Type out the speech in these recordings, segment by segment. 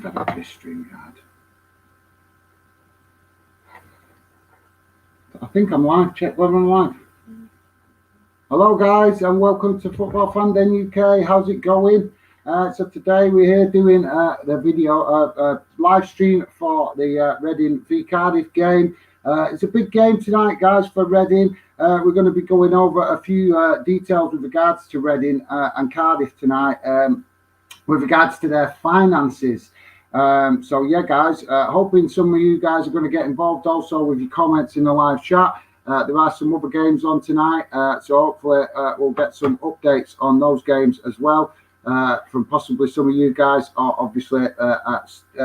Set up this StreamYard. I think I'm live. Check whether I'm live. Hello guys and welcome to Football Fan Den UK. How's it going? So today we're here doing the video live stream for the Reading v Cardiff game. It's a big game tonight, guys, for Reading. We're going to be going over a few details with regards to Reading and Cardiff tonight, with regards to their finances. So yeah, guys, hoping some of you guys are going to get involved also with your comments in the live chat. There are some other games on tonight, so hopefully we'll get some updates on those games as well from possibly some of you guys, or obviously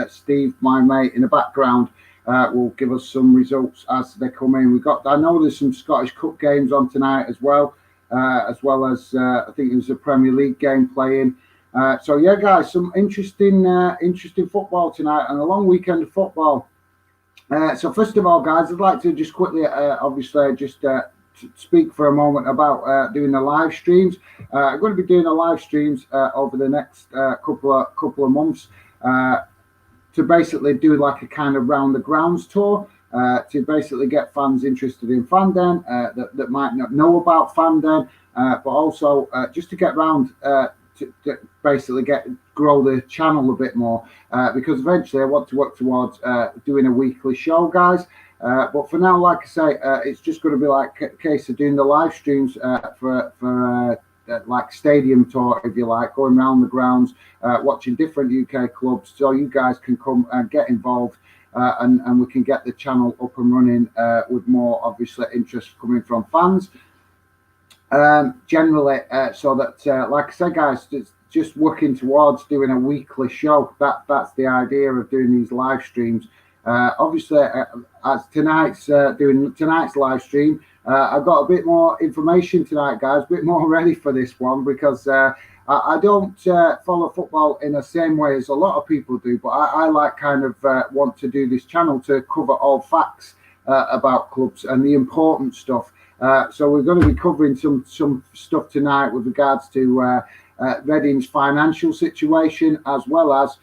Steve, my mate in the background, will give us some results as they come in. I know there's some Scottish Cup games on tonight as well as I think there's a Premier League game playing. So yeah, guys, some interesting football tonight and a long weekend of football. So first of all, guys, I'd like to just quickly, obviously, just speak for a moment about doing the live streams. I'm going to be doing the live streams over the next couple of months to basically do like a kind of round the grounds tour to basically get fans interested in Fandom that might not know about Fandom, but also just to get round to basically grow the channel a bit more, because eventually I want to work towards doing a weekly show, guys. But for now, like I say, it's just going to be like a case of doing the live streams for like stadium tour, if you like, going around the grounds, watching different UK clubs, so you guys can come and get involved, and we can get the channel up and running with more, obviously, interest coming from fans. Generally, so that, like I said, guys, just working towards doing a weekly show. That's the idea of doing these live streams. Obviously, as doing tonight's live stream, I've got a bit more information tonight, guys, a bit more ready for this one, because I don't follow football in the same way as a lot of people do, but I like kind of want to do this channel to cover all facts about clubs and the important stuff. So we're going to be covering some stuff tonight with regards to Reading's financial situation, as well as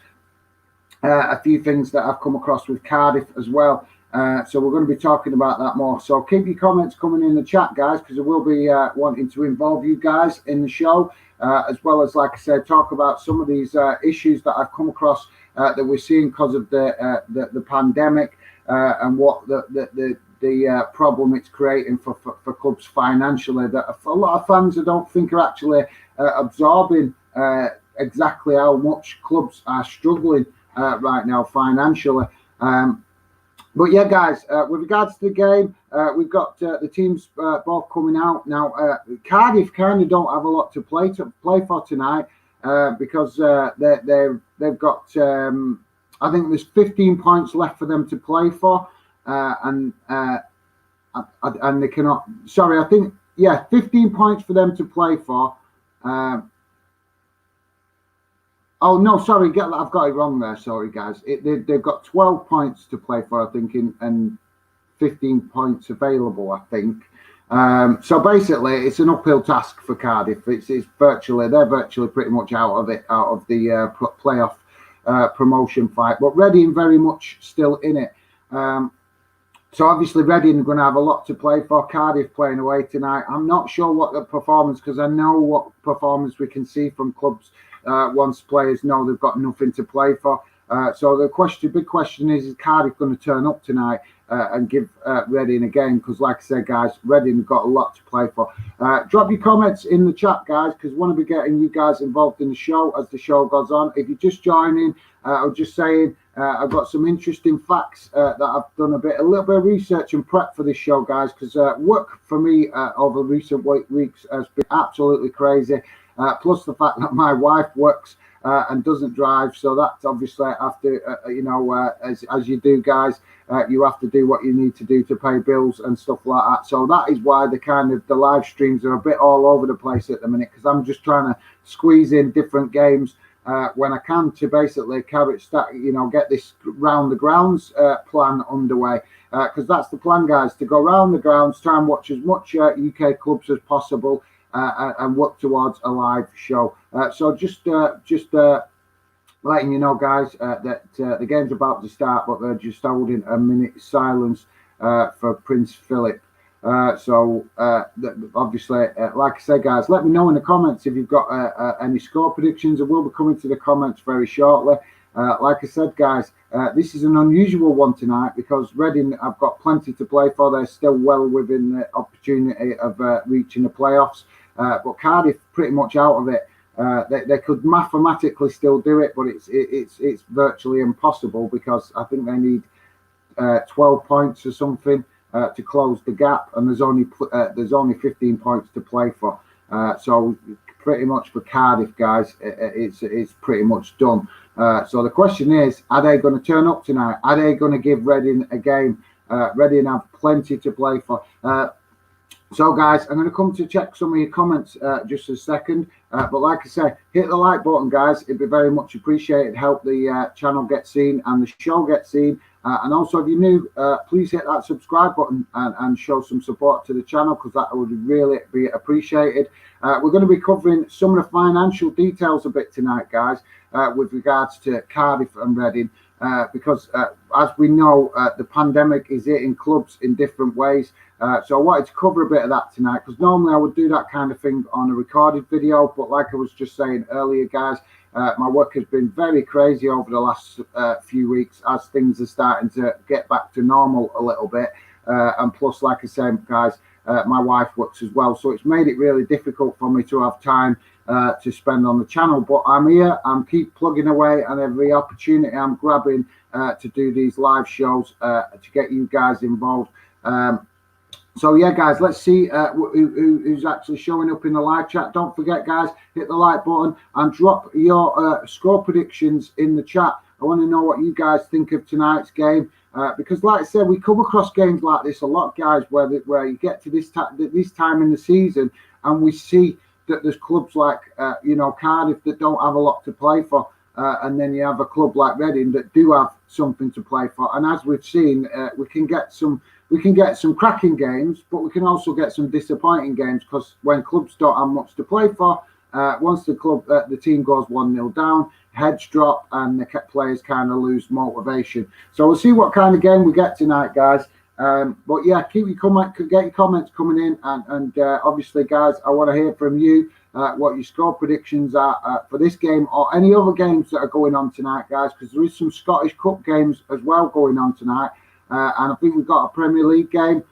a few things that I've come across with Cardiff as well. So we're going to be talking about that more. So keep your comments coming in the chat, guys, because I will be wanting to involve you guys in the show, as well as, like I said, talk about some of these issues that I've come across that we're seeing because of the pandemic, and what the problem it's creating for clubs financially, that a lot of fans I don't think are actually absorbing exactly how much clubs are struggling right now financially. But yeah, guys, with regards to the game, we've got the teams both coming out now. Cardiff kind of don't have a lot to play for tonight, because they've got I think there's 15 points left for them to play for. And they cannot. Sorry, I think 15 points for them to play for. Oh no, sorry, I've got it wrong there. Sorry, guys. They've got 12 points to play for, I think, and 15 points available, I think. So basically, it's an uphill task for Cardiff. They're virtually pretty much out of the playoff promotion fight. But Reading very much still in it. So obviously Reading are going to have a lot to play for. Cardiff playing away tonight. I'm not sure what the performance, because I know what performance we can see from clubs once players know they've got nothing to play for. So the big question is Cardiff going to turn up tonight and give Reading a game? Because like I said, guys, Reading have got a lot to play for. Drop your comments in the chat, guys, because we want to be getting you guys involved in the show as the show goes on. If you're just joining, I'm just saying, I've got some interesting facts that I've done a little bit of research and prep for this show, guys, because work for me over recent weeks has been absolutely crazy. Plus the fact that my wife works and doesn't drive, so that's obviously after as you do, guys, you have to do what you need to do to pay bills and stuff like that. So that is why the live streams are a bit all over the place at the minute, because I'm just trying to squeeze in different games when I can to basically get this round the grounds plan underway, because that's the plan, guys, to go round the grounds, try and watch as much UK clubs as possible, and work towards a live show. So just letting you know, guys, that the game's about to start, but they're just holding a minute's silence for Prince Philip. Obviously, like I said, guys, let me know in the comments if you've got any score predictions. I will be coming to the comments very shortly. Like I said, guys, this is an unusual one tonight because Reading have got plenty to play for. They're still well within the opportunity of reaching the playoffs, but Cardiff pretty much out of it. They could mathematically still do it, but it's virtually impossible because I think they need 12 points or something to close the gap, and there's only 15 points to play for. So pretty much for Cardiff, guys, it's pretty much done. So the question is, are they going to turn up tonight? Are they going to give Reading a game? Reading have plenty to play for. So, guys, I'm going to come to check some of your comments just a second. But like I say, hit the like button, guys. It'd be very much appreciated. Help the channel get seen and the show get seen. And also, if you're new, please hit that subscribe button and show some support to the channel because that would really be appreciated. We're going to be covering some of the financial details a bit tonight, guys, with regards to Cardiff and Reading. Because as we know, the pandemic is hitting clubs in different ways. So I wanted to cover a bit of that tonight because normally I would do that kind of thing on a recorded video. But like I was just saying earlier, guys, my work has been very crazy over the last few weeks as things are starting to get back to normal a little bit. And plus, like I said, guys, my wife works as well. So it's made it really difficult for me to have time to spend on the channel. But I'm here, I'm keep plugging away, and every opportunity I'm grabbing to do these live shows to get you guys involved. So yeah, guys, let's see who's actually showing up in the live chat. Don't forget, guys, hit the like button and drop your score predictions in the chat. I want to know what you guys think of tonight's game because, like I said, we come across games like this a lot, guys, where you get to this time in the season and we see that there's clubs like Cardiff that don't have a lot to play for, and then you have a club like Reading that do have something to play for. And as we've seen, we can get some cracking games, but we can also get some disappointing games because when clubs don't have much to play for, once the team goes 1-0 down, heads drop and the players kind of lose motivation. So we'll see what kind of game we get tonight, guys. But yeah, get your comments coming in, and obviously, guys, I want to hear from you what your score predictions are for this game or any other games that are going on tonight, guys, because there is some Scottish Cup games as well going on tonight. And I think we've got a Premier League game.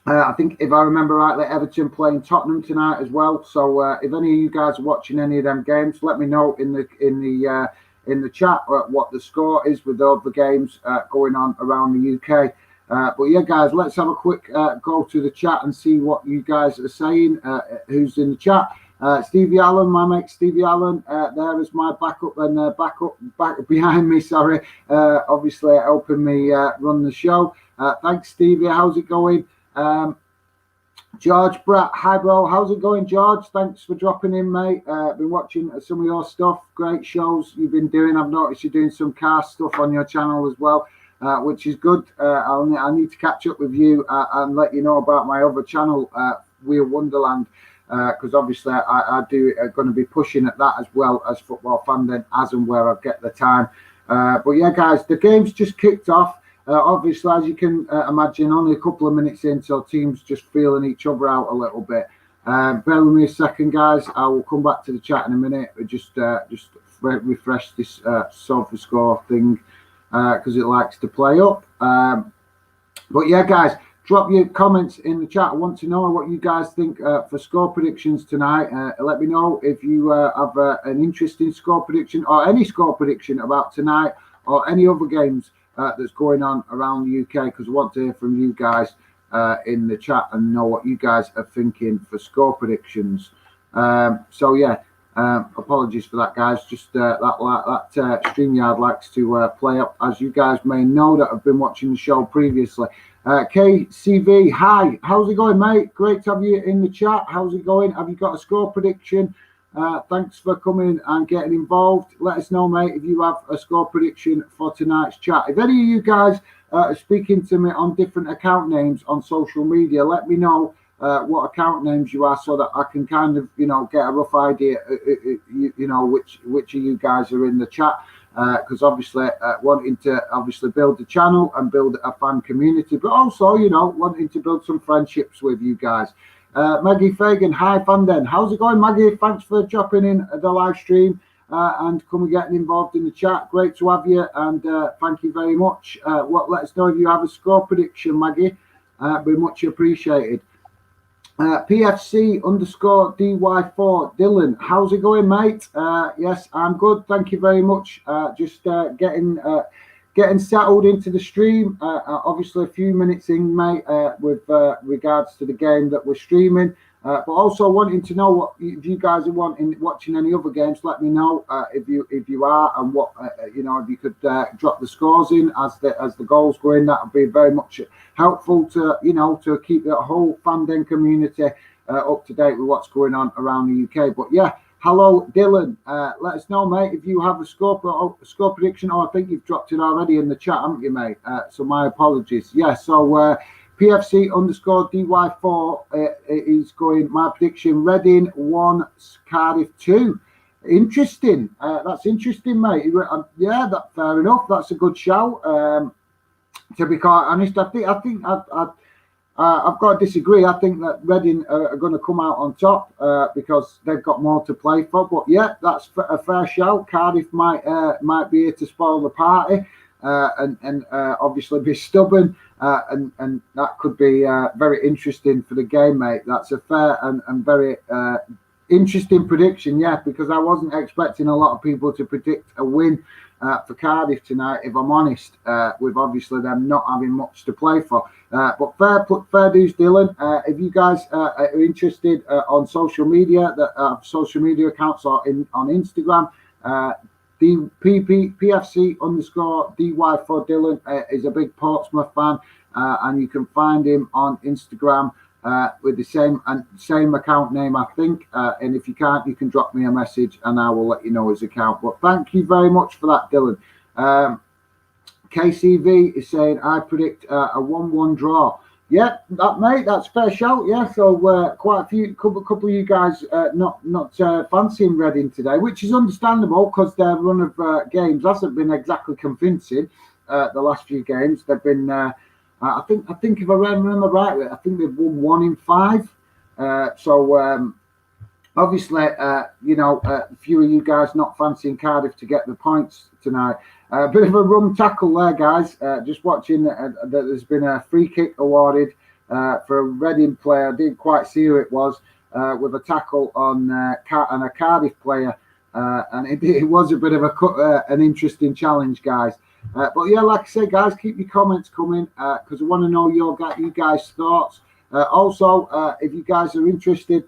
I think, if I remember rightly, Everton playing Tottenham tonight as well. So if any of you guys are watching any of them games, let me know in the chat what the score is with the other games going on around the UK. But yeah, guys, let's have a quick go to the chat and see what you guys are saying. Who's in the chat? Stevie Allen, my mate Stevie Allen, there is my backup and back behind me, sorry, obviously helping me run the show. Thanks, Stevie. How's it going? George Bratt, hi bro, how's it going, George? Thanks for dropping in, mate. Been watching some of your stuff, great shows you've been doing. I've noticed you're doing some car stuff on your channel as well, which is good. I need to catch up with you and let you know about my other channel, Wheel Wonderland. Because obviously I do going to be pushing at that as well as Football Fandom as and where I get the time. But yeah, guys, the game's just kicked off. Obviously, as you can imagine, only a couple of minutes in, so teams just feeling each other out a little bit. Bear with me a second, guys. I will come back to the chat in a minute. Just refresh this SofaScore thing because it likes to play up. But yeah, guys, drop your comments in the chat. I want to know what you guys think for score predictions tonight. Let me know if you have an interesting score prediction or any score prediction about tonight or any other games that's going on around the UK, because I want to hear from you guys in the chat and know what you guys are thinking for score predictions. So yeah, apologies for that, guys. Just that StreamYard likes to play up, as you guys may know that have been watching the show previously. KCV, hi, how's it going, mate? Great to have you in the chat. How's it going? Have you got a score prediction? Thanks for coming and getting involved. Let us know, mate, if you have a score prediction for tonight's chat. If any of you guys are speaking to me on different account names on social media, let me know what account names you are, so that I can kind of, you know, get a rough idea, you know, which of you guys are in the chat. Because obviously wanting to obviously build the channel and build a fan community, but also, you know, wanting to build some friendships with you guys. Maggie Fagan, hi Fanden, how's it going, Maggie? Thanks for dropping in the live stream and coming getting involved in the chat. Great to have you, and thank you very much. Let us know if you have a score prediction, Maggie. Be much appreciated. PFC _ DY4 Dylan, how's it going, mate? Yes, I'm good, thank you very much. Just getting settled into the stream. Obviously a few minutes in, mate, with regards to the game that we're streaming, but also wanting to know what if you guys are watching any other games. Let me know if you are, and what you know, if you could drop the scores in as the goals go in. That would be very much helpful to, you know, to keep the whole fandom community up to date with what's going on around the UK. But yeah, hello Dylan, let us know, mate, if you have a score prediction, or I think you've dropped it already in the chat, haven't you, mate? So my apologies. Yeah, so PFC _ DY4 is going, my prediction, Reading 1, Cardiff 2. Interesting. That's interesting, mate. Yeah, that's fair enough. That's a good shout. To be quite honest, I think I've got to disagree. I think that Reading are going to come out on top because they've got more to play for. But yeah, that's a fair shout. Cardiff might be here to spoil the party and obviously be stubborn, and that could be very interesting for the game, mate. That's a fair and very interesting prediction, yeah, because I wasn't expecting a lot of people to predict a win for Cardiff tonight, if I'm honest, with obviously them not having much to play for. But fair dues, Dylan. If you guys are interested on social media, that social media accounts are on Instagram. The PFC _ DY4 Dylan is a big Portsmouth fan, and you can find him on Instagram with the same account name, I think. And if you can't, you can drop me a message and I will let you know his account. But thank you very much for that, Dylan. KCV is saying, I predict a 1-1 draw. Yeah, mate, that's fair shout. Yeah, so quite a couple of you guys not fancying Reading today, which is understandable because their run of games hasn't been exactly convincing. The last few games they've been. I think if I remember right, I think they've won 1 in 5. So obviously, you know, a few of you guys not fancying Cardiff to get the points tonight. A bit of a rum tackle there, guys. Just watching that there's been a free kick awarded for a Reading player. I didn't quite see who it was, with a tackle on a Cardiff player, and it was a bit of an interesting challenge, guys. But yeah, like I said, guys, keep your comments coming because I want to know you guys' thoughts. Also, if you guys are interested,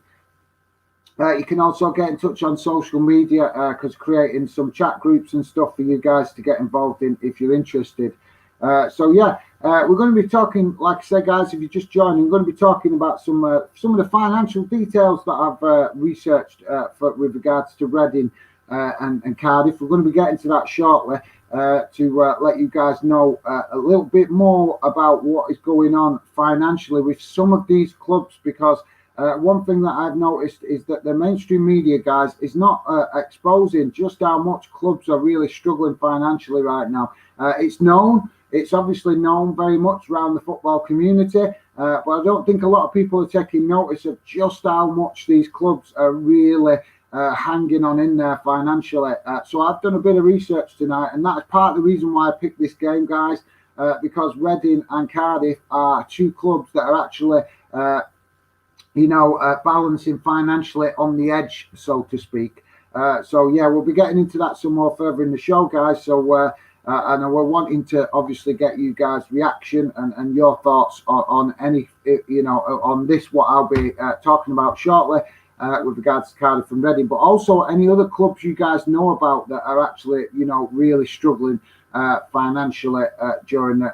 you can also get in touch on social media because creating some chat groups and stuff for you guys to get involved in if you're interested. So yeah, we're going to be talking, like I said, guys, if you're just joining, we're going to be talking about some of the financial details that I've researched with regards to Reading and Cardiff. We're going to be getting to that shortly. To let you guys know a little bit more about what is going on financially with some of these clubs, because one thing that I've noticed is that the mainstream media, guys, is not exposing just how much clubs are really struggling financially right now. It's obviously known very much around the football community, but I don't think a lot of people are taking notice of just how much these clubs are really hanging on in there financially. So I've done a bit of research tonight, and that's part of the reason why I picked this game, guys, because Reading and Cardiff are two clubs that are actually, balancing financially on the edge, so to speak. So yeah, we'll be getting into that some more further in the show, guys. So and we're wanting to obviously get you guys' reaction and your thoughts on any, on this, what I'll be talking about shortly. With regards to Cardiff and Reading, but also any other clubs you guys know about that are actually, really struggling financially during the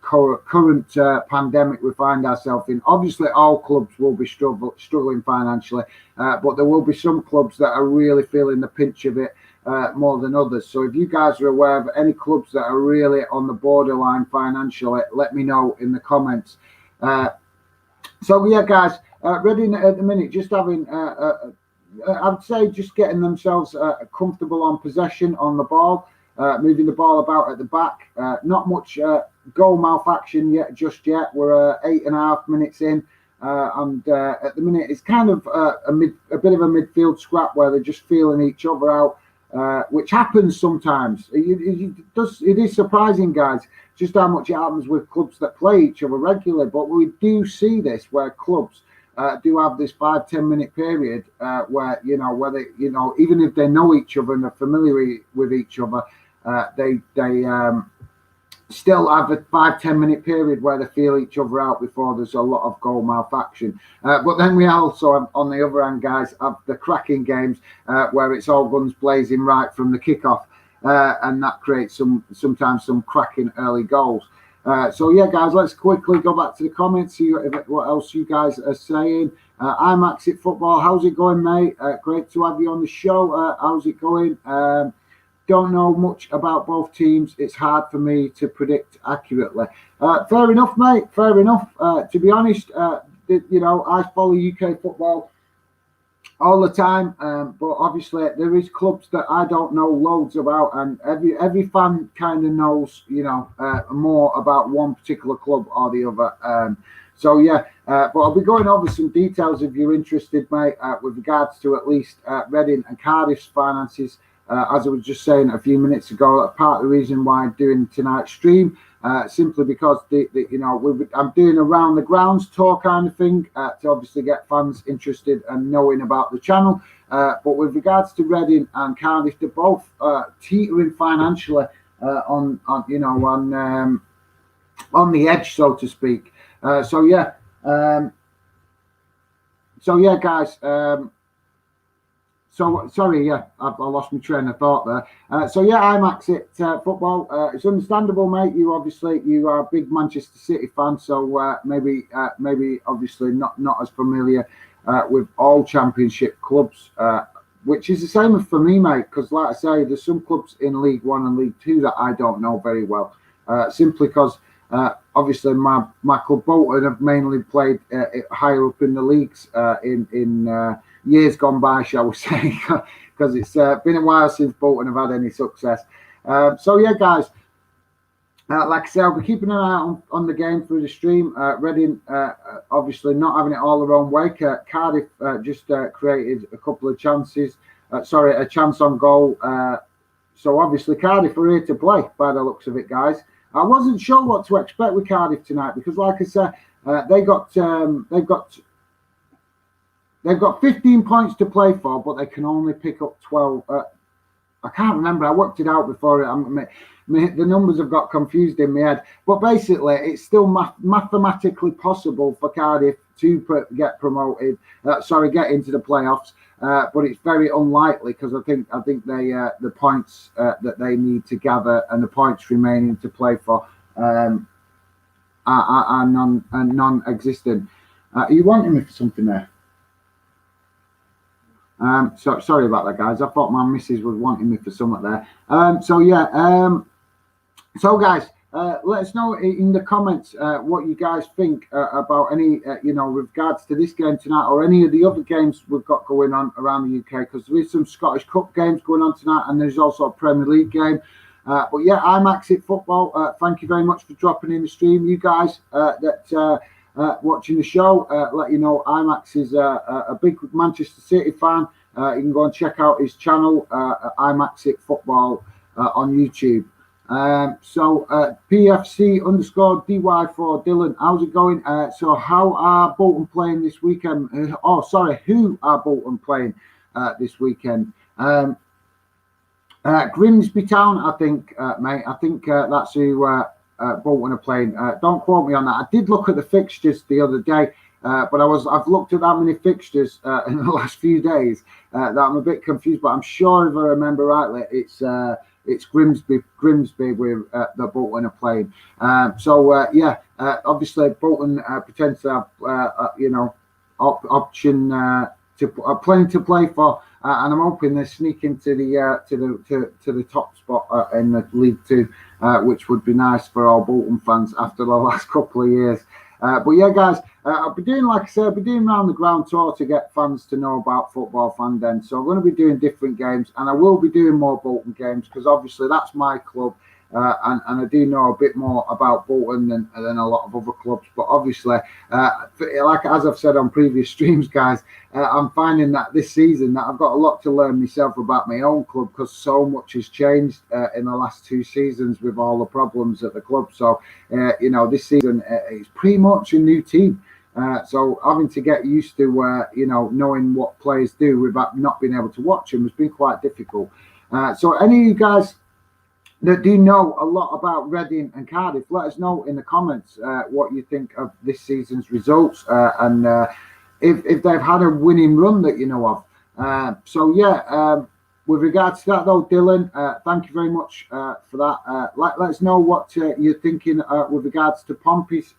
current pandemic we find ourselves in. Obviously, all clubs will be struggling financially, but there will be some clubs that are really feeling the pinch of it more than others. So if you guys are aware of any clubs that are really on the borderline financially, let me know in the comments. So yeah, guys, Reading at the minute just having, I would say, just getting themselves comfortable on possession on the ball, moving the ball about at the back. Not much goal mouth action yet, just yet. We're 8.5 minutes in, and at the minute it's kind of a bit of a midfield scrap where they're just feeling each other out. Which happens sometimes. It is surprising, guys, just how much it happens with clubs that play each other regularly. But we do see this where clubs do have this 5-10 minute period where they even if they know each other and are familiar with each other, they still have a 5-10 minute period where they feel each other out before there's a lot of goal mouth action. But then we also, on the other hand, guys, have the cracking games where it's all guns blazing right from the kickoff, and that creates sometimes some cracking early goals. So yeah, guys, let's quickly go back to the comments, see what else you guys are saying. I'm Exit Football. How's it going, mate? Great to have you on the show. How's it going? Don't know much about both teams. It's hard for me to predict accurately. Fair enough, mate. Fair enough. To be honest, I follow UK football all the time, but obviously there is clubs that I don't know loads about, and every fan kind of knows, more about one particular club or the other. So yeah, but I'll be going over some details if you're interested, mate, with regards to at least Reading and Cardiff's finances. As I was just saying a few minutes ago, part of the reason why I'm doing tonight's stream, simply because I'm doing a round the grounds tour kind of thing to obviously get fans interested and knowing about the channel. But with regards to Reading and Cardiff, they're both teetering financially on the edge, so to speak. So yeah, guys. So sorry, yeah, I lost my train of thought there. So yeah, I'm Exit Football. It's understandable, mate. You are a big Manchester City fan, so maybe obviously not as familiar with all Championship clubs, which is the same for me, mate. Because like I say, there's some clubs in League One and League Two that I don't know very well, simply because obviously my club Bolton have mainly played higher up in the leagues in years gone by, shall we say, because it's been a while since Bolton have had any success. So yeah, guys, like I said, I'll be keeping an eye on the game through the stream. Reading obviously not having it all their own way. Cardiff just created a couple of chances. A chance on goal. So obviously Cardiff are here to play by the looks of it, guys. I wasn't sure what to expect with Cardiff tonight because, like I said, they've got 15 points to play for, but they can only pick up 12. I can't remember. I worked it out before. The numbers have got confused in my head. But basically, it's still mathematically possible for Cardiff to get promoted. Get into the playoffs. But it's very unlikely because I think the points that they need to gather and the points remaining to play for are non-existent. Are you wanting me for something there? So sorry about that, guys. I thought my missus was wanting me for something there. So guys, let us know in the comments what you guys think about any, with regards to this game tonight or any of the other games we've got going on around the UK, because there is some Scottish Cup games going on tonight and there's also a Premier League game. But yeah, I'm Exit Football. Thank you very much for dropping in the stream. You guys that watching the show, let you know IMAX is a big Manchester City fan. You can go and check out his channel, IMAX Football on YouTube. PFC_DY4 Dylan, how's it going? So how are Bolton playing this weekend? Who are Bolton playing this weekend? Grimsby Town, I think, mate. I think that's who Bolton are playing. Don't quote me on that. I did look at the fixtures the other day, but I've looked at that many fixtures in the last few days that I'm a bit confused. But I'm sure if I remember rightly, it's Grimsby with the Bolton are playing. Obviously Bolton potentially have option plenty to play for, and I'm hoping they sneak into the top spot in the League Two, which would be nice for all Bolton fans after the last couple of years. But yeah, guys, I'll be doing, like I said, I'll be doing round the ground tour to get fans to know about Football Fan Den. So I'm going to be doing different games, and I will be doing more Bolton games because obviously that's my club. And I do know a bit more about Bolton than a lot of other clubs. But obviously, like as I've said on previous streams, guys, I'm finding that this season that I've got a lot to learn myself about my own club because so much has changed in the last 2 seasons with all the problems at the club. So, this season it's pretty much a new team. So having to get used to, knowing what players do without not being able to watch them has been quite difficult. So any of you guys that do know a lot about Reading and Cardiff, let us know in the comments what you think of this season's results and if they've had a winning run that you know of. With regards to that though, Dylan, thank you very much for that. Let us know what you're thinking with regards to Pompey's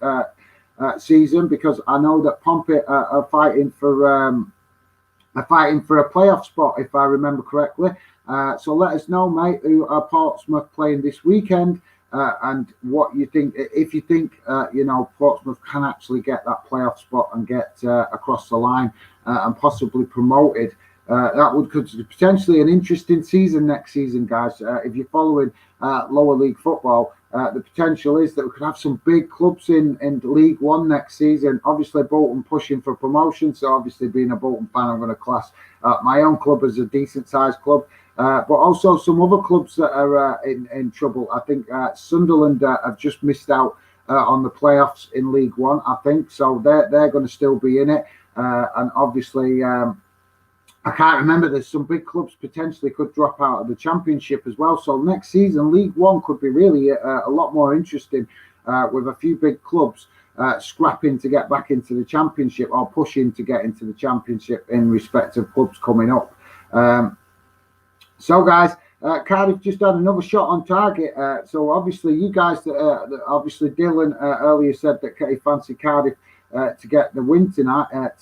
season, because I know that Pompey are fighting for a playoff spot, if I remember correctly. So let us know, mate, who are Portsmouth playing this weekend and what you think. If you think, Portsmouth can actually get that playoff spot and get across the line and possibly promoted, that could potentially an interesting season next season, guys. If you're following lower league football, the potential is that we could have some big clubs in League One next season. Obviously, Bolton pushing for promotion. So obviously, being a Bolton fan, I'm going to class my own club as a decent-sized club. But also some other clubs that are in trouble. I think Sunderland have just missed out on the playoffs in League One, I think. So they're going to still be in it. And obviously, I can't remember. There's some big clubs potentially could drop out of the Championship as well. So next season, League One could be really a lot more interesting with a few big clubs scrapping to get back into the Championship or pushing to get into the Championship in respect of clubs coming up. So, guys, Cardiff just had another shot on target. So, obviously, you guys, obviously, Dylan earlier said that he fancied Cardiff to get the win tonight.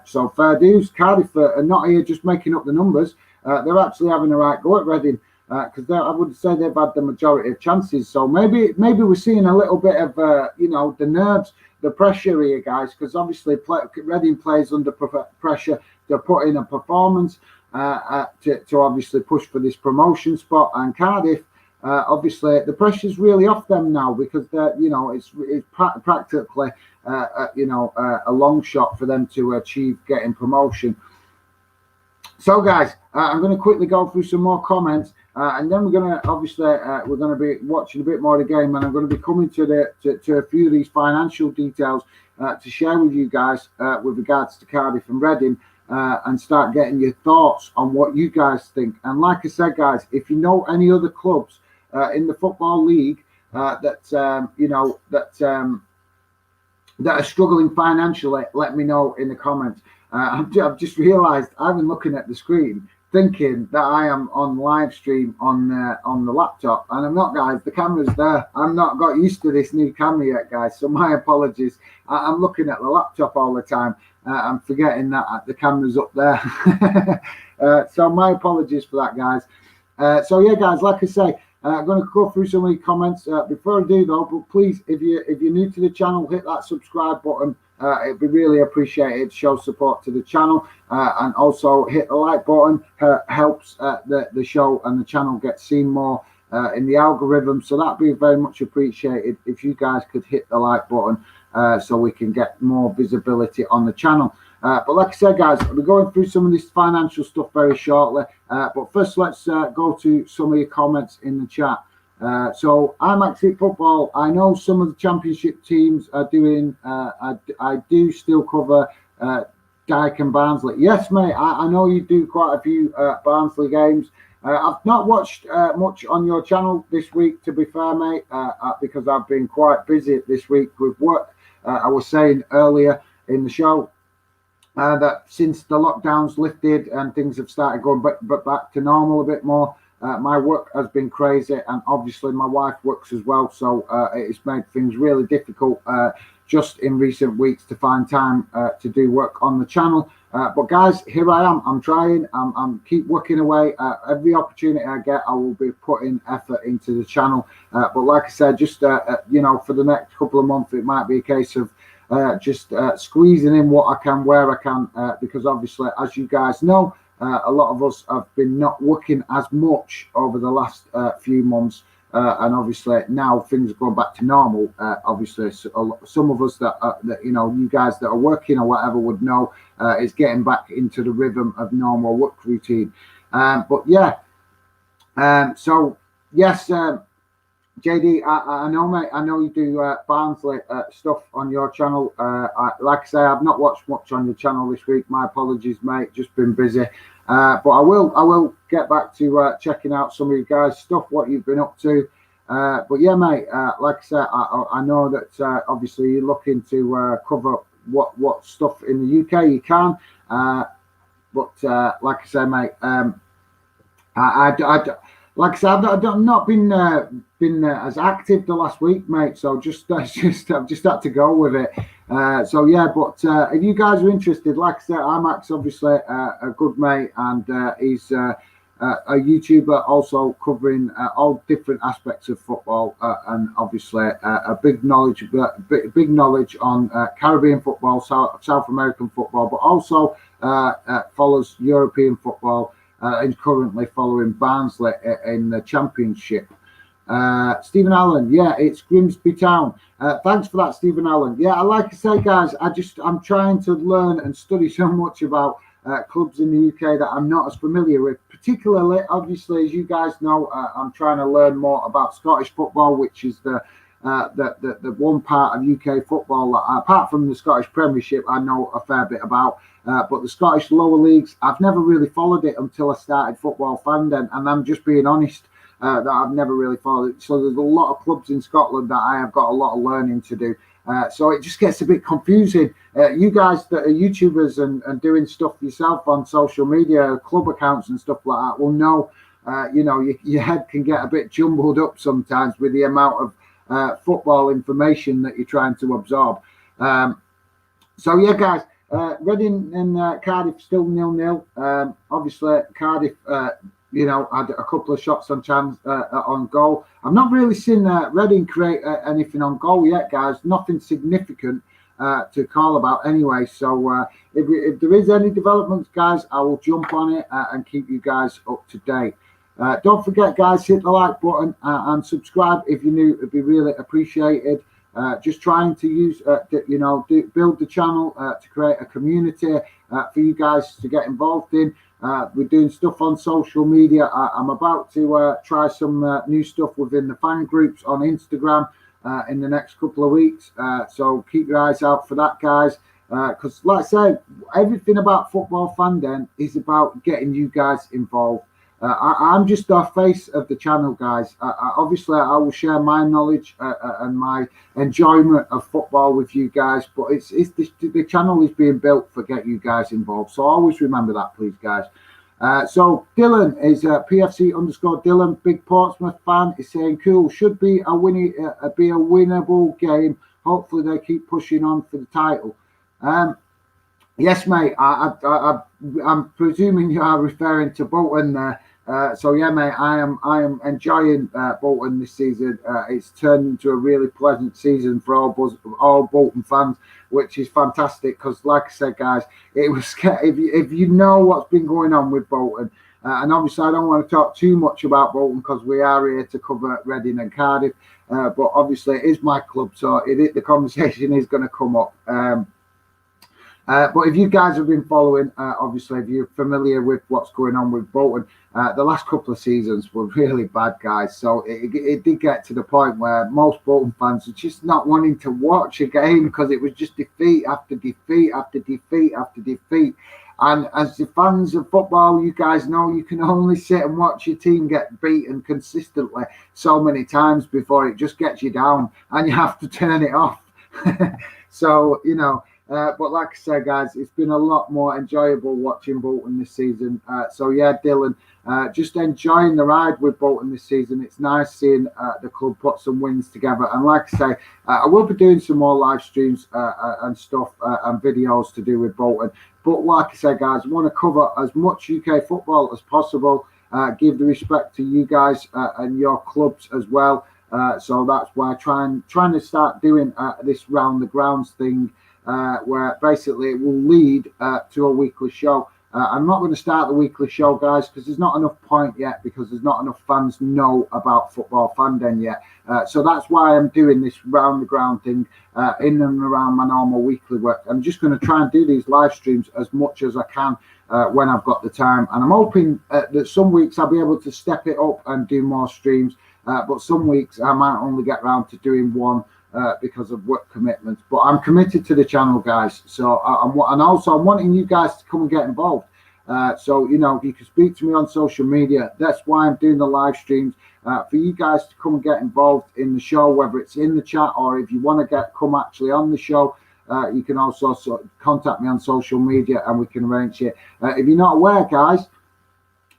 So, fair dues. Cardiff are not here just making up the numbers. They're actually having a right go at Reading because I would say they've had the majority of chances. So, maybe we're seeing a little bit of, the nerves, the pressure here, guys, because obviously Reading plays under pressure to put in a performance. To obviously push for this promotion spot, and Cardiff, obviously the pressure's really off them now because it's practically a long shot for them to achieve getting promotion. So, guys, I'm going to quickly go through some more comments, and then we're going to be watching a bit more of the game, and I'm going to be coming to a few of these financial details to share with you guys with regards to Cardiff and Reading. And start getting your thoughts on what you guys think. And like I said, guys, if you know any other clubs in the Football League that are struggling financially, let me know in the comments. I've just realised I've been looking at the screen thinking that I am on live stream on the laptop, and I'm not, guys. The camera's there. I'm not got used to this new camera yet, guys, so my apologies. I'm looking at the laptop all the time. I'm forgetting that the camera's up there. So my apologies for that, guys. So yeah, guys, like I say, I'm going to go through some of the comments. Before I do though, but please, if you're new to the channel, hit that subscribe button. It'd be really appreciated. Show support to the channel, and also hit the like button. Helps the show and the channel get seen more in the algorithm. So that'd be very much appreciated if you guys could hit the like button. So we can get more visibility on the channel. But like I said, guys, we're going through some of this financial stuff very shortly. But first, let's go to some of your comments in the chat. So I'm actually football. I know some of the Championship teams are doing. I do still cover Dyke and Barnsley. Yes, mate. I know you do quite a few Barnsley games. I've not watched much on your channel this week, to be fair, mate, because I've been quite busy this week with work. I was saying earlier in the show that since the lockdowns lifted and things have started going back to normal a bit more, my work has been crazy, and obviously my wife works as well, so it's made things really difficult just in recent weeks to find time to do work on the channel. But guys, here I am. I'm trying. I'm keep working away. Every opportunity I get, I will be putting effort into the channel. But like I said, just you know, for the next couple of months, it might be a case of just squeezing in what I can where I can, because obviously, as you guys know, a lot of us have been not working as much over the last few months. And obviously now things are going back to normal. Obviously, some of us that you know, you guys that are working or whatever would know, is getting back into the rhythm of normal work routine. But yeah, so yes, JD, I know, mate. I know you do Barnsley stuff on your channel. Like I say, I've not watched much on your channel this week. My apologies, mate. Just been busy. But I will get back to checking out some of you guys' stuff, what you've been up to. But yeah, mate. Like I said, I know that obviously you're looking to cover what stuff in the UK you can. But like I say, mate, like I said, I've not been as active the last week, mate. So I've just had to go with it. So yeah, but if you guys are interested, like I said, Max obviously a good mate, and he's a YouTuber also covering all different aspects of football, and obviously a big knowledge on Caribbean football, South American football, but also follows European football. Is currently following Barnsley in the Championship. Stephen Allen, yeah, it's Grimsby Town. Thanks for that, Stephen Allen. Yeah, like I say, guys, I'm trying to learn and study so much about clubs in the UK that I'm not as familiar with. Particularly, obviously, as you guys know, I'm trying to learn more about Scottish football, which is the one part of UK football that, apart from the Scottish Premiership, I know a fair bit about. But the Scottish lower leagues, I've never really followed it until I started Football Fandom, and I'm just being honest that I've never really followed it. So there's a lot of clubs in Scotland that I have got a lot of learning to do. So it just gets a bit confusing. You guys that are YouTubers and doing stuff yourself on social media, club accounts and stuff like that will know, you know, your head can get a bit jumbled up sometimes with the amount of football information that you're trying to absorb. So yeah, guys. Reading and Cardiff still 0-0. Obviously, Cardiff, you know, had a couple of shots on chance on goal. I've not really seen Reading create anything on goal yet, guys. Nothing significant to call about anyway. So if there is any developments, guys, I will jump on it and keep you guys up to date. Don't forget, guys, hit the like button and subscribe if you're new. It'd be really appreciated. Just trying to use, you know, build the channel to create a community for you guys to get involved in. We're doing stuff on social media. I'm about to try some new stuff within the fan groups on Instagram in the next couple of weeks. So keep your eyes out for that, guys. Because like I said, everything about Football Fandom is about getting you guys involved. I'm just the face of the channel, guys. Obviously, I will share my knowledge and my enjoyment of football with you guys, but it's the channel is being built for get you guys involved. So always remember that, please, guys. So Dylan is PFC_Dylan, big Portsmouth fan, is saying cool. Should be a winnable game. Hopefully, they keep pushing on for the title. Yes, mate. I'm presuming you are referring to Bolton there. So yeah, mate. I am enjoying Bolton this season. It's turned into a really pleasant season for all Bolton fans, which is fantastic. Because, like I said, guys, it was if you know what's been going on with Bolton, and obviously I don't want to talk too much about Bolton because we are here to cover Reading and Cardiff. But obviously it is my club, so the conversation is going to come up. But if you guys have been following, obviously, if you're familiar with what's going on with Bolton, the last couple of seasons were really bad, guys. So it did get to the point where most Bolton fans are just not wanting to watch a game because it was just defeat after defeat after defeat after defeat. And as the fans of football, you guys know you can only sit and watch your team get beaten consistently so many times before it just gets you down and you have to turn it off. So, you know, But like I say, guys, it's been a lot more enjoyable watching Bolton this season. So yeah, Dylan, just enjoying the ride with Bolton this season. It's nice seeing the club put some wins together. And like I say, I will be doing some more live streams and stuff and videos to do with Bolton. But like I say, guys, I want to cover as much UK football as possible. Give the respect to you guys and your clubs as well. So that's why I'm trying to start doing this round the grounds thing, where basically it will lead to a weekly show. I'm not going to start the weekly show, guys, because there's not enough point yet, because there's not enough fans know about Football Fandom yet. So that's why I'm doing this round the ground thing in and around my normal weekly work. I'm just going to try and do these live streams as much as I can when I've got the time. And I'm hoping that some weeks I'll be able to step it up and do more streams. But some weeks I might only get around to doing one because of work commitments. But I'm committed to the channel, guys. So and also I'm wanting you guys to come and get involved. So, you know, you can speak to me on social media. That's why I'm doing the live streams, for you guys to come and get involved in the show, whether it's in the chat or if you want to come actually on the show. You can also contact me on social media and we can arrange it. If you're not aware, guys,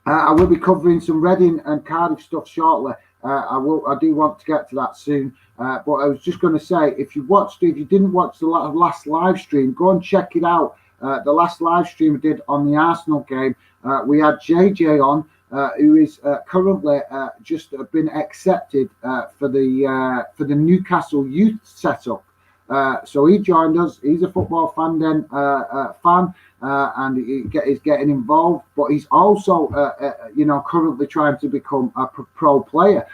I will be covering some Reading and Cardiff stuff shortly. I do want to get to that soon. But I was just going to say, if you didn't watch the last live stream, go and check it out. The last live stream we did on the Arsenal game, we had JJ on, who is currently just been accepted for the Newcastle youth setup. So he joined us. He's a Football Fandom fan, and he's getting involved. But he's also, currently trying to become a pro player.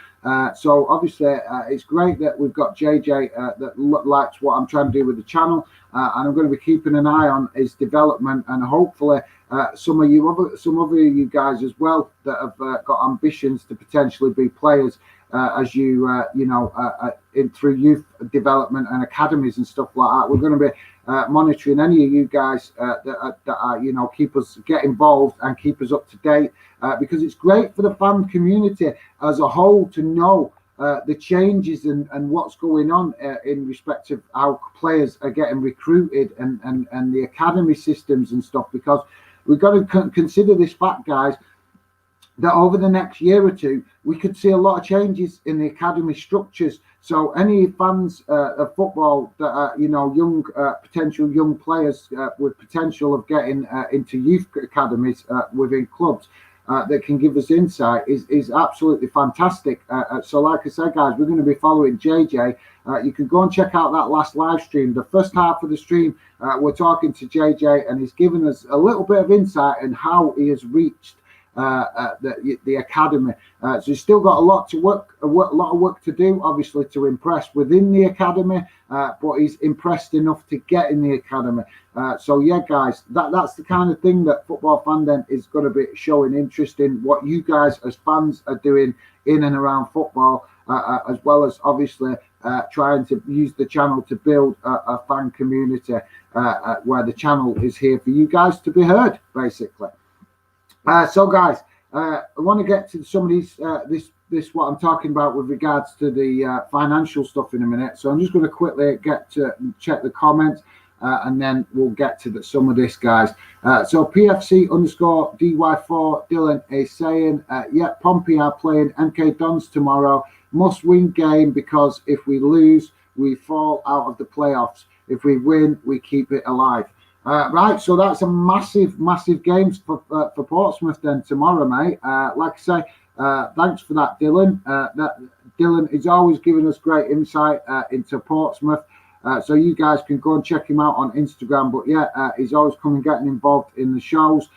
So obviously, it's great that we've got JJ that likes what I'm trying to do with the channel, and I'm going to be keeping an eye on his development, and hopefully some of you guys as well that have got ambitions to potentially be players. As through youth development and academies and stuff like that, we're going to be monitoring any of you guys that keep us get involved and keep us up to date, because it's great for the fan community as a whole to know the changes and what's going on in respect of how players are getting recruited and the academy systems and stuff, because we've got to consider this fact, guys, that over the next year or two, we could see a lot of changes in the academy structures. So any fans of football that are, young, potential young players with potential of getting into youth academies within clubs that can give us insight is absolutely fantastic. So like I said, guys, we're going to be following JJ. You can go and check out that last live stream. The first half of the stream, we're talking to JJ, and he's given us a little bit of insight on how he has reached the academy. So he's still got a lot of work to do, obviously, to impress within the academy, but he's impressed enough to get in the academy. So yeah, guys, that's the kind of thing that Football Fandom is going to be showing interest in, what you guys as fans are doing in and around football, as well as obviously trying to use the channel to build a fan community where the channel is here for you guys to be heard, basically. So guys, I want to get to some of these, this what I'm talking about with regards to the financial stuff in a minute. So I'm just going to quickly check the comments, and then we'll get to some of this, guys. So PFC_DY4 Dylan is saying, yeah, Pompey are playing MK Dons tomorrow. Must win game, because if we lose, we fall out of the playoffs. If we win, we keep it alive. Right, so that's a massive game for Portsmouth then tomorrow, mate. Like I say, thanks for that, Dylan. Dylan is always giving us great insight into Portsmouth. So you guys can go and check him out on Instagram. But yeah, he's always coming, getting involved in the shows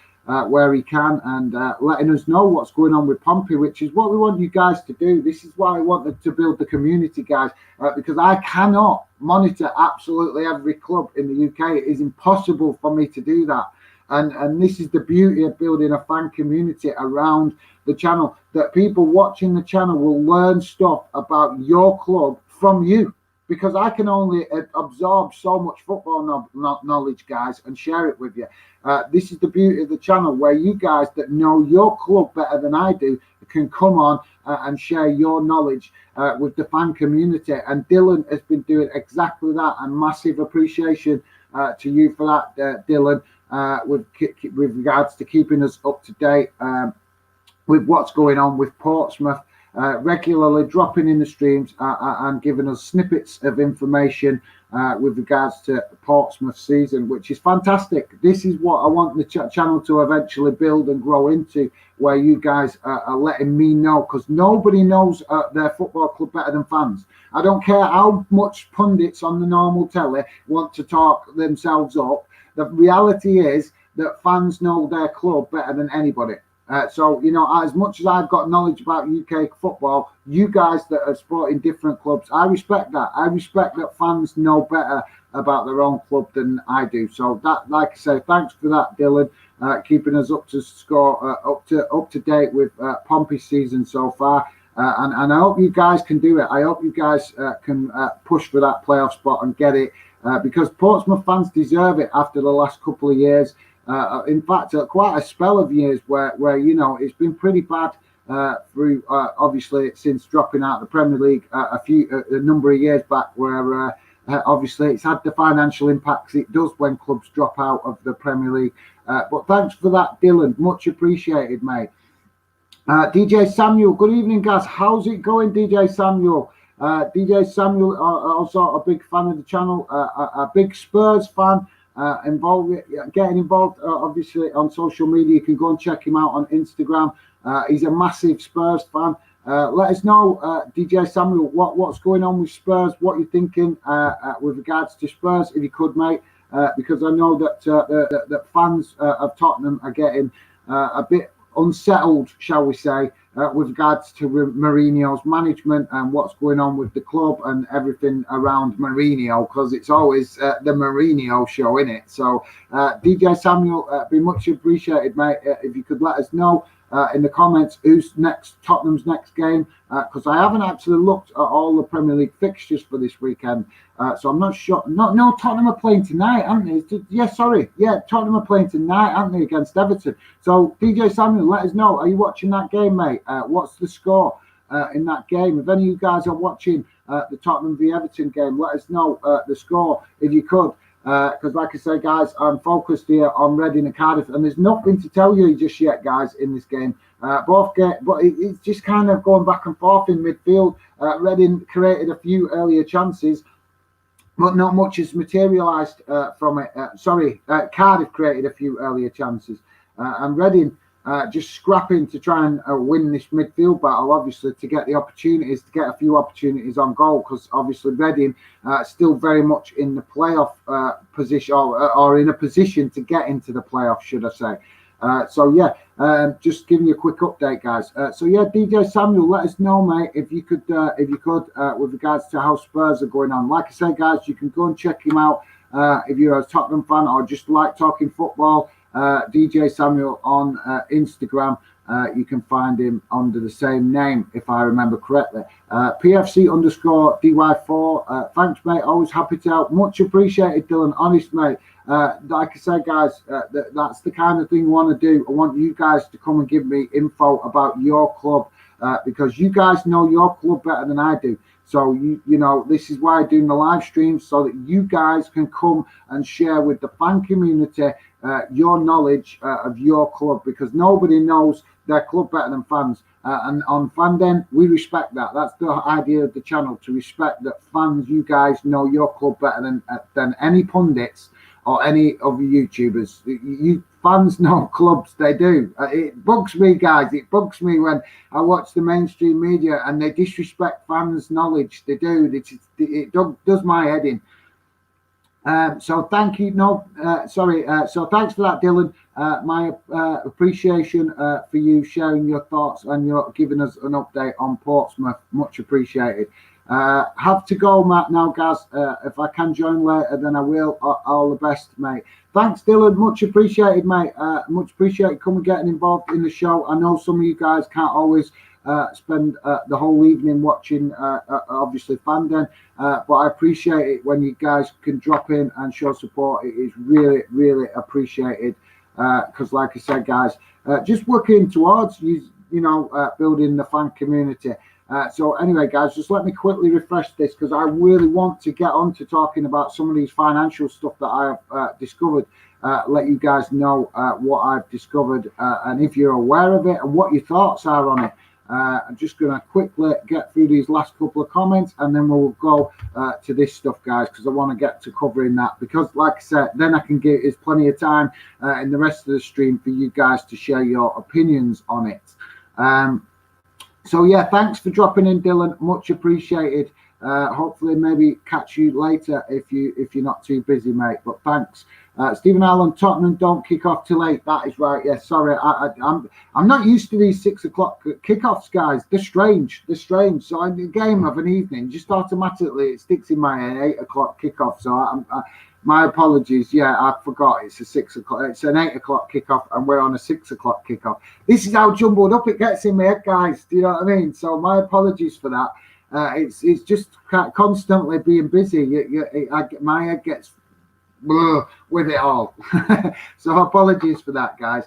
where he can, and letting us know what's going on with Pompey, which is what we want you guys to do. This is why I wanted to build the community, guys, because I cannot monitor absolutely every club in the UK. It is impossible for me to do that. And this is the beauty of building a fan community around the channel, that people watching the channel will learn stuff about your club from you, because I can only absorb so much football knowledge, guys, and share it with you. This is the beauty of the channel, where you guys that know your club better than I do can come on and share your knowledge with the fan community. And Dylan has been doing exactly that, and massive appreciation to you for that, Dylan, with regards to keeping us up to date with what's going on with Portsmouth, regularly dropping in the streams and giving us snippets of information with regards to Portsmouth season, which is fantastic. This is what I want the channel to eventually build and grow into, where you guys are letting me know, because nobody knows their football club better than fans. I don't care how much pundits on the normal telly want to talk themselves up. The reality is that fans know their club better than anybody. So, you know, as much as I've got knowledge about UK football, you guys that are supporting different clubs, I respect that. I respect that fans know better about their own club than I do. So that, like I say, thanks for that, Dylan, keeping us up to score, up to date with Pompey's season so far. And I hope you guys can do it. I hope you guys can push for that playoff spot and get it, because Portsmouth fans deserve it after the last couple of years. In fact, quite a spell of years where you know, it's been pretty bad through obviously since dropping out of the Premier League a number of years back, where obviously it's had the financial impacts it does when clubs drop out of the Premier League. But thanks for that, Dylan, much appreciated, mate. DJ Samuel, good evening, guys. How's it going, DJ Samuel? DJ Samuel, also a big fan of the channel, a big Spurs fan. Getting involved obviously on social media. You can go and check him out on Instagram. He's a massive Spurs fan. Let us know, DJ Samuel, what's going on with Spurs, what you're thinking with regards to Spurs, if you could, mate, because I know that that fans of Tottenham are getting a bit unsettled, shall we say, with regards to Mourinho's management and what's going on with the club and everything around Mourinho, because it's always the Mourinho show, innit? So, DJ Samuel, be much appreciated, mate, if you could let us know in the comments who's next, Tottenham's next game, because I haven't actually looked at all the Premier League fixtures for this weekend, so I'm not sure. No, Tottenham are playing tonight, aren't they? Yeah, sorry. Yeah, Tottenham are playing tonight, aren't they, against Everton? So, DJ Samuel, let us know. Are you watching that game, mate? What's the score in that game? If any of you guys are watching the Tottenham v Everton game, let us know the score if you could. Because like I say, guys, I'm focused here on Reading and Cardiff, and there's nothing to tell you just yet, guys, in this game. But it's just kind of going back and forth in midfield. Reading created a few earlier chances, but not much has materialised from it. Cardiff created a few earlier chances, and Reading just scrapping to try and win this midfield battle, obviously, to get the opportunities, to get a few opportunities on goal, because obviously Reading still very much in the playoff position, or in a position to get into the playoff, should I say. So yeah, just giving you a quick update, guys. So yeah, DJ Samuel, let us know, mate, if you could, with regards to how Spurs are going on. Like I say, guys, you can go and check him out if you're a Tottenham fan or just like talking football. DJ Samuel on Instagram. You can find him under the same name, if I remember correctly. PFC_DY4. Thanks, mate. Always happy to help. Much appreciated, Dylan. Honest, mate. Like I said, guys, that's the kind of thing I want to do. I want you guys to come and give me info about your club, because you guys know your club better than I do. So, you know, this is why I'm doing the live streams, so that you guys can come and share with the fan community your knowledge of your club, because nobody knows their club better than fans. And on Fanden, we respect that. That's the idea of the channel, to respect that fans, you guys know your club better than any pundits or any other YouTubers. You fans know clubs, they do. It bugs me, guys. It bugs me when I watch the mainstream media and they disrespect fans' knowledge. They do. It does my head in. So thank you. So thanks for that, Dylan. My appreciation for you sharing your thoughts and your giving us an update on Portsmouth. Much appreciated. Have to go, Matt, now, guys. If I can join later, then I will. All the best, mate. Thanks, Dylan. Much appreciated, mate. Much appreciated coming getting involved in the show. I know some of you guys can't always spend the whole evening watching, obviously, Fanden, but I appreciate it when you guys can drop in and show support. It is really, really appreciated, because like I said, guys, just working towards you building the fan community. So anyway, guys, just let me quickly refresh this because I really want to get on to talking about some of these financial stuff that I have discovered. Let you guys know what I've discovered and if you're aware of it and what your thoughts are on it. I'm just going to quickly get through these last couple of comments and then we'll go to this stuff, guys, because I want to get to covering that. Because, like I said, then I can give there's plenty of time in the rest of the stream for you guys to share your opinions on it. So yeah, thanks for dropping in, Dylan. Much appreciated. Hopefully, maybe catch you later if you're not too busy, mate. But thanks, Stephen Allen. Tottenham don't kick off till 8. That is right. Yes, sorry. I'm not used to these 6 o'clock kickoffs, guys. They're strange. So in the game of an evening, just automatically it sticks in my head 8 o'clock kickoff. So my apologies. Yeah, I forgot. It's a 6 o'clock. It's an 8 o'clock kickoff, and we're on a 6 o'clock kickoff. This is how jumbled up it gets in my head, guys. Do you know what I mean? So my apologies for that. It's just constantly being busy. My head gets with it all. So apologies for that, guys.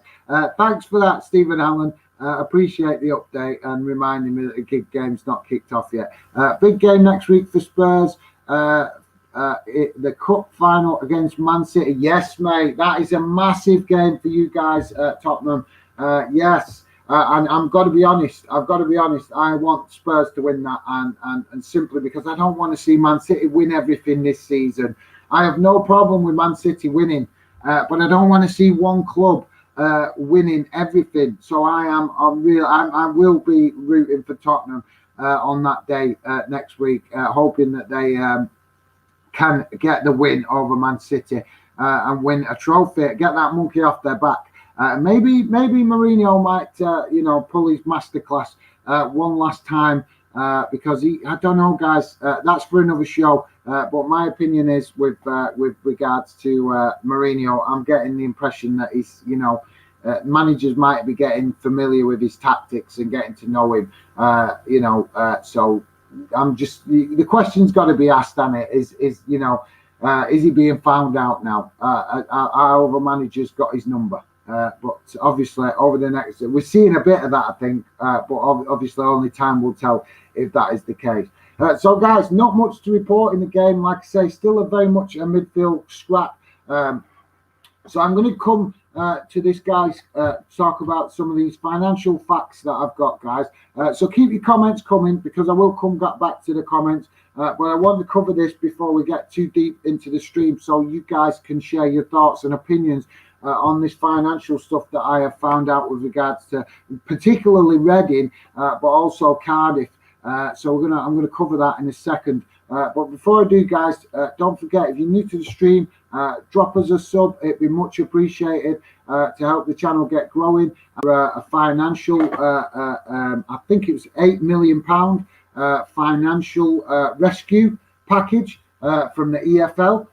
Thanks for that, Stephen Allen. Appreciate the update and reminding me that the gig game's not kicked off yet. Big game next week for Spurs. The cup final against Man City. Yes, mate, that is a massive game for you guys, Tottenham. Yes. And I've got to be honest. I want Spurs to win that, and simply because I don't want to see Man City win everything this season. I have no problem with Man City winning, but I don't want to see one club winning everything. So I will be rooting for Tottenham on that day next week, hoping that they can get the win over Man City and win a trophy, get that monkey off their back. Maybe Mourinho might, pull his masterclass one last time because I don't know, guys. That's for another show. But my opinion is with regards to Mourinho, I'm getting the impression that he's, managers might be getting familiar with his tactics and getting to know him. So I'm just the question's got to be asked, and it is he being found out now? Our other managers got his number. But obviously over the next we're seeing a bit of that, I think, but obviously only time will tell if that is the case. So guys, not much to report in the game. Like I say, still a very much a midfield scrap. So I'm going to come to this, guys, talk about some of these financial facts that I've got, guys. So keep your comments coming because I will come back to the comments. But I want to cover this before we get too deep into the stream so you guys can share your thoughts and opinions on this financial stuff that I have found out with regards to particularly Reading, but also Cardiff. So I'm gonna cover that in a second. But before I do, guys, don't forget, if you're new to the stream, drop us a sub. It'd be much appreciated to help the channel get growing. A financial, I think it was £8 million financial rescue package from the EFL.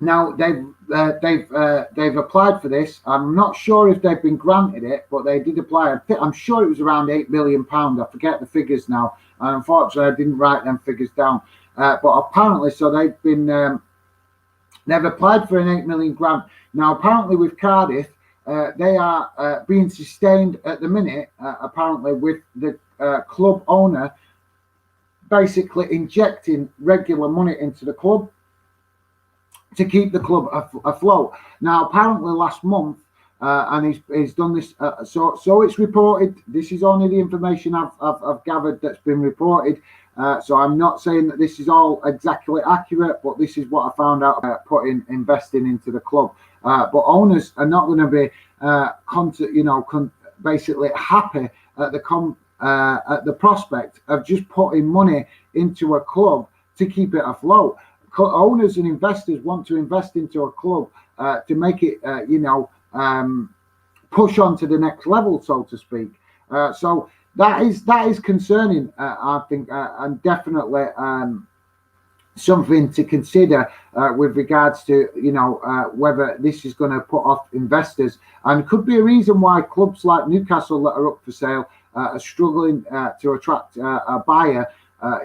Now they've applied for this. I'm not sure if they've been granted it, but they did apply. I'm sure it was around £8 million. I forget the figures now. And unfortunately, I didn't write them figures down. But apparently, so they've applied for an £8 million grant. Now, apparently, with Cardiff, they are being sustained at the minute. Apparently, with the club owner basically injecting regular money into the club to keep the club afloat. Now, apparently last month, and he's done this, so it's reported. This is only the information I've gathered that's been reported. So I'm not saying that this is all exactly accurate, but this is what I found out about investing into the club. But owners are not going to be, basically happy at the prospect of just putting money into a club to keep it afloat. Owners and investors want to invest into a club to make it, push on to the next level, so to speak. So that is concerning, I think, and definitely something to consider with regards to, whether this is going to put off investors, and could be a reason why clubs like Newcastle that are up for sale are struggling to attract a buyer.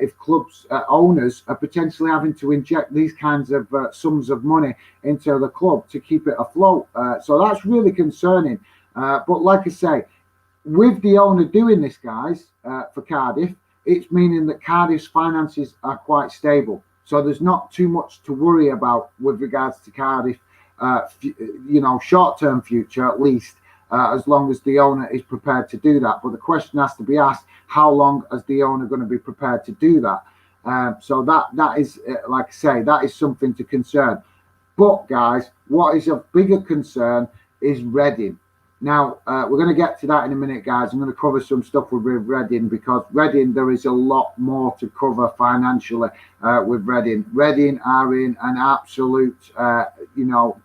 If clubs owners are potentially having to inject these kinds of sums of money into the club to keep it afloat. So that's really concerning. But like I say, with the owner doing this, guys, for Cardiff, it's meaning that Cardiff's finances are quite stable. So there's not too much to worry about with regards to Cardiff, short-term future at least, as long as the owner is prepared to do that. But the question has to be asked, how long is the owner going to be prepared to do that? So that is, like I say, that is something to concern. But, guys, what is of bigger concern is Reading. Now, we're going to get to that in a minute, guys. I'm going to cover some stuff with Reading, because Reading, there is a lot more to cover financially with Reading. Reading are in an absolute,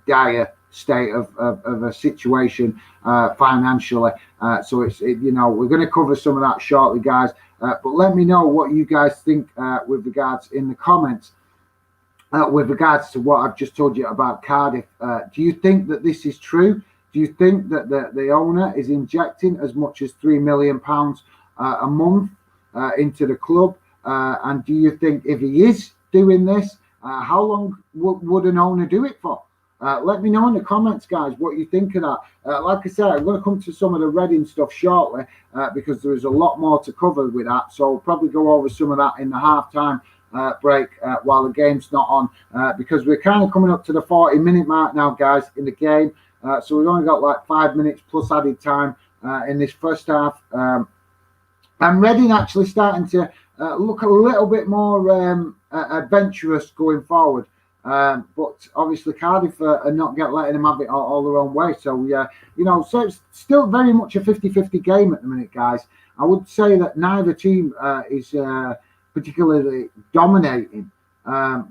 dire state of a situation financially. So we're going to cover some of that shortly, guys. But let me know what you guys think with regards in the comments. With regards to what I've just told you about Cardiff, do you think that this is true? Do you think that the owner is injecting as much as £3 million a month into the club? And do you think if he is doing this, how long would an owner do it for? Let me know in the comments, guys, what you think of that. Like I said, I'm going to come to some of the Reading stuff shortly because there is a lot more to cover with that. So I'll probably go over some of that in the halftime break while the game's not on, because we're kind of coming up to the 40-minute mark now, guys, in the game. So we've only got like 5 minutes plus added time in this first half. And Reading actually starting to look a little bit more adventurous going forward. But obviously Cardiff are not letting them have it all their own way. So, so it's still very much a 50-50 game at the minute, guys. I would say that neither team is particularly dominating.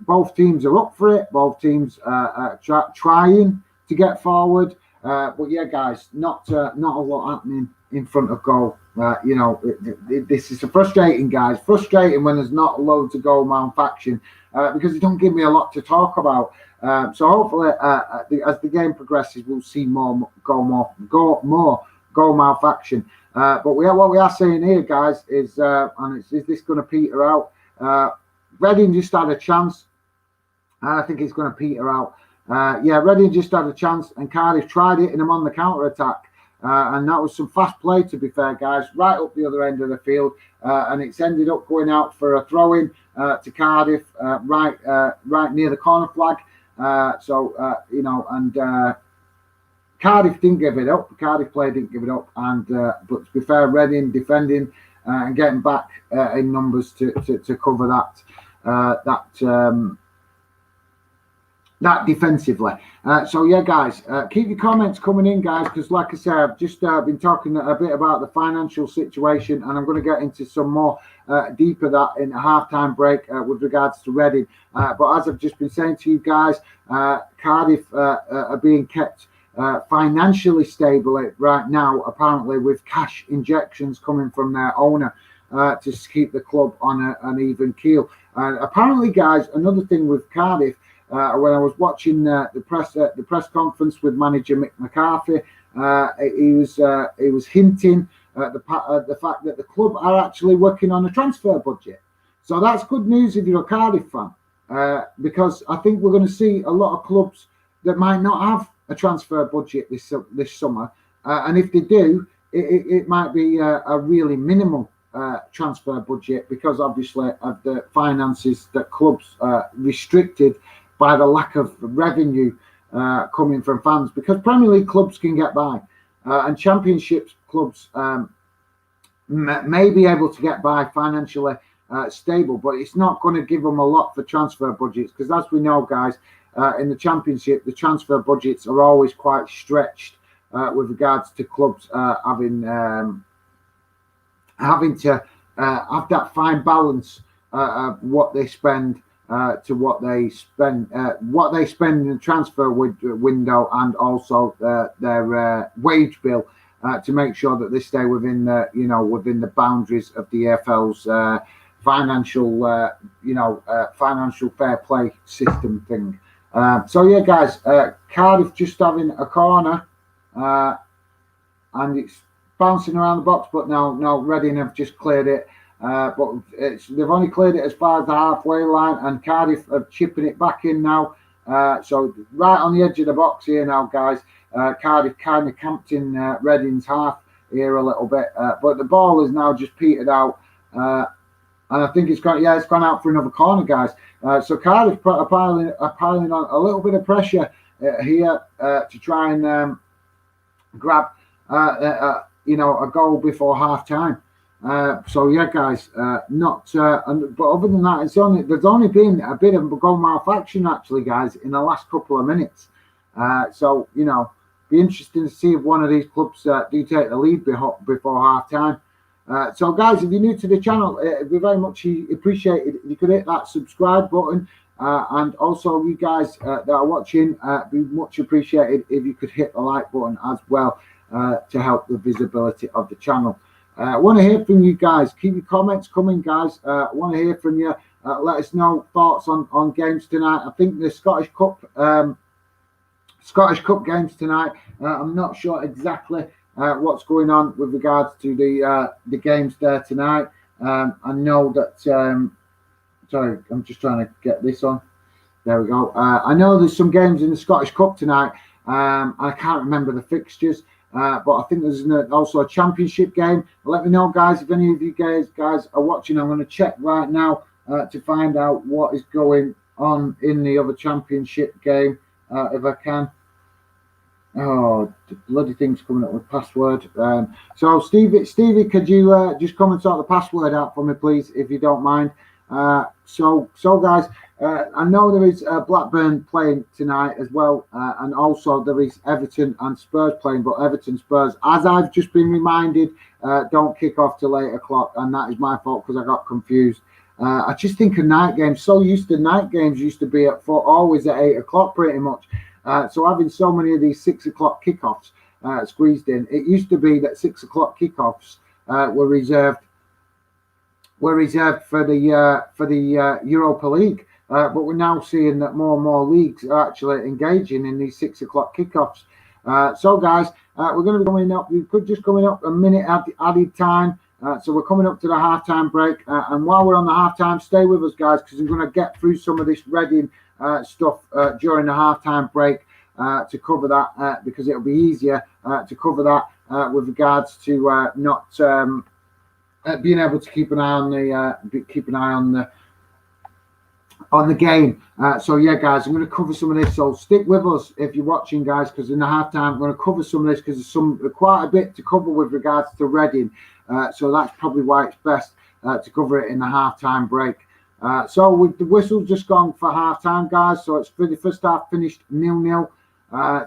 Both teams are up for it. Both teams are trying to get forward. But yeah, guys, not a lot happening in front of goal. This is frustrating, guys. Frustrating when there's not loads of goal malfaction because it don't give me a lot to talk about. So hopefully, as the game progresses, we'll see more goal malfaction. But what we are saying here, guys, is is this going to peter out? Reading just had a chance, and I think it's going to peter out. Reading just had a chance, and Cardiff tried hitting them on the counter attack. And that was some fast play, to be fair, guys, right up the other end of the field. And it's ended up going out for a throw-in to Cardiff, right near the corner flag. Cardiff didn't give it up. Cardiff player didn't give it up. And but to be fair, Reading defending and getting back in numbers to cover that defensively. So yeah, guys, keep your comments coming in, guys, because like I said, I've just been talking a bit about the financial situation, and I'm going to get into some more deeper that in a halftime break with regards to Reading. But as I've just been saying to you guys, Cardiff are being kept financially stable right now, apparently with cash injections coming from their owner to keep the club on an even keel. Apparently, guys, another thing with Cardiff, when I was watching the press conference with manager Mick McCarthy, he was hinting at the fact that the club are actually working on a transfer budget. So that's good news if you're a Cardiff fan, because I think we're going to see a lot of clubs that might not have a transfer budget this summer, and if they do, it might be a really minimal transfer budget, because obviously of the finances that clubs restricted by the lack of revenue coming from fans, because Premier League clubs can get by and Championship clubs may be able to get by financially stable, but it's not going to give them a lot for transfer budgets, because as we know, guys, in the Championship, the transfer budgets are always quite stretched with regards to clubs having to have that fine balance of what they spend to what they spend in the transfer window, and also their wage bill to make sure that they stay within the boundaries of the EFL's financial fair play system thing. So yeah, guys, Cardiff just having a corner, and it's bouncing around the box, but no, Reading have just cleared it. But they've only cleared it as far as the halfway line, and Cardiff are chipping it back in now. So right on the edge of the box here now, guys. Cardiff kind of camped in Reading's half here a little bit. But the ball is now just petered out. And I think it's gone out for another corner, guys. So Cardiff are piling on a little bit of pressure here to try and grab a goal before half time. So yeah, guys, but other than that, there's only been a bit of goal malfunction actually, guys, in the last couple of minutes. So be interesting to see if one of these clubs do take the lead before half time. So guys, if you're new to the channel, it'd be very much appreciated if you could hit that subscribe button, and also you guys that are watching, be much appreciated if you could hit the like button as well, to help the visibility of the channel. I want to hear from you guys. Keep your comments coming, guys. I want to hear from you. Let us know thoughts on games tonight. I think the Scottish Cup games tonight. I'm not sure exactly what's going on with regards to the games there tonight. I know that. Sorry, I'm just trying to get this on. There we go. I know there's some games in the Scottish Cup tonight. I can't remember the fixtures. But I think there's also a championship game. Let me know, guys, if any of you guys are watching. I'm going to check right now to find out what is going on in the other championship game, if I can. Oh, the bloody thing's coming up with password. So Stevie, could you just come and sort the password out for me, please, if you don't mind? So guys, I know there is Blackburn playing tonight as well, and also there is Everton and Spurs playing, but Everton Spurs, as I've just been reminded, don't kick off till 8 o'clock, and that is my fault because I got confused. I just think of night games. So used to night games used to be always at 8 o'clock pretty much. So having so many of these 6 o'clock kickoffs squeezed in, it used to be that 6 o'clock kickoffs were reserved for the Europa League. But we're now seeing that more and more leagues are actually engaging in these 6 o'clock kickoffs. So guys, we're going to be coming up. We could just coming up a minute added time. So we're coming up to the halftime break. And while we're on the halftime, stay with us, guys, because I'm going to get through some of this Reading stuff during the halftime break to cover that, because it'll be easier to cover that with regards to not being able to keep an eye on the game. So yeah, guys, I'm going to cover some of this. So stick with us if you're watching, guys, because in the halftime I'm going to cover some of this because there's quite a bit to cover with regards to Reading. So that's probably why it's best to cover it in the halftime break. So with the whistle just gone for halftime, guys. So it's for the first half finished 0-0.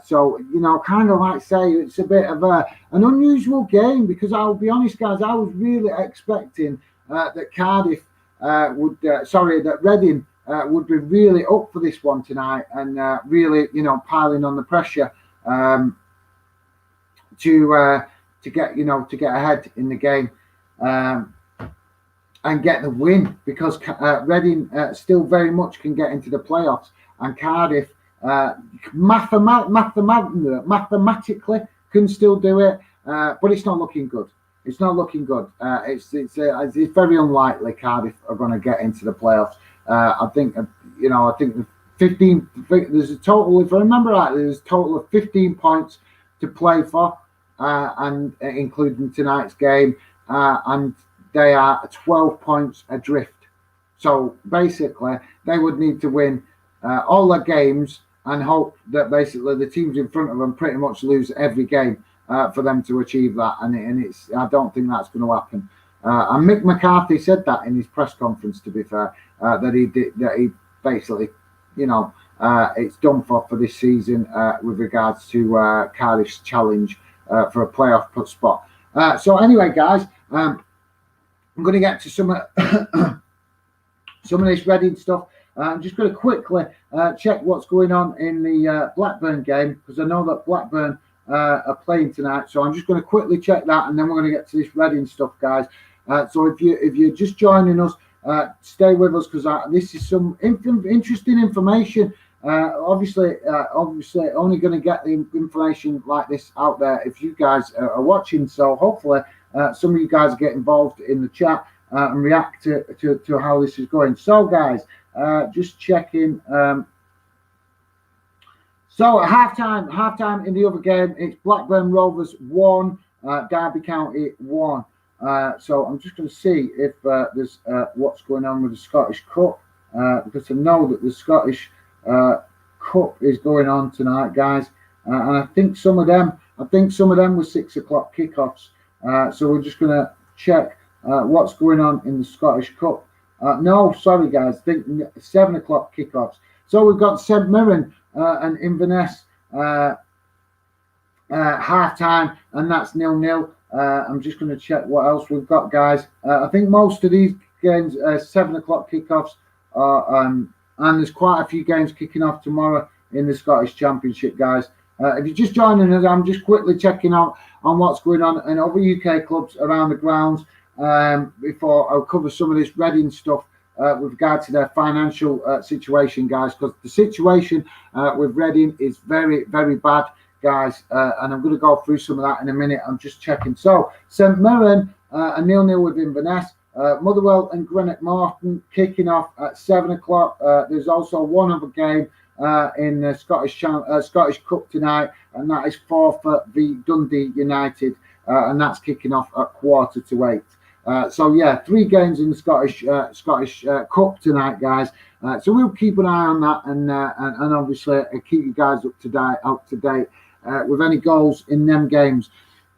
So kind of like say it's a bit of an unusual game, because I'll be honest, guys, I was really expecting that Cardiff that Reading would be really up for this one tonight and really piling on the pressure to get ahead in the game and get the win, because Reading still very much can get into the playoffs, and Cardiff mathematically can still do it, but it's not looking good. It's not looking good. It's very unlikely Cardiff are going to get into the playoffs. I think the 15. There's a total, if I remember right, there's a total of 15 points to play for, and including tonight's game, and they are 12 points adrift. So basically, they would need to win all their games and hope that basically the teams in front of them pretty much lose every game for them to achieve that. And it's I don't think that's going to happen. And Mick McCarthy said that in his press conference, to be fair, that he basically, it's done for this season with regards to Cardiff's challenge for a playoff spot. So anyway, guys, I'm going to get to some of this Reading stuff. I'm just going to quickly check what's going on in the Blackburn game, because I know that Blackburn are playing tonight. So I'm just going to quickly check that, and then we're going to get to this Reading stuff, guys. So if you're just joining us, stay with us, because this is some interesting information. Obviously, only going to get the information like this out there if you guys are watching. So hopefully, some of you guys get involved in the chat and react to how this is going. So, guys, just checking. So at halftime in the other game, it's Blackburn Rovers 1, Derby County 1. So I'm just going to see if there's what's going on with the Scottish Cup, because I know that the Scottish Cup is going on tonight, guys, and I think some of them were 6 o'clock kickoffs. So we're just going to check what's going on in the Scottish Cup. No, sorry guys, I think 7 o'clock kickoffs. So we've got St Mirren and Inverness half time, and that's 0-0. I'm just going to check what else we've got, guys. I think most of these games are 7 o'clock kickoffs, and there's quite a few games kicking off tomorrow in the Scottish Championship, guys. If you're just joining us, I'm just quickly checking out on what's going on in other UK clubs around the grounds before I'll cover some of this Reading stuff with regard to their financial situation, guys, because the situation with Reading is very, very bad, guys, and I'm going to go through some of that in a minute. I'm just checking. So St Mirren a 0-0 with Inverness. Motherwell and Greenock Morton kicking off at 7 o'clock. There's also one other game in the Scottish Cup tonight, and that is Forfar v Dundee United, and that's kicking off at 7:45. So yeah, 3 games in the Scottish Cup tonight, guys. So we'll keep an eye on that, and obviously keep you guys up to date with any goals in them games.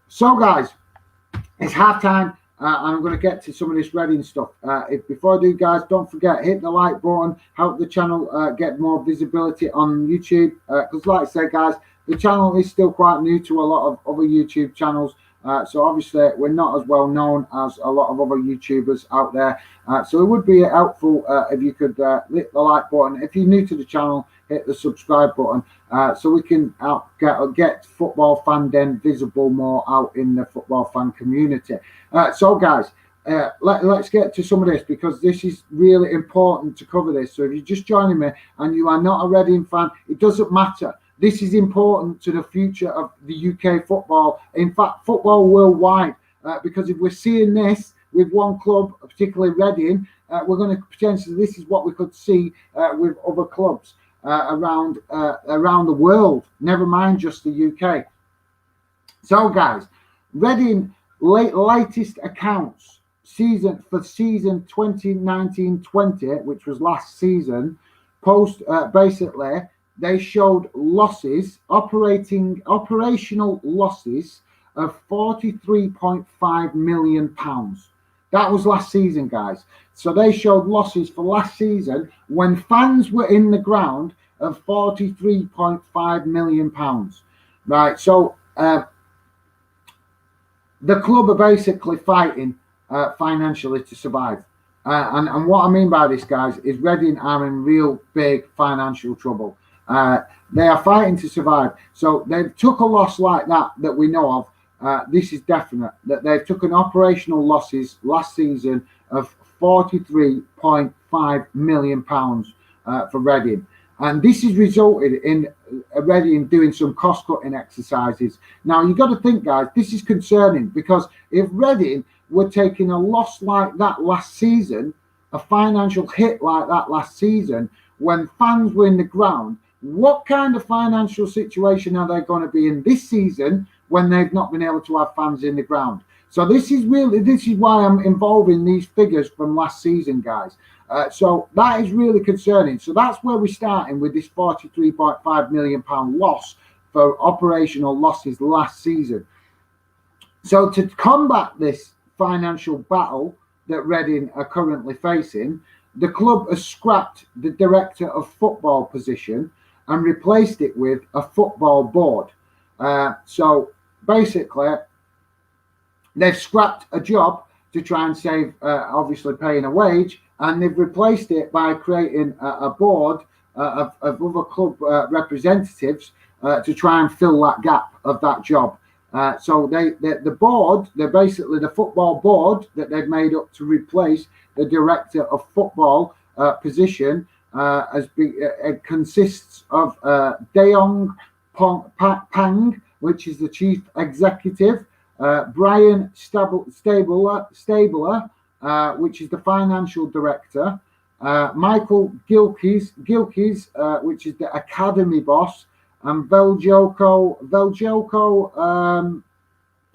So guys, it's half time. I'm going to get to some of this Reading stuff. Before I do, guys, don't forget, hit the like button, help the channel get more visibility on YouTube. Because like I said, guys, the channel is still quite new to a lot of other YouTube channels. So obviously, we're not as well known as a lot of other YouTubers out there. So it would be helpful if you could hit the like button. If you're new to the channel, hit the subscribe button so we can get Football Fan Den visible more out in the football fan community. So guys, let's get to some of this, because this is really important to cover this. So if you're just joining me and you are not a Reading fan, it doesn't matter. This is important to the future of the UK football, in fact, football worldwide, because if we're seeing this with one club, particularly Reading, we're going to potentially, this is what we could see with other clubs around the world, never mind just the UK. So guys, Reading latest accounts season 2019-20, which was last season, basically they showed losses, operational losses of £43.5 million. That was last season, guys. So they showed losses for last season when fans were in the ground of £43.5 million. Right, so the club are basically fighting financially to survive. And what I mean by this, guys, is Reading are in real big financial trouble. They are fighting to survive. So they've took a loss like that we know of. This is definite, that they've taken operational losses last season of £43.5 million for Reading. And this has resulted in Reading doing some cost-cutting exercises. Now, you've got to think, guys, this is concerning, because if Reading were taking a loss like that last season, a financial hit like that last season, when fans were in the ground, what kind of financial situation are they going to be in this season when they've not been able to have fans in the ground? So this is why I'm involving these figures from last season, guys. So that is really concerning. So that's where we're starting with this £43.5 million loss for operational losses last season. So to combat this financial battle that Reading are currently facing, the club has scrapped the director of football position and replaced it with a football board. So basically, they've scrapped a job to try and save, obviously, paying a wage, and they've replaced it by creating a board of other club representatives to try and fill that gap of that job. So the board, they're basically the football board that they've made up to replace the director of football position. It consists of Deong Pang, which is the chief executive, Brian Stabler, which is the financial director, Michael Gilkes, which is the academy boss, and Veljoko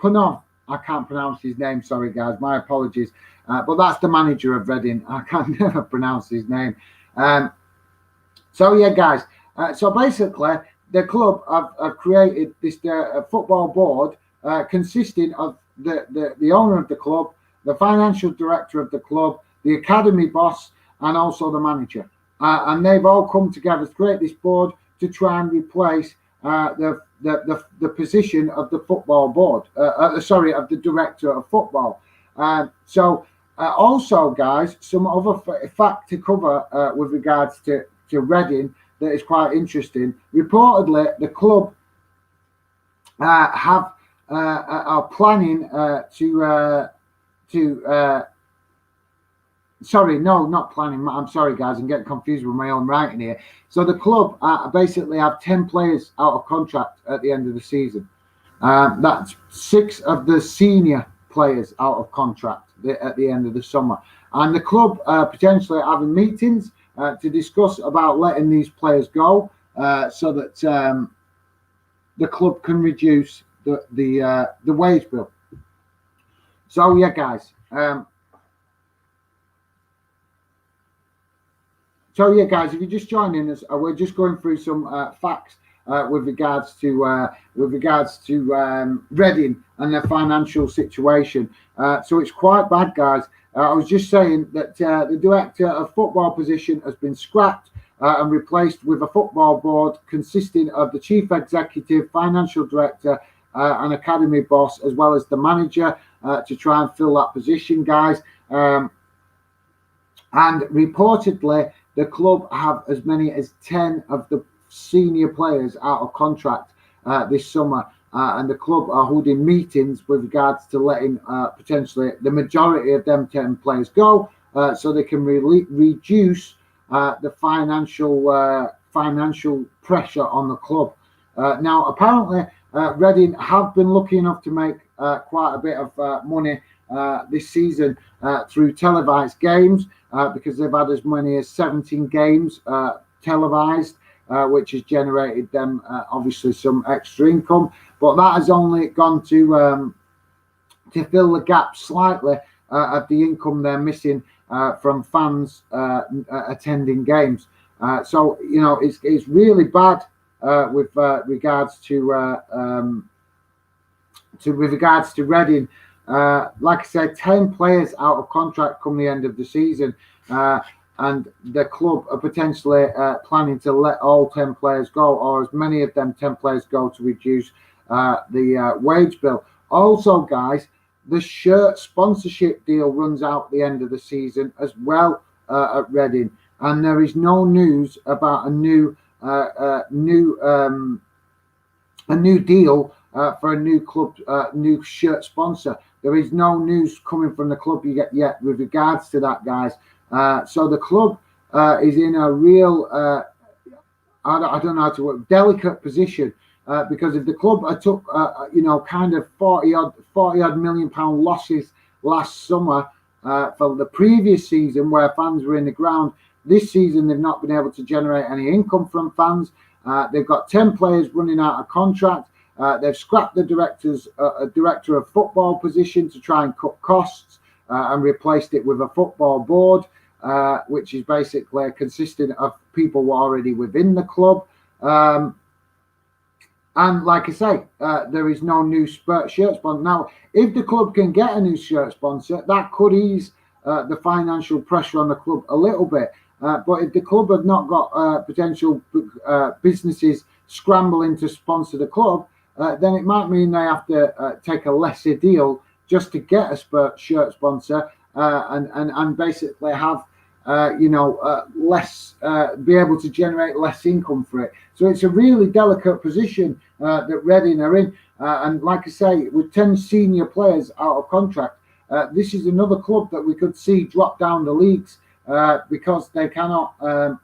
Punov. I can't pronounce his name. Sorry, guys. My apologies. But that's the manager of Reading. I can never pronounce his name. So yeah, guys. So basically, the club have created this football board consisting of the owner of the club, the financial director of the club, the academy boss, and also the manager. And they've all come together to create this board to try and replace the position of the football board. Of the director of football. Also, guys, some other fact to cover with regards to Reading that is quite interesting. Reportedly, the club are planning Sorry, no, not planning. I'm sorry, guys. I'm getting confused with my own writing here. So the club basically have 10 players out of contract at the end of the season. That's 6 of the senior players out of contract at the end of the summer. And the club potentially having meetings to discuss about letting these players go so that the club can reduce the wage bill. So, yeah, guys. So yeah, guys, if you're just joining us, we're just going through some facts with regards to Reading and their financial situation. So it's quite bad, guys. I was just saying that the director of football position has been scrapped and replaced with a football board consisting of the chief executive, financial director, and academy boss, as well as the manager to try and fill that position, guys. And reportedly, the club have as many as 10 of the senior players out of contract this summer, and the club are holding meetings with regards to letting potentially the majority of them 10 players go, so they can reduce the financial pressure on the club. Now, apparently, Reading have been lucky enough to make quite a bit of money this season through televised games, because they've had as many as 17 games televised, which has generated them obviously some extra income. But that has only gone to fill the gap slightly of the income they're missing from fans attending games. So you know it's really bad with regards to Reading. Like I said, 10 players out of contract come the end of the season, and the club are potentially planning to let all 10 players go, or as many of them 10 players go, to reduce the wage bill. Also, guys, the shirt sponsorship deal runs out the end of the season as well at Reading, and there is no news about a new deal for a new club, new shirt sponsor. There is no news coming from the club yet with regards to that, guys. So the club is in a real, I don't know how to work, delicate position, because if the club took, kind of 40 odd million pound losses last summer for the previous season where fans were in the ground, this season they've not been able to generate any income from fans. They've got 10 players running out of contract. They've scrapped the director of football position to try and cut costs, and replaced it with a football board, which is basically consisting of people who are already within the club. And like I say, there is no new shirt sponsor. Now, if the club can get a new shirt sponsor, that could ease the financial pressure on the club a little bit. But if the club have not got potential businesses scrambling to sponsor the club, then it might mean they have to take a lesser deal just to get a shirt sponsor, and basically have less, be able to generate less income for it. So it's a really delicate position that Reading are in, and like I say, with 10 senior players out of contract, this is another club that we could see drop down the leagues because they cannot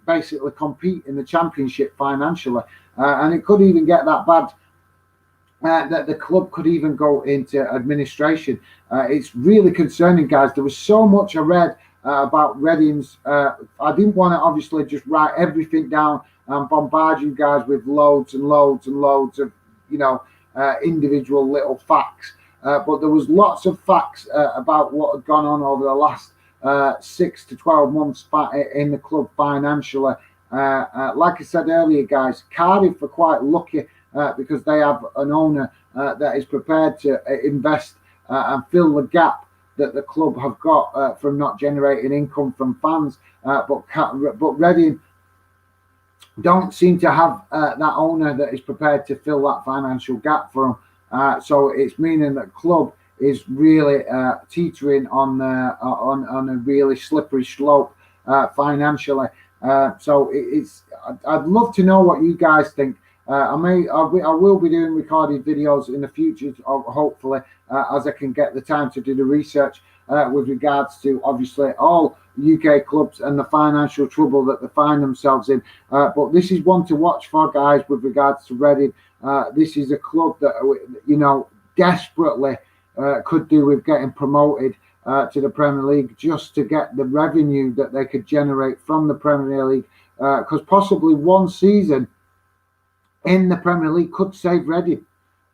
basically compete in the Championship financially, and it could even get that bad that the club could even go into administration. It's really concerning, guys. There was so much I read about Reading's. I didn't want to obviously just write everything down and bombard you guys with loads and loads and loads of individual little facts. but there was lots of facts about what had gone on over the last 6 to 12 months in the club financially. Like I said earlier, guys, Cardiff are quite lucky because they have an owner that is prepared to invest and fill the gap that the club have got from not generating income from fans. But Reading don't seem to have that owner that is prepared to fill that financial gap for them. So it's meaning that club is really teetering on a really slippery slope financially. So I'd love to know what you guys think. I will be doing recorded videos in the future, hopefully, as I can get the time to do the research with regards to obviously all UK clubs and the financial trouble that they find themselves in. But this is one to watch for, guys, with regards to Reading. This is a club that, desperately could do with getting promoted to the Premier League just to get the revenue that they could generate from the Premier League, because possibly one season in the Premier League could save Reading.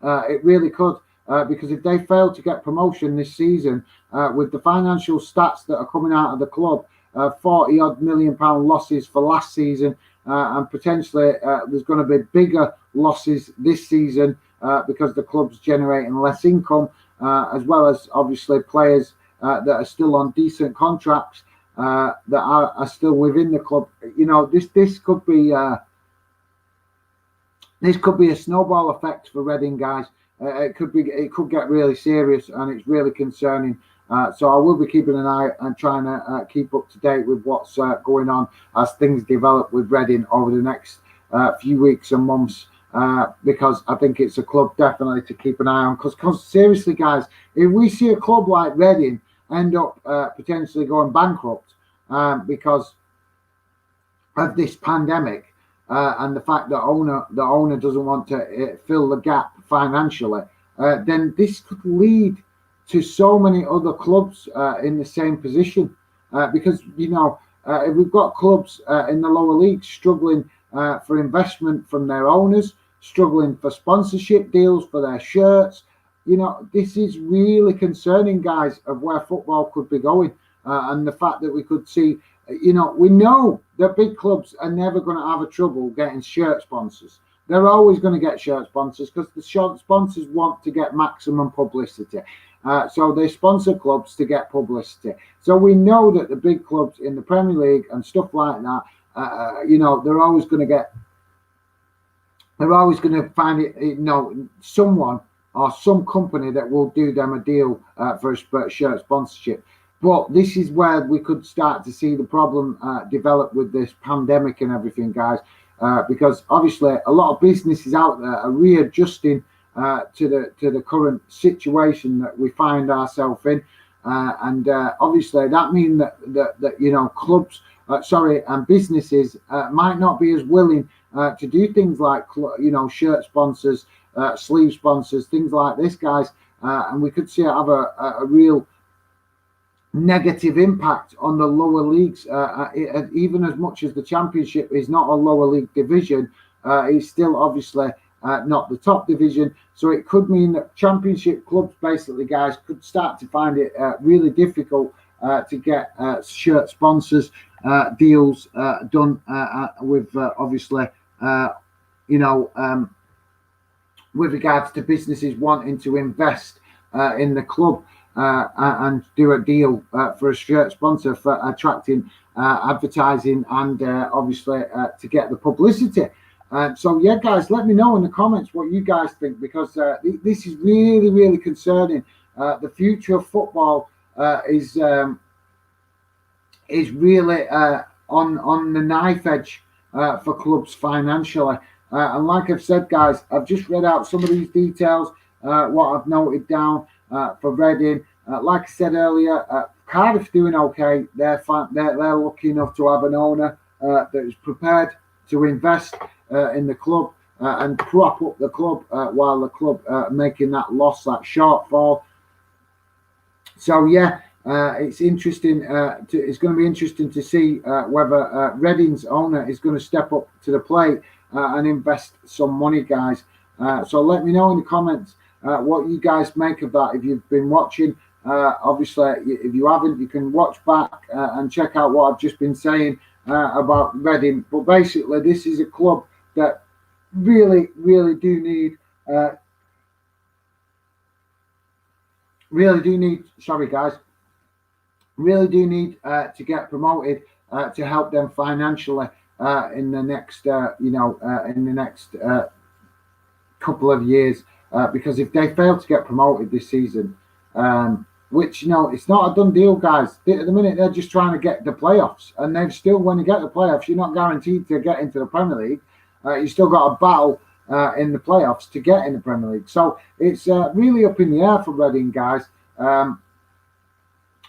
It really could, because if they fail to get promotion this season, with the financial stats that are coming out of the club, 40-odd million pound losses for last season, and potentially there's going to be bigger losses this season because the club's generating less income, as well as obviously players that are still on decent contracts that are still within the club. This could be a snowball effect for Reading, guys. It could get really serious, and it's really concerning. So I will be keeping an eye and trying to keep up to date with what's going on as things develop with Reading over the next few weeks and months, because I think it's a club definitely to keep an eye on. Because seriously, guys, if we see a club like Reading end up potentially going bankrupt because of this pandemic, and the fact that the owner doesn't want to fill the gap financially, then this could lead to so many other clubs in the same position. Because if we've got clubs in the lower leagues struggling for investment from their owners, struggling for sponsorship deals for their shirts, this is really concerning, guys, of where football could be going, and the fact that we could see. We know that big clubs are never going to have a trouble getting shirt sponsors. They're always going to get shirt sponsors because the shirt sponsors want to get maximum publicity. So they sponsor clubs to get publicity. So we know that the big clubs in the Premier League and stuff like that, they're always going to find it, someone or some company that will do them a deal for a shirt sponsorship. But this is where we could start to see the problem develop with this pandemic and everything, guys, because obviously a lot of businesses out there are readjusting to the current situation that we find ourselves in, and obviously that means that clubs, and businesses might not be as willing to do things like shirt sponsors, sleeve sponsors, things like this, guys, and we could see it have a real negative impact on the lower leagues. Even as much as the Championship is not a lower league division, it's still obviously not the top division. So it could mean that Championship clubs, basically, guys, could start to find it really difficult to get shirt sponsors deals done with obviously with regards to businesses wanting to invest in the club. And do a deal for a shirt sponsor for attracting advertising and obviously to get the publicity. So yeah, guys, let me know in the comments what you guys think, because this is really, really concerning. The future of football is really on the knife edge for clubs financially. And like I've said, guys, I've just read out some of these details, what I've noted down for Reading. Like I said earlier, Cardiff doing okay. They're lucky enough to have an owner that is prepared to invest in the club and prop up the club while the club making that loss, that shortfall. So yeah, it's interesting. It's going to be interesting to see whether Reading's owner is going to step up to the plate and invest some money, guys. So let me know in the comments what you guys make of that. If you've been watching, obviously, if you haven't, you can watch back and check out what I've just been saying about Reading. But basically, this is a club that really, really do need. Sorry, guys. Really do need to get promoted to help them financially in the next, in the next couple of years. Because if they fail to get promoted this season, which it's not a done deal, guys. At the minute, they're just trying to get the playoffs, and they've still, when you get the playoffs, you're not guaranteed to get into the Premier League. You still got a battle in the playoffs to get in the Premier League. So it's really up in the air for Reading, guys.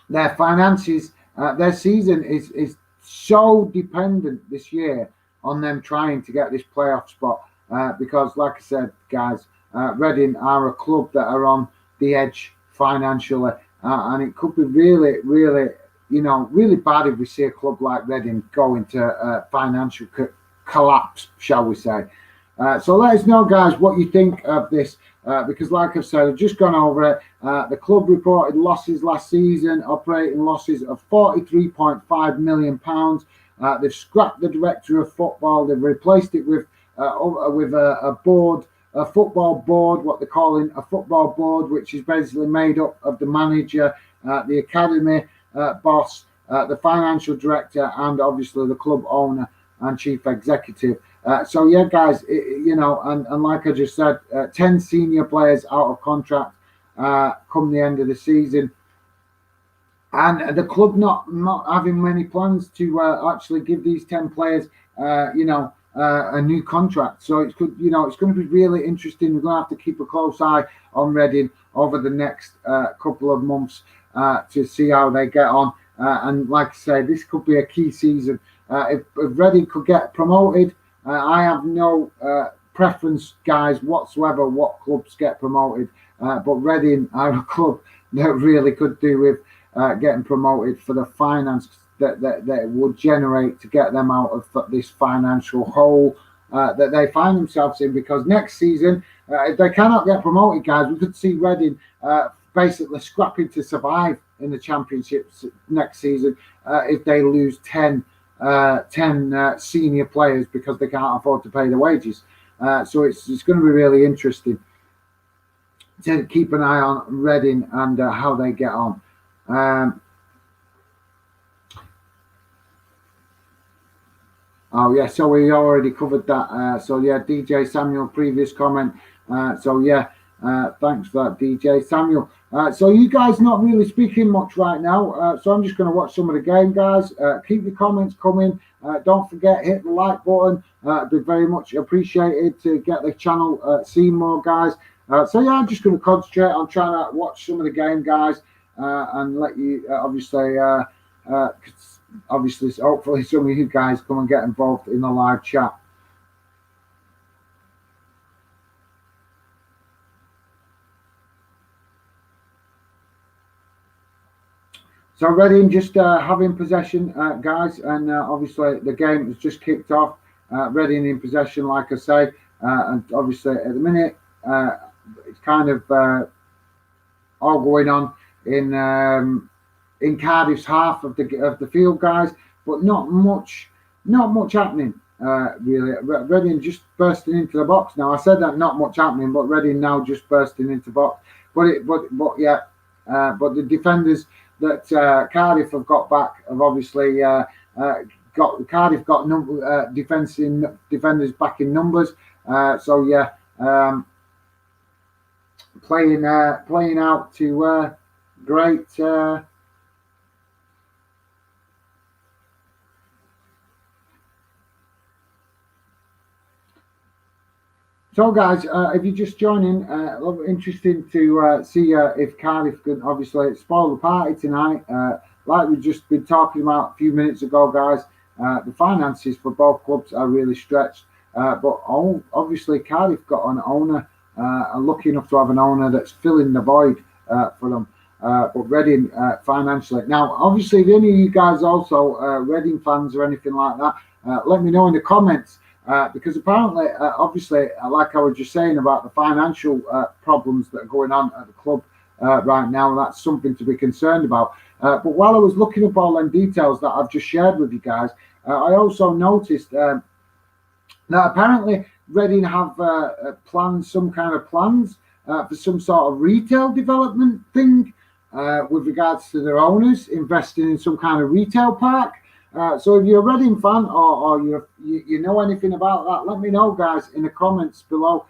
Their finances, their season is so dependent this year on them trying to get this playoff spot because, like I said, guys, Reading are a club that are on the edge financially, and it could be really, really, really bad if we see a club like Reading go into financial collapse, shall we say. So let us know, guys, what you think of this. Because, like I've said, I've just gone over it. The club reported losses last season, operating losses of £43.5 million. They've scrapped the director of football. They've replaced it with a board, a football board, what they're calling a football board, which is basically made up of the manager, the academy boss, the financial director, and obviously the club owner and chief executive. So yeah, guys, and like I just said, 10 senior players out of contract come the end of the season, and the club not having many plans to actually give these 10 players, a new contract. So it's good, it's going to be really interesting. We're going to have to keep a close eye on Reading over the next couple of months to see how they get on. And like I say, this could be a key season. If Reading could get promoted, I have no preference, guys, whatsoever what clubs get promoted. But Reading are a club that really could do with getting promoted for the finance that it would generate to get them out of this financial hole that they find themselves in. Because next season, if they cannot get promoted, guys, we could see Reading basically scrapping to survive in the Championships next season if they lose 10 senior players because they can't afford to pay the wages. So it's going to be really interesting to keep an eye on Reading and how they get on. Oh yeah, so we already covered that. So yeah, DJ Samuel, previous comment. So yeah, thanks for that, DJ Samuel. So you guys not really speaking much right now. So I'm just going to watch some of the game, guys. Keep your comments coming. Don't forget, hit the like button. It'd be very much appreciated to get the channel seen more, guys. So yeah, I'm just going to concentrate on trying to watch some of the game, guys, and let you obviously, hopefully some of you guys come and get involved in the live chat. So Reading just having possession, guys, and obviously the game has just kicked off. Reading in possession, like I say, and obviously at the minute it's kind of all going on in Cardiff's half of the field, guys, but not much happening really. Reading just bursting into the box now. I said that not much happening, but Reading now just bursting into box. But the defenders that Cardiff have got back have obviously Cardiff got defenders back in numbers. So yeah, playing out to great. So guys, if you're just joining, interesting to see if Cardiff can obviously spoil the party tonight. Like we've just been talking about a few minutes ago, guys, the finances for both clubs are really stretched. But obviously Cardiff got an owner, are lucky enough to have an owner that's filling the void for them. But Reading financially. Now, obviously, if any of you guys also Reading fans or anything like that, let me know in the comments. because apparently, obviously, like I was just saying about the financial problems that are going on at the club right now, and that's something to be concerned about. But while I was looking up all them details that I've just shared with you guys, I also noticed that apparently Reading have planned some kind of plans for some sort of retail development thing with regards to their owners investing in some kind of retail park. So if you're a Reading fan or you know anything about that, let me know, guys, in the comments below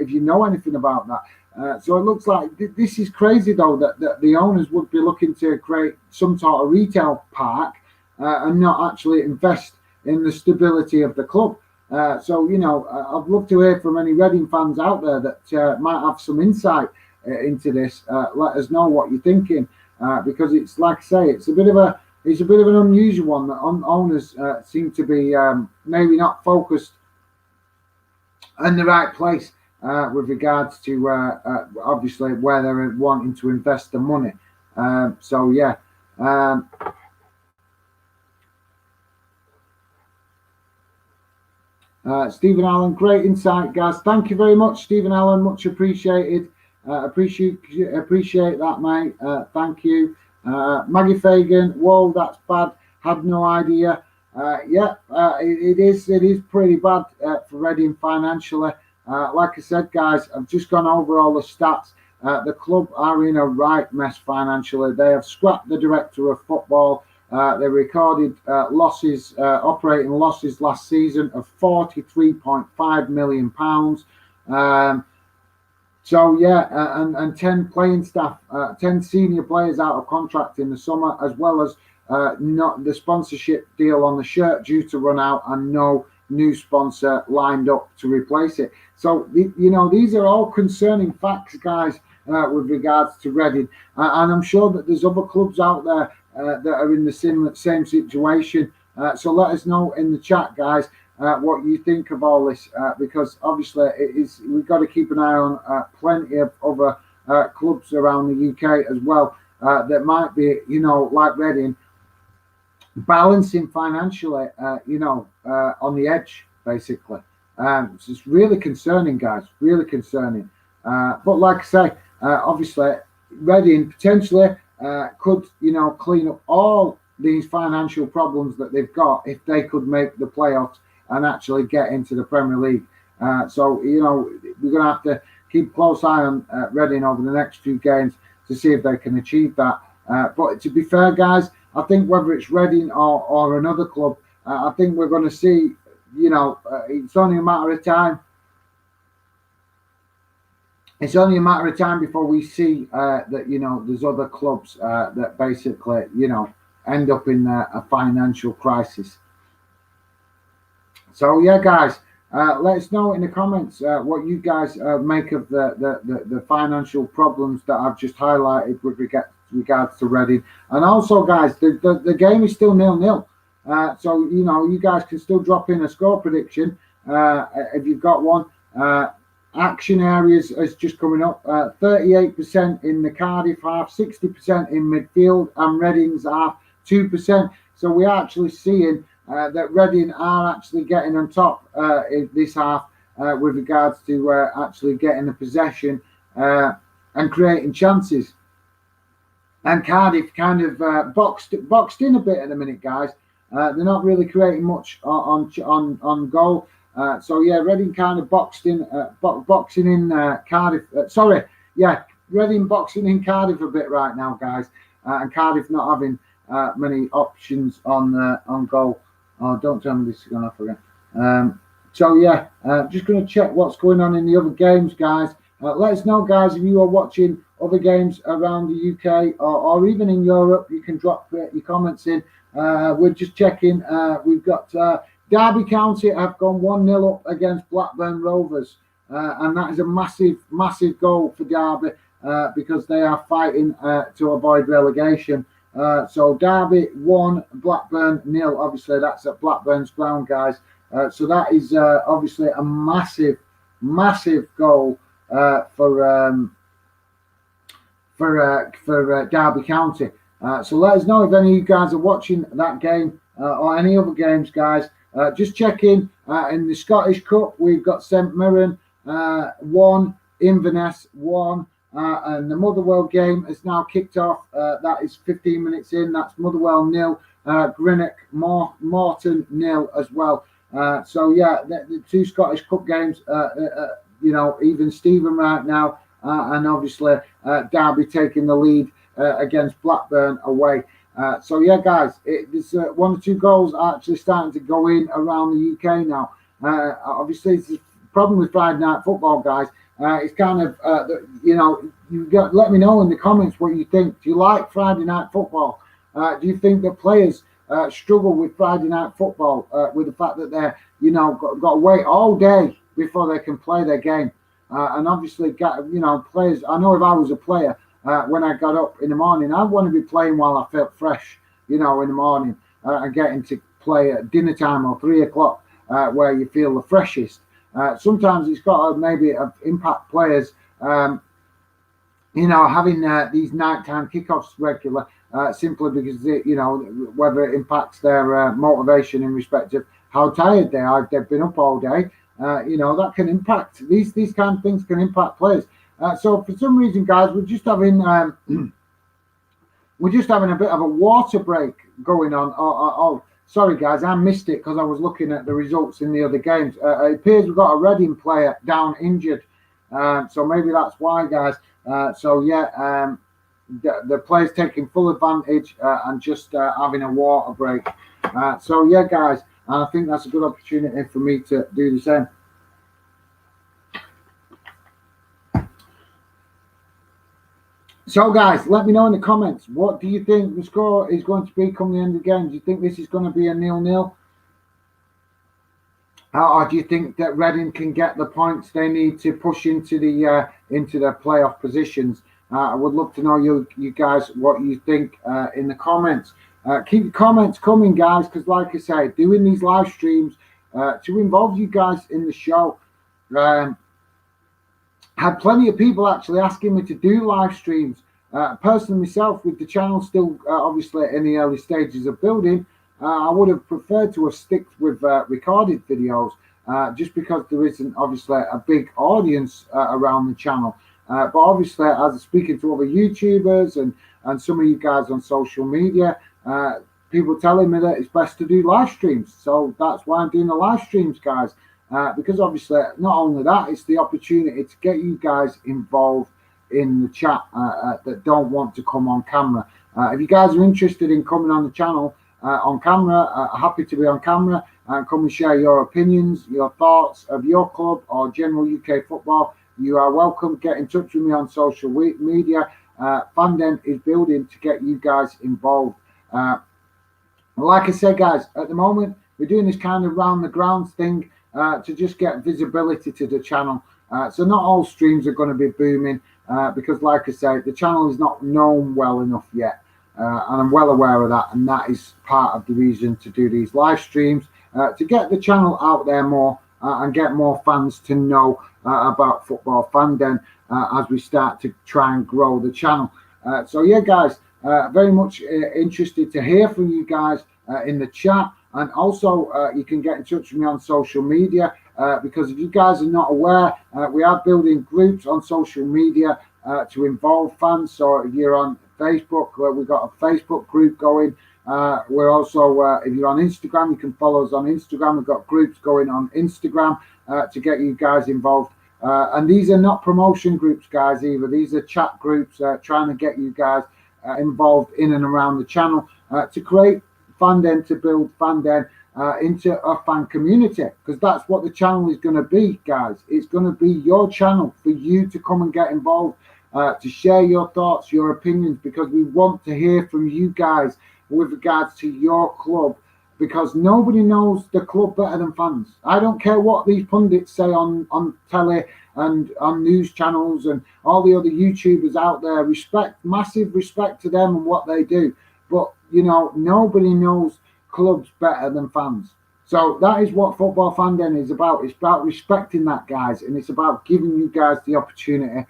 if you know anything about that. So it looks like this is crazy, though, that the owners would be looking to create some sort of retail park and not actually invest in the stability of the club. So, you know, I'd love to hear from any Reading fans out there that might have some insight into this. Let us know what you're thinking, because it's like I say, it's a bit of an unusual one that owners seem to be maybe not focused in the right place with regards to obviously where they're wanting to invest the money. So yeah. Stephen Allen, great insight, guys. Thank you very much, Stephen Allen. Much appreciated. Appreciate that, mate. Thank you. Maggie Fagan, whoa, that's bad. Had no idea. It is pretty bad for Reading financially. Like I said, guys, I've just gone over all the stats. The club are in a right mess financially. They have scrapped the director of football. They recorded operating losses last season of £43.5 million. So yeah, and 10 playing staff, 10 senior players out of contract in the summer, as well as not the sponsorship deal on the shirt due to run out, and no new sponsor lined up to replace it. So you know, these are all concerning facts, guys, with regards to Reading, and I'm sure that there's other clubs out there that are in the same situation. So let us know in the chat, guys, what you think of all this, because obviously we've got to keep an eye on plenty of other clubs around the UK as well that might be, you know, like Reading, balancing financially, you know, on the edge, basically. So it's really concerning, guys, really concerning. But like I say, obviously, Reading potentially could, you know, clean up all these financial problems that they've got if they could make the playoffs and actually get into the Premier League. So, you know, we're going to have to keep a close eye on Reading over the next few games to see if they can achieve that. But to be fair, guys, I think whether it's Reading or another club, I think we're going to see, you know, it's only a matter of time. It's only a matter of time before we see that, you know, there's other clubs that basically, you know, end up in a financial crisis. So yeah, guys, let us know in the comments what you guys make of the financial problems that I've just highlighted with regards to Reading. And also, guys, the game is still 0-0. So, you know, you guys can still drop in a score prediction if you've got one. Action areas is just coming up. 38% in the Cardiff half, 60% in midfield, and Reading's half 2%. So we're actually seeing that Reading are actually getting on top in this half with regards to actually getting the possession and creating chances. And Cardiff kind of boxed in a bit at the minute, guys. They're not really creating much on goal. So yeah, Reading kind of boxing in Cardiff. Reading boxing in Cardiff a bit right now, guys, and Cardiff not having many options on goal. Oh, don't tell me this is going off again. So yeah, just going to check what's going on in the other games, guys. Let us know, guys, if you are watching other games around the UK or even in Europe. You can drop your comments in. We're just checking. We've got Derby County have gone 1-0 up against Blackburn Rovers, and that is a massive goal for Derby because they are fighting to avoid relegation. So Derby 1, Blackburn 0. Obviously, that's at Blackburn's ground, guys. So that is obviously a massive goal for Derby County. So let us know if any of you guys are watching that game or any other games, guys. Just checking, in the Scottish Cup, we've got St Mirren 1, Inverness 1, and the Motherwell game has now kicked off. That is 15 minutes in. That's Motherwell 0, Greenock Morton 0 as well. So yeah, the two Scottish Cup games, even Steven right now, and obviously Derby taking the lead against Blackburn away. So yeah, guys, there's 1 or 2 goals actually starting to go in around the UK now. Obviously, it's a problem with Friday night football, guys. It's kind of, let me know in the comments what you think. Do you like Friday night football? Do you think that players struggle with Friday night football with the fact that they're, got to wait all day before they can play their game? And obviously, players, I know if I was a player, when I got up in the morning, I'd want to be playing while I felt fresh, in the morning, and getting to play at dinner time or 3 o'clock, where you feel the freshest. Sometimes it's got to maybe impact players, having these nighttime kickoffs regular, simply because whether it impacts their motivation in respect of how tired they are. If they've been up all day, that can impact these kind of things can impact players. So for some reason, guys, we're just having a bit of a water break going on. Oh, sorry, guys, I missed it because I was looking at the results in the other games. It appears we've got a Reading player down injured, so maybe that's why, guys. The player's taking full advantage and just having a water break. So yeah, guys, I think that's a good opportunity for me to do the same. So, guys, let me know in the comments. What do you think the score is going to be come the end of the game? Do you think this is going to be a 0-0? Or do you think that Reading can get the points they need to push into the playoff positions? I would love to know you guys what you think in the comments. Keep the comments coming, guys, because like I say, doing these live streams to involve you guys in the show. Had plenty of people actually asking me to do live streams. Personally, myself, with the channel still obviously in the early stages of building, I would have preferred to have sticked with recorded videos, just because there isn't obviously a big audience around the channel. But obviously, as I'm speaking to other YouTubers and some of you guys on social media, people telling me that it's best to do live streams. So that's why I'm doing the live streams, guys. Because obviously, not only that, it's the opportunity to get you guys involved in the chat that don't want to come on camera. If you guys are interested in coming on the channel on camera, happy to be on camera and come and share your opinions, your thoughts of your club or general UK football, you are welcome. Get in touch with me on social media. Fanden is building to get you guys involved. Like I said, guys, at the moment, we're doing this kind of round the grounds thing to just get visibility to the channel. So not all streams are going to be booming because, like I say, the channel is not known well enough yet. And I'm well aware of that. And that is part of the reason to do these live streams, to get the channel out there more and get more fans to know about Football Fanden as we start to try and grow the channel. So yeah, guys, very much interested to hear from you guys in the chat. And also, you can get in touch with me on social media because if you guys are not aware, we are building groups on social media to involve fans. So if you're on Facebook, we've got a Facebook group going. We're also, if you're on Instagram, you can follow us on Instagram. We've got groups going on Instagram to get you guys involved. And these are not promotion groups, guys, either. These are chat groups trying to get you guys involved in and around the channel to create Fanden, to build Fanden into a fan community, because that's what the channel is going to be, guys. It's going to be your channel for you to come and get involved, to share your thoughts, your opinions, because we want to hear from you guys with regards to your club, because nobody knows the club better than fans. I don't care what these pundits say on telly and on news channels and all the other YouTubers out there. Massive respect to them and what they do. But, you know, nobody knows clubs better than fans. So that is what Football Fanden is about. It's about respecting that, guys. And it's about giving you guys the opportunity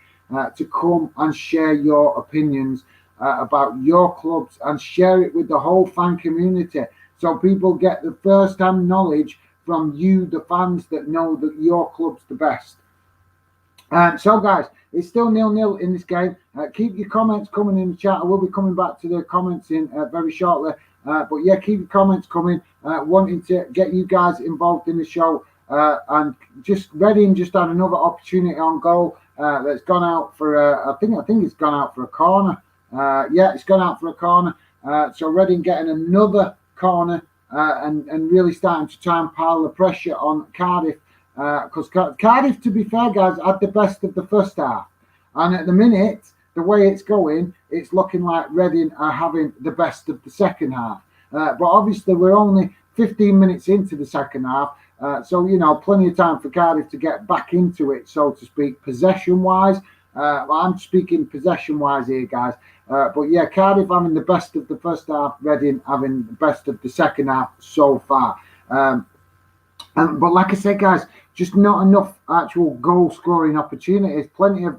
to come and share your opinions about your clubs and share it with the whole fan community so people get the first-hand knowledge from you, the fans that know that your club's the best. So, guys, it's still 0-0 in this game. Keep your comments coming in the chat. I will be coming back to the comments in very shortly. But yeah, keep your comments coming. Wanting to get you guys involved in the show. And just Reading just had another opportunity on goal that's gone out for. I think it's gone out for a corner. Yeah, it's gone out for a corner. So Reading getting another corner and really starting to try and pile the pressure on Cardiff. Because Cardiff, to be fair, guys, had the best of the first half. And at the minute, the way it's going, it's looking like Reading are having the best of the second half. But obviously, we're only 15 minutes into the second half. So, you know, plenty of time for Cardiff to get back into it, so to speak, possession-wise. I'm speaking possession-wise here, guys. But yeah, Cardiff having the best of the first half, Reading having the best of the second half so far. But like I said, guys, just not enough actual goal-scoring opportunities. Plenty of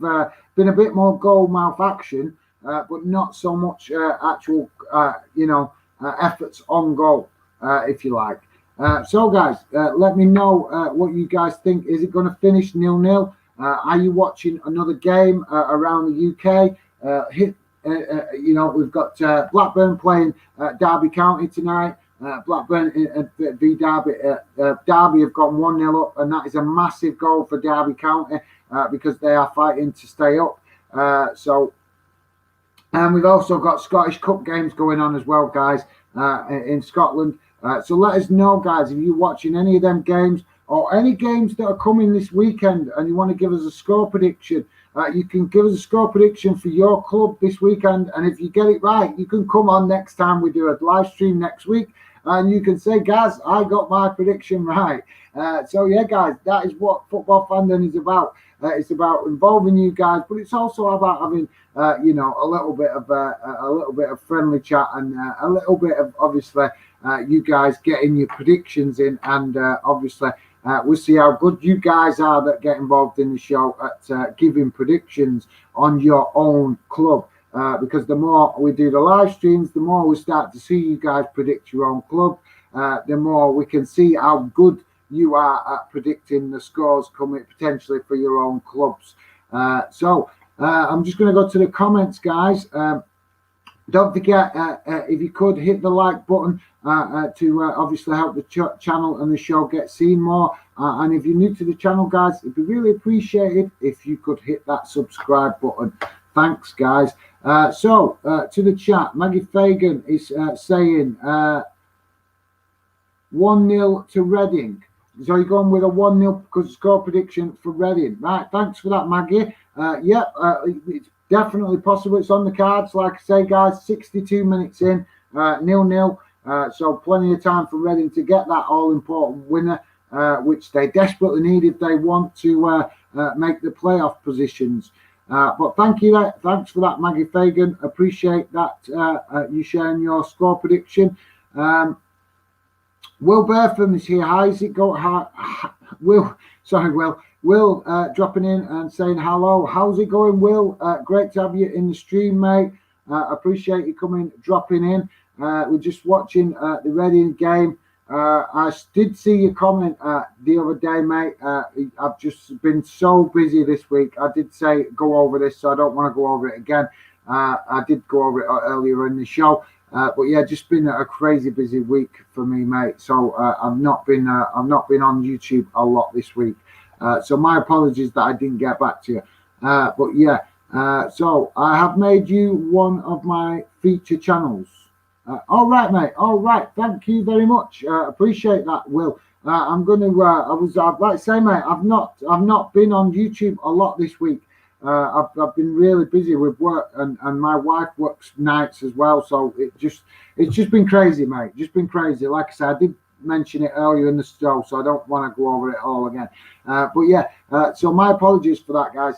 been a bit more goal-mouth action, but not so much actual, efforts on goal, if you like. So, guys, let me know what you guys think. Is it going to finish 0-0? Are you watching another game around the UK? We've got Blackburn playing Derby County tonight. Blackburn v Derby. Derby have gone 1-0 up, and that is a massive goal for Derby County because they are fighting to stay up. And we've also got Scottish Cup games going on as well, guys, in Scotland. So let us know, guys, if you're watching any of them games or any games that are coming this weekend and you want to give us a score prediction. You can give us a score prediction for your club this weekend, and if you get it right, you can come on next time we do a live stream next week, and you can say, guys, I got my prediction right. So yeah, guys, that is what Football Fandom is about. It's about involving you guys, but it's also about having, a little bit of friendly chat and a little bit of obviously you guys getting your predictions in, and obviously. We'll see how good you guys are that get involved in the show at giving predictions on your own club. Because the more we do the live streams, the more we start to see you guys predict your own club. The more we can see how good you are at predicting the scores coming potentially for your own clubs. So I'm just going to go to the comments, guys. Don't forget, if you could, hit the like button to obviously help the channel and the show get seen more. And if you're new to the channel, guys, it'd be really appreciated if you could hit that subscribe button. Thanks, guys. So, to the chat, Maggie Fagan is saying 1-0 to Reading. So you're going with a 1-0 score prediction for Reading. Right, thanks for that, Maggie. It's definitely possible. It's on the cards. Like I say, guys, 62 minutes in, 0-0. So plenty of time for Reading to get that all-important winner, which they desperately need if they want to make the playoff positions. But thanks for that, Maggie Fagan. Appreciate that you sharing your score prediction. Will Bertham is here. How is it going? Will dropping in and saying hello. How's it going, Will? Great to have you in the stream, mate. Appreciate you dropping in. We're just watching the Reading game. I did see your comment the other day, mate. I've just been so busy this week. I did say go over this, so I don't want to go over it again. I did go over it earlier in the show, but yeah, just been a crazy busy week for me, mate. So I've not been on YouTube a lot this week. So my apologies that I didn't get back to you. But yeah, so I have made you one of my feature channels. All right, mate. All right. Thank you very much. Appreciate that, Will. I'm going to. I'd like to say, mate, I've not been on YouTube a lot this week. I've been really busy with work, and my wife works nights as well. So it's just been crazy, mate. Just been crazy. Like I said, I did mention it earlier in the show, so I don't want to go over it all again. But yeah. So my apologies for that, guys.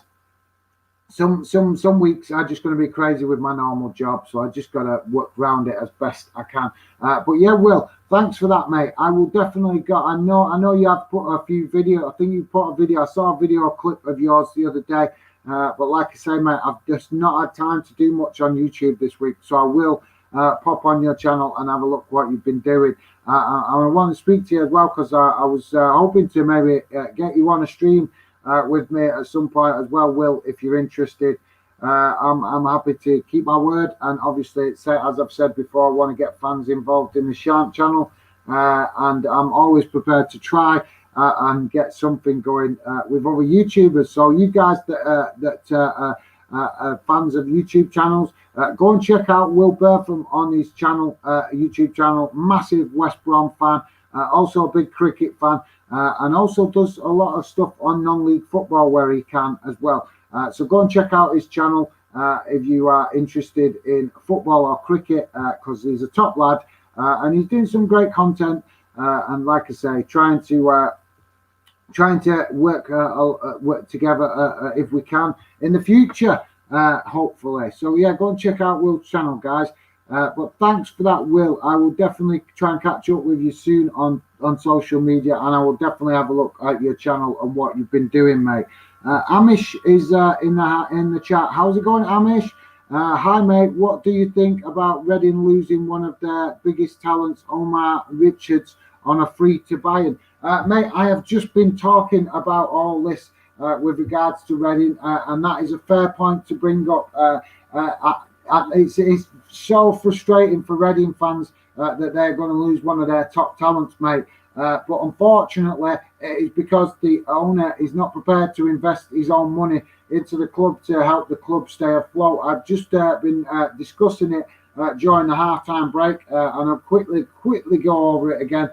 Some weeks I'm just going to be crazy with my normal job, so I just got to work around it as best I can. But yeah, Will, thanks for that, mate. I will definitely go. I know you have put a few videos. I think you put a video. I saw a video clip of yours the other day. But like I say, mate, I've just not had time to do much on YouTube this week, so I will pop on your channel and have a look what you've been doing. I want to speak to you as well, because I was hoping to maybe get you on a stream with me at some point as well, Will, if you're interested. I'm happy to keep my word, and obviously, as I've said before, I want to get fans involved in the Sharp channel, and I'm always prepared to try and get something going with other YouTubers. So you guys that are fans of YouTube channels, go and check out Will Bertham on his channel, YouTube channel. Massive West Brom fan, also a big cricket fan, and also does a lot of stuff on non-league football where he can as well. So go and check out his channel if you are interested in football or cricket, because he's a top lad, and he's doing some great content. And like I say, trying to work together if we can in the future, hopefully. So yeah, go and check out Will's channel, guys. But thanks for that, Will. I will definitely try and catch up with you soon on social media, and I will definitely have a look at your channel and what you've been doing, mate. Amish is in the chat. How's it going, Amish? Hi, mate. What do you think about Reading losing one of their biggest talents, Omar Richards, on a free to Bayern? Mate, I have just been talking about all this with regards to Reading, and that is a fair point to bring up. It's so frustrating for Reading fans that they're going to lose one of their top talents, mate. But unfortunately, it's because the owner is not prepared to invest his own money into the club to help the club stay afloat. I've just been discussing it during the half-time break, and I'll quickly go over it again.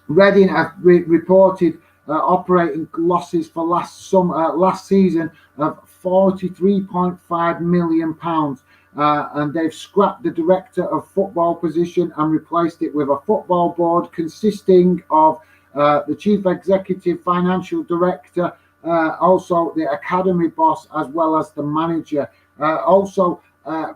Reading have reported operating losses for last season of £43.5 million. And they've scrapped the director of football position and replaced it with a football board consisting of the chief executive, financial director, also the academy boss, as well as the manager. Also,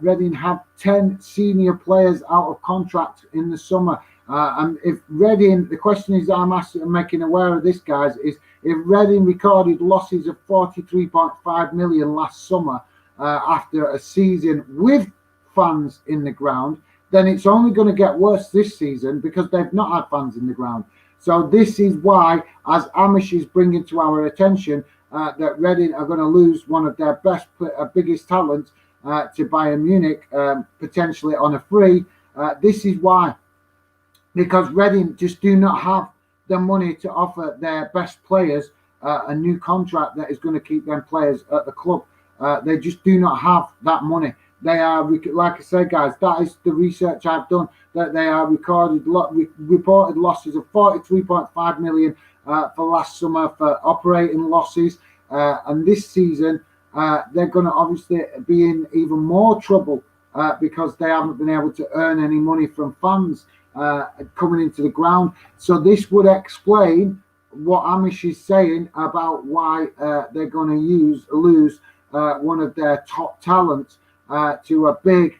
Reading have 10 senior players out of contract in the summer. And if Reading, the question is I'm making aware of this, guys, is if Reading recorded losses of 43.5 million last summer, after a season with fans in the ground, then it's only going to get worse this season because they've not had fans in the ground. So this is why, as Amish is bringing to our attention, that Reading are going to lose one of their biggest talents to Bayern Munich, potentially on a free. This is why, because Reading just do not have the money to offer their best players a new contract that is going to keep them players at the club. They just do not have that money. They are, like I said, guys, that is the research I've done, that they are reported losses of 43.5 million for last summer for operating losses. And this season, they're going to obviously be in even more trouble because they haven't been able to earn any money from fans coming into the ground. So this would explain what Amish is saying about why they're going to lose one of their top talents to a big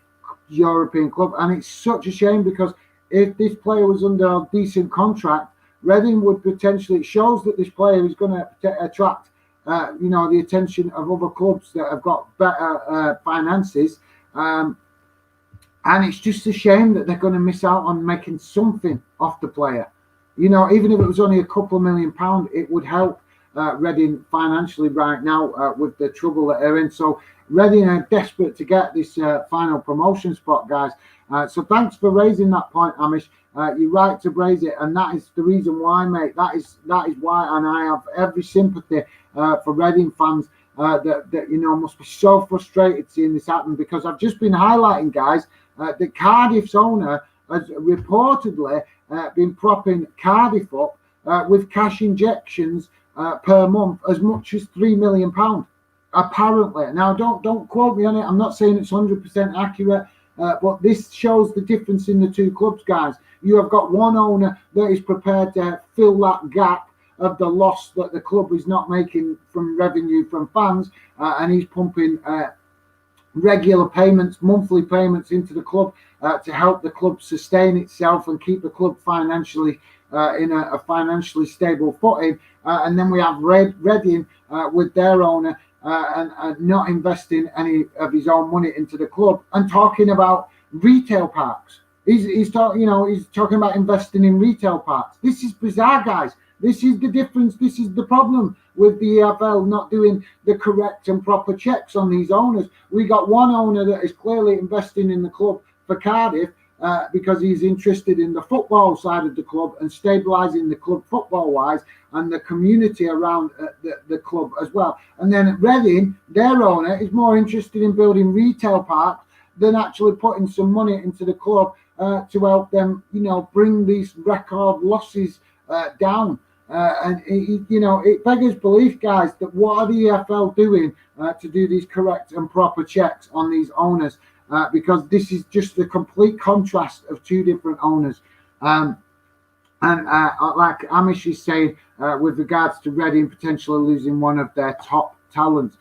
European club. And it's such a shame, because if this player was under a decent contract, Reading would potentially, it shows that this player is going to attract the attention of other clubs that have got better finances. And it's just a shame that they're going to miss out on making something off the player. Even if it was only a couple of £1 million, it would help Reading financially right now with the trouble that they're in. So Reading are desperate to get this final promotion spot, guys. So thanks for raising that point, Amish. You're right to raise it, and that is the reason why, mate. That is why, and I have every sympathy for Reading fans that must be so frustrated seeing this happen, because I've just been highlighting, guys, that Cardiff's owner has reportedly been propping Cardiff up with cash injections per month as much as £3 million, apparently. Now, don't quote me on it. I'm not saying it's 100% accurate, but this shows the difference in the two clubs, guys. You have got one owner that is prepared to fill that gap of the loss that the club is not making from revenue from fans, and he's pumping regular payments, monthly payments into the club to help the club sustain itself and keep the club financially in a financially stable footing. And then we have Reading with their owner and not investing any of his own money into the club, and talking about retail parks. He's talking, he's talking about investing in retail parks. This is bizarre, guys. This is the difference. This is the problem with the EFL not doing the correct and proper checks on these owners. We got one owner that is clearly investing in the club for Cardiff because he's interested in the football side of the club and stabilising the club football-wise and the community around the club as well. And then at Reading, their owner is more interested in building retail parks than actually putting some money into the club to help them, bring these record losses down. And it beggars belief, guys, that what are the EFL doing to do these correct and proper checks on these owners? Because this is just the complete contrast of two different owners. And like Amish is saying, with regards to Reading potentially losing one of their top talents.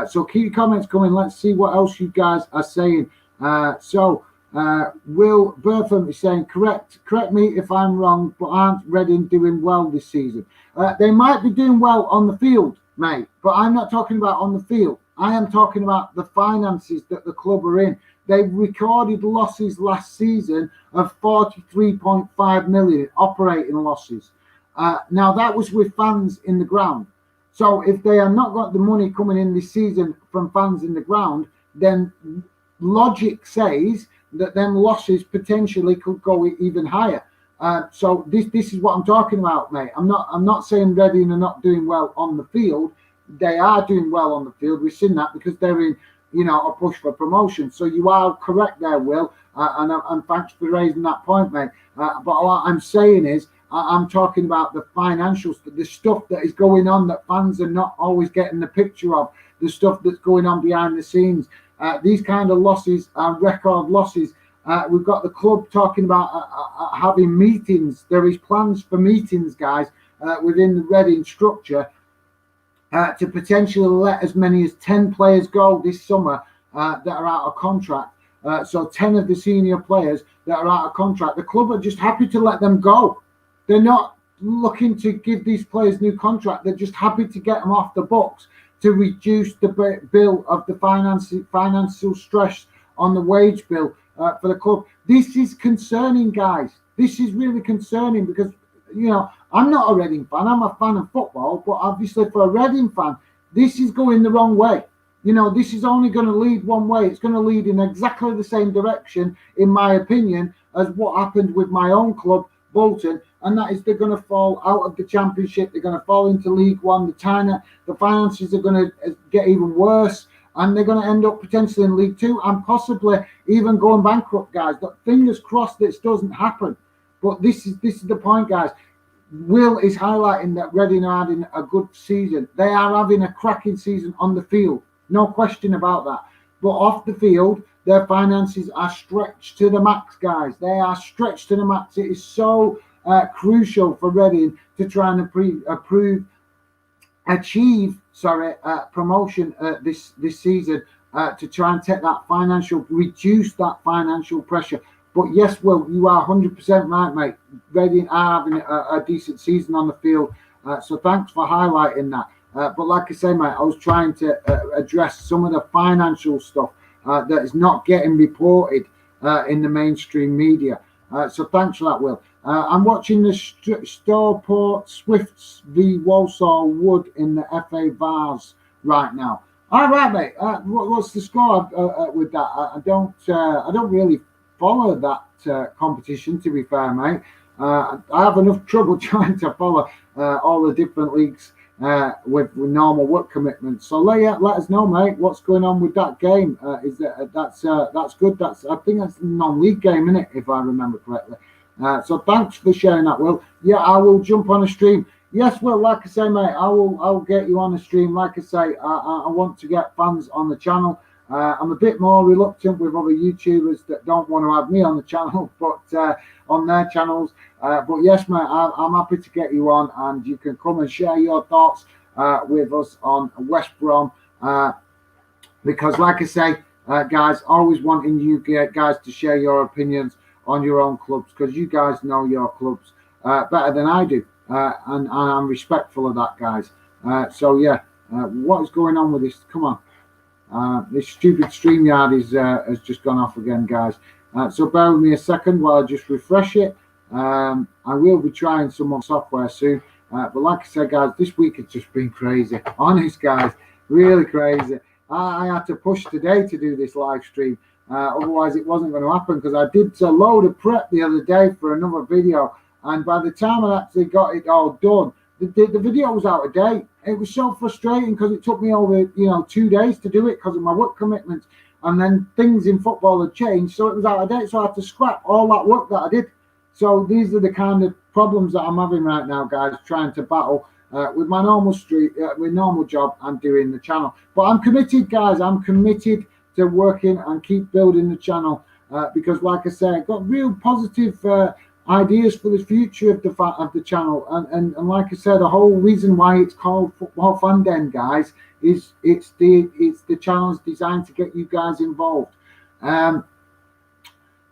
So keep your comments coming. Let's see what else you guys are saying. Will Bertham is saying, correct me if I'm wrong, but aren't Reading doing well this season? They might be doing well on the field, mate, but I'm not talking about on the field. I am talking about the finances that the club are in. They recorded losses last season of 43.5 million operating losses. Now that was with fans in the ground. So if they have not got the money coming in this season from fans in the ground, then logic says that them losses potentially could go even higher. So this is what I'm talking about, mate. I'm not saying Reading are not doing well on the field. They are doing well on the field. We've seen that because they're in, a push for promotion. So you are correct there, Will, and thanks for raising that point, mate. But what I'm saying is, I'm talking about the financials, the stuff that is going on that fans are not always getting the picture of, the stuff that's going on behind the scenes. These kind of losses are record losses. We've got the club talking about having meetings. There is plans for meetings, guys, within the Reading structure to potentially let as many as 10 players go this summer that are out of contract. So 10 of the senior players that are out of contract. The club are just happy to let them go. They're not looking to give these players new contract. They're just happy to get them off the books to reduce the bill of the financial stress on the wage bill for the club. This is concerning, guys. This is really concerning because, I'm not a Reading fan. I'm a fan of football, but obviously for a Reading fan, this is going the wrong way. This is only going to lead one way. It's going to lead in exactly the same direction, in my opinion, as what happened with my own club, Bolton, and that is they're going to fall out of the Championship. They're going to fall into League One. The finances are going to get even worse, and they're going to end up potentially in League Two and possibly even going bankrupt, guys. But fingers crossed this doesn't happen. But this is the point, guys. Will is highlighting that Reading are having a good season. They are having a cracking season on the field, no question about that. But off the field, their finances are stretched to the max, guys. They are stretched to the max. It is so crucial for Reading to try and achieve promotion this season to try and take that reduce that financial pressure. But yes, Will, you are 100% right, mate. Reading are having a decent season on the field. So thanks for highlighting that. But like I say, mate, I was trying to address some of the financial stuff that is not getting reported in the mainstream media. So thanks for that, Will. I'm watching the Stourport Swifts v Walsall Wood in the FA Vars right now. All right, mate. What's the score with that? I don't really follow that competition, to be fair, mate. I have enough trouble trying to follow all the different leagues with normal work commitments. So let us know, mate, what's going on with that game. That's good. I think that's a non-league game, isn't it, if I remember correctly. So thanks for sharing that, Will. Yeah, I will jump on a stream. Yes, Will, like I say, mate, I'll get you on a stream. Like I say, I want to get fans on the channel. I'm a bit more reluctant with other YouTubers that don't want to have me on the channel, but on their channels. But yes, mate, I'm happy to get you on, and you can come and share your thoughts with us on West Brom. Because, like I say, guys, always wanting you guys to share your opinions on your own clubs, because you guys know your clubs better than I do, and I'm respectful of that, guys. So yeah, what is going on with this? Come on. This stupid StreamYard has just gone off again, guys. So bear with me a second while I just refresh it. I will be trying some more software soon. But like I said, guys, this week has just been crazy. Honest, guys, really crazy. I had to push today to do this live stream. Otherwise, it wasn't going to happen because I did a load of prep the other day for another video. And by the time I actually got it all done, the video was out of date. It was so frustrating because it took me over 2 days to do it because of my work commitments. And then things in football had changed, so it was out of date. So I had to scrap all that work that I did. So these are the kind of problems that I'm having right now, guys, trying to battle with my normal normal job and doing the channel. But I'm committed, guys. I'm committed to working and keep building the channel because, like I said, I've got real positive ideas for the future of the channel. And like I said, the whole reason why it's called Football Fan Den, guys, is it's the channel's designed to get you guys involved.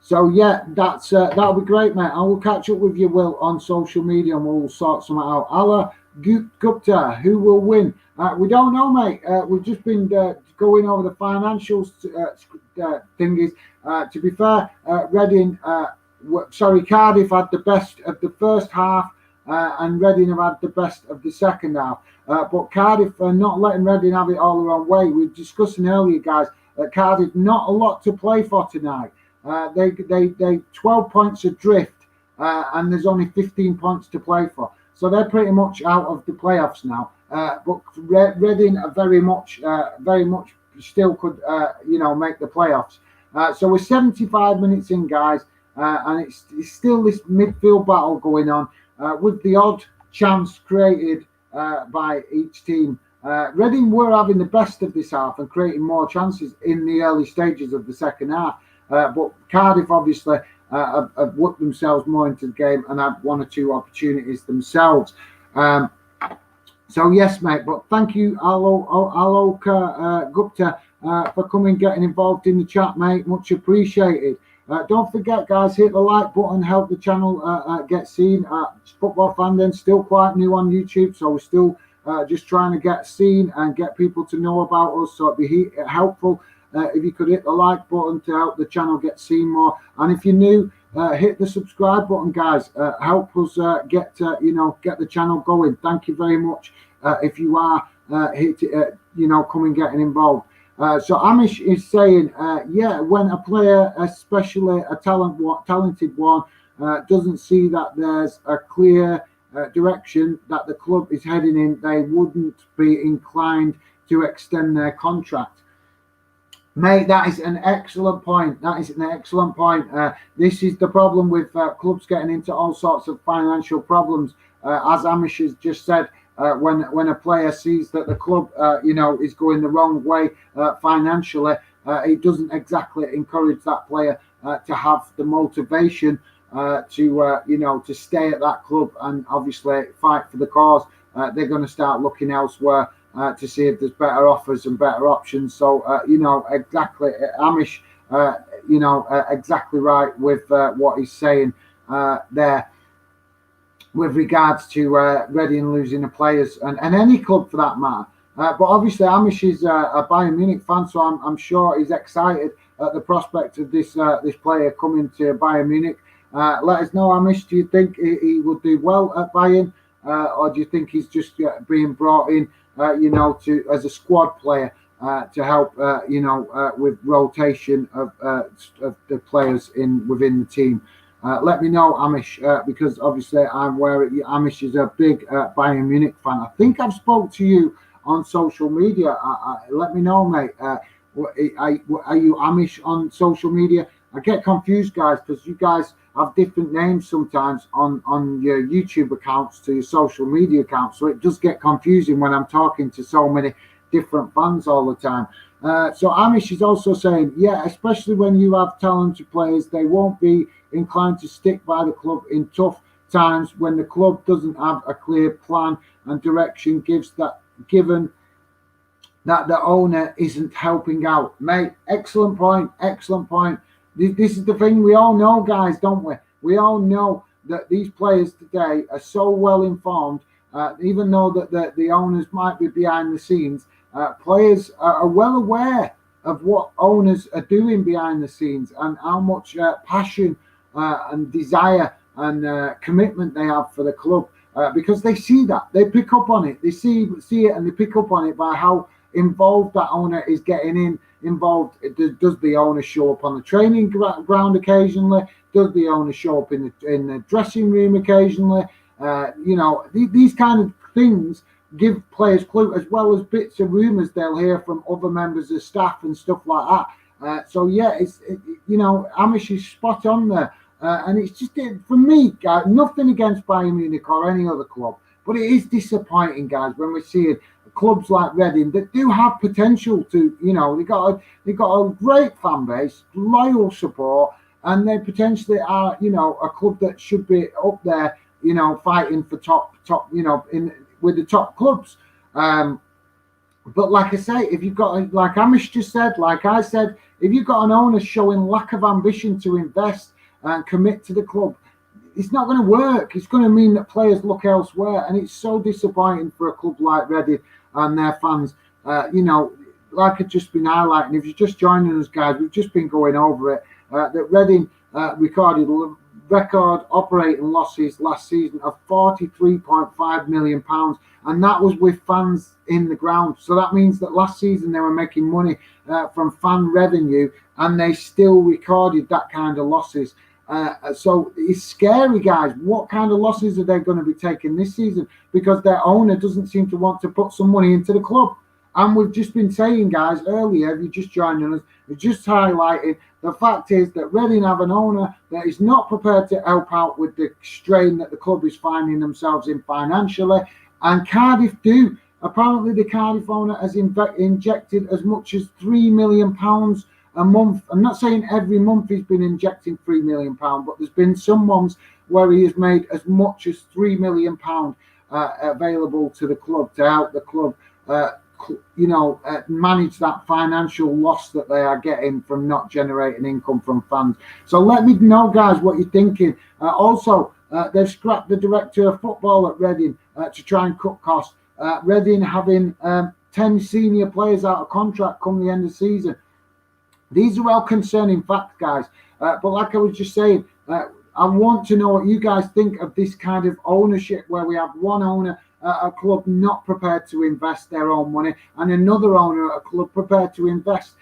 So yeah, that'll be great, mate. I will catch up with you, Will, on social media, and we'll sort something out. Allah Gupta, who will win? We don't know, mate. We've just been going over the financials thingies. To be fair, Cardiff had the best of the first half, and Reading have had the best of the second half. But Cardiff are not letting Reading have it all their own way. We were discussing earlier, guys, that Cardiff not a lot to play for tonight. They 12 points adrift, and there's only 15 points to play for. So they're pretty much out of the playoffs now. But Reading are very much still could make the playoffs. So we're 75 minutes in, guys, and it's still this midfield battle going on with the odd chance created by each team. Reading were having the best of this half and creating more chances in the early stages of the second half. But Cardiff obviously have worked themselves more into the game and had one or two opportunities themselves. So yes, mate. But thank you, Alok Gupta, for coming, getting involved in the chat, mate. Much appreciated. Don't forget, guys, hit the like button, help the channel get seen. Football Fan Den still quite new on YouTube, so we're still just trying to get seen and get people to know about us. So it'd be helpful if you could hit the like button to help the channel get seen more. And if you're new, hit the subscribe button, guys. Help us get the channel going. Thank you very much. If you are coming getting involved. So Amish is saying, yeah, when a player, especially a talented one, doesn't see that there's a clear direction that the club is heading in, they wouldn't be inclined to extend their contract. Mate, that is an excellent point. That is an excellent point. This is the problem with clubs getting into all sorts of financial problems. As Amish has just said, when a player sees that the club, is going the wrong way financially, it doesn't exactly encourage that player to have the motivation to stay at that club and obviously fight for the cause. They're going to start looking elsewhere to see if there's better offers and better options. So, exactly, Amish, exactly right with what he's saying there with regards to Reading losing the players and any club for that matter. But obviously, Amish is a Bayern Munich fan, so I'm sure he's excited at the prospect of this player coming to Bayern Munich. Let us know, Amish, do you think he would do well at Bayern, or do you think he's just being brought in, to as a squad player to help, with rotation of the players within the team? Let me know, Amish, because obviously I'm aware Amish is a big Bayern Munich fan. I think I've spoke to you on social media. Let me know, mate. Are you Amish on social media? I get confused, guys, because you guys have different names sometimes on your YouTube accounts to your social media accounts. So it does get confusing when I'm talking to so many different fans all the time. So Amish is also saying, yeah, especially when you have talented players, they won't be inclined to stick by the club in tough times when the club doesn't have a clear plan and direction, given that the owner isn't helping out. Mate, excellent point. This is the thing we all know, guys, don't we? We all know that these players today are so well informed, even though that the owners might be behind the scenes. Players are well aware of what owners are doing behind the scenes and how much passion and desire and commitment they have for the club, because they see that, they pick up on it, they see it, and they pick up on it by how involved that owner is getting involved. Does the owner show up on the training ground occasionally? Does the owner show up in the dressing room occasionally? These kind of things give players clue, as well as bits of rumours they'll hear from other members of staff and stuff like that. Amish is spot on there. And it's just, for me, guys, nothing against Bayern Munich or any other club, but it is disappointing, guys, when we're seeing clubs like Reading that do have potential to, they've got a great fan base, loyal support, and they potentially are, a club that should be up there, fighting for top, with the top clubs. But like I say, if you've got, like Amish just said, like I said, if you've got an owner showing lack of ambition to invest and commit to the club, it's not going to work. It's going to mean that players look elsewhere, and it's so disappointing for a club like Reading and their fans. Like I've just been highlighting, if you're just joining us, guys, we've just been going over it, that Reading recorded record operating losses last season of £43.5 million, and that was with fans in the ground. So that means that last season they were making money from fan revenue, and they still recorded that kind of losses. So it's scary, guys. What kind of losses are they going to be taking this season? Because their owner doesn't seem to want to put some money into the club. And we've just been saying, guys, earlier, if you just joined us, we just highlighted the fact is that Reading have an owner that is not prepared to help out with the strain that the club is finding themselves in financially. And Cardiff do. Apparently, the Cardiff owner has injected as much as £3 million a month. I'm not saying every month he's been injecting £3 million, but there's been some months where he has made as much as £3 million available to the club to help the club, manage that financial loss that they are getting from not generating income from fans. So let me know, guys, what you're thinking. Also, they've scrapped the director of football at Reading to try and cut costs. Reading having 10 senior players out of contract come the end of the season. These are all concerning facts, guys. But like I was just saying, I want to know what you guys think of this kind of ownership, where we have one owner at a club not prepared to invest their own money, and another owner at a club prepared to invest.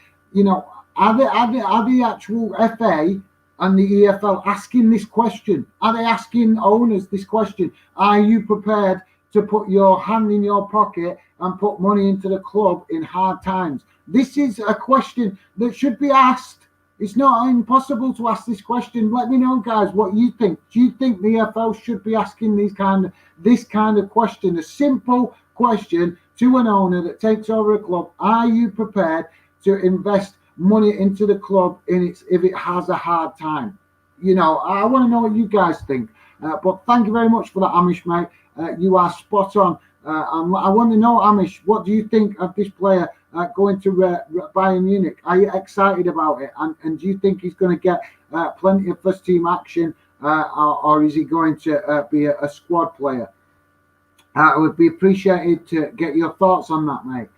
Are the actual FA and the EFL asking this question? Are they asking owners this question? Are you prepared to put your hand in your pocket and put money into the club in hard times? This is a question that should be asked. It's not impossible to ask this question. Let me know, guys, what you think. Do you think the EFL should be asking this kind of question, a simple question to an owner that takes over a club? Are you prepared to invest money into the club if it has a hard time? I want to know what you guys think. But thank you very much for that, Amish, mate. You are spot on. I want to know, Amish, what do you think of this player going to Bayern Munich? Are you excited about it? And do you think he's going to get plenty of first-team action, or is he going to be a squad player? It would be appreciated to get your thoughts on that, mate.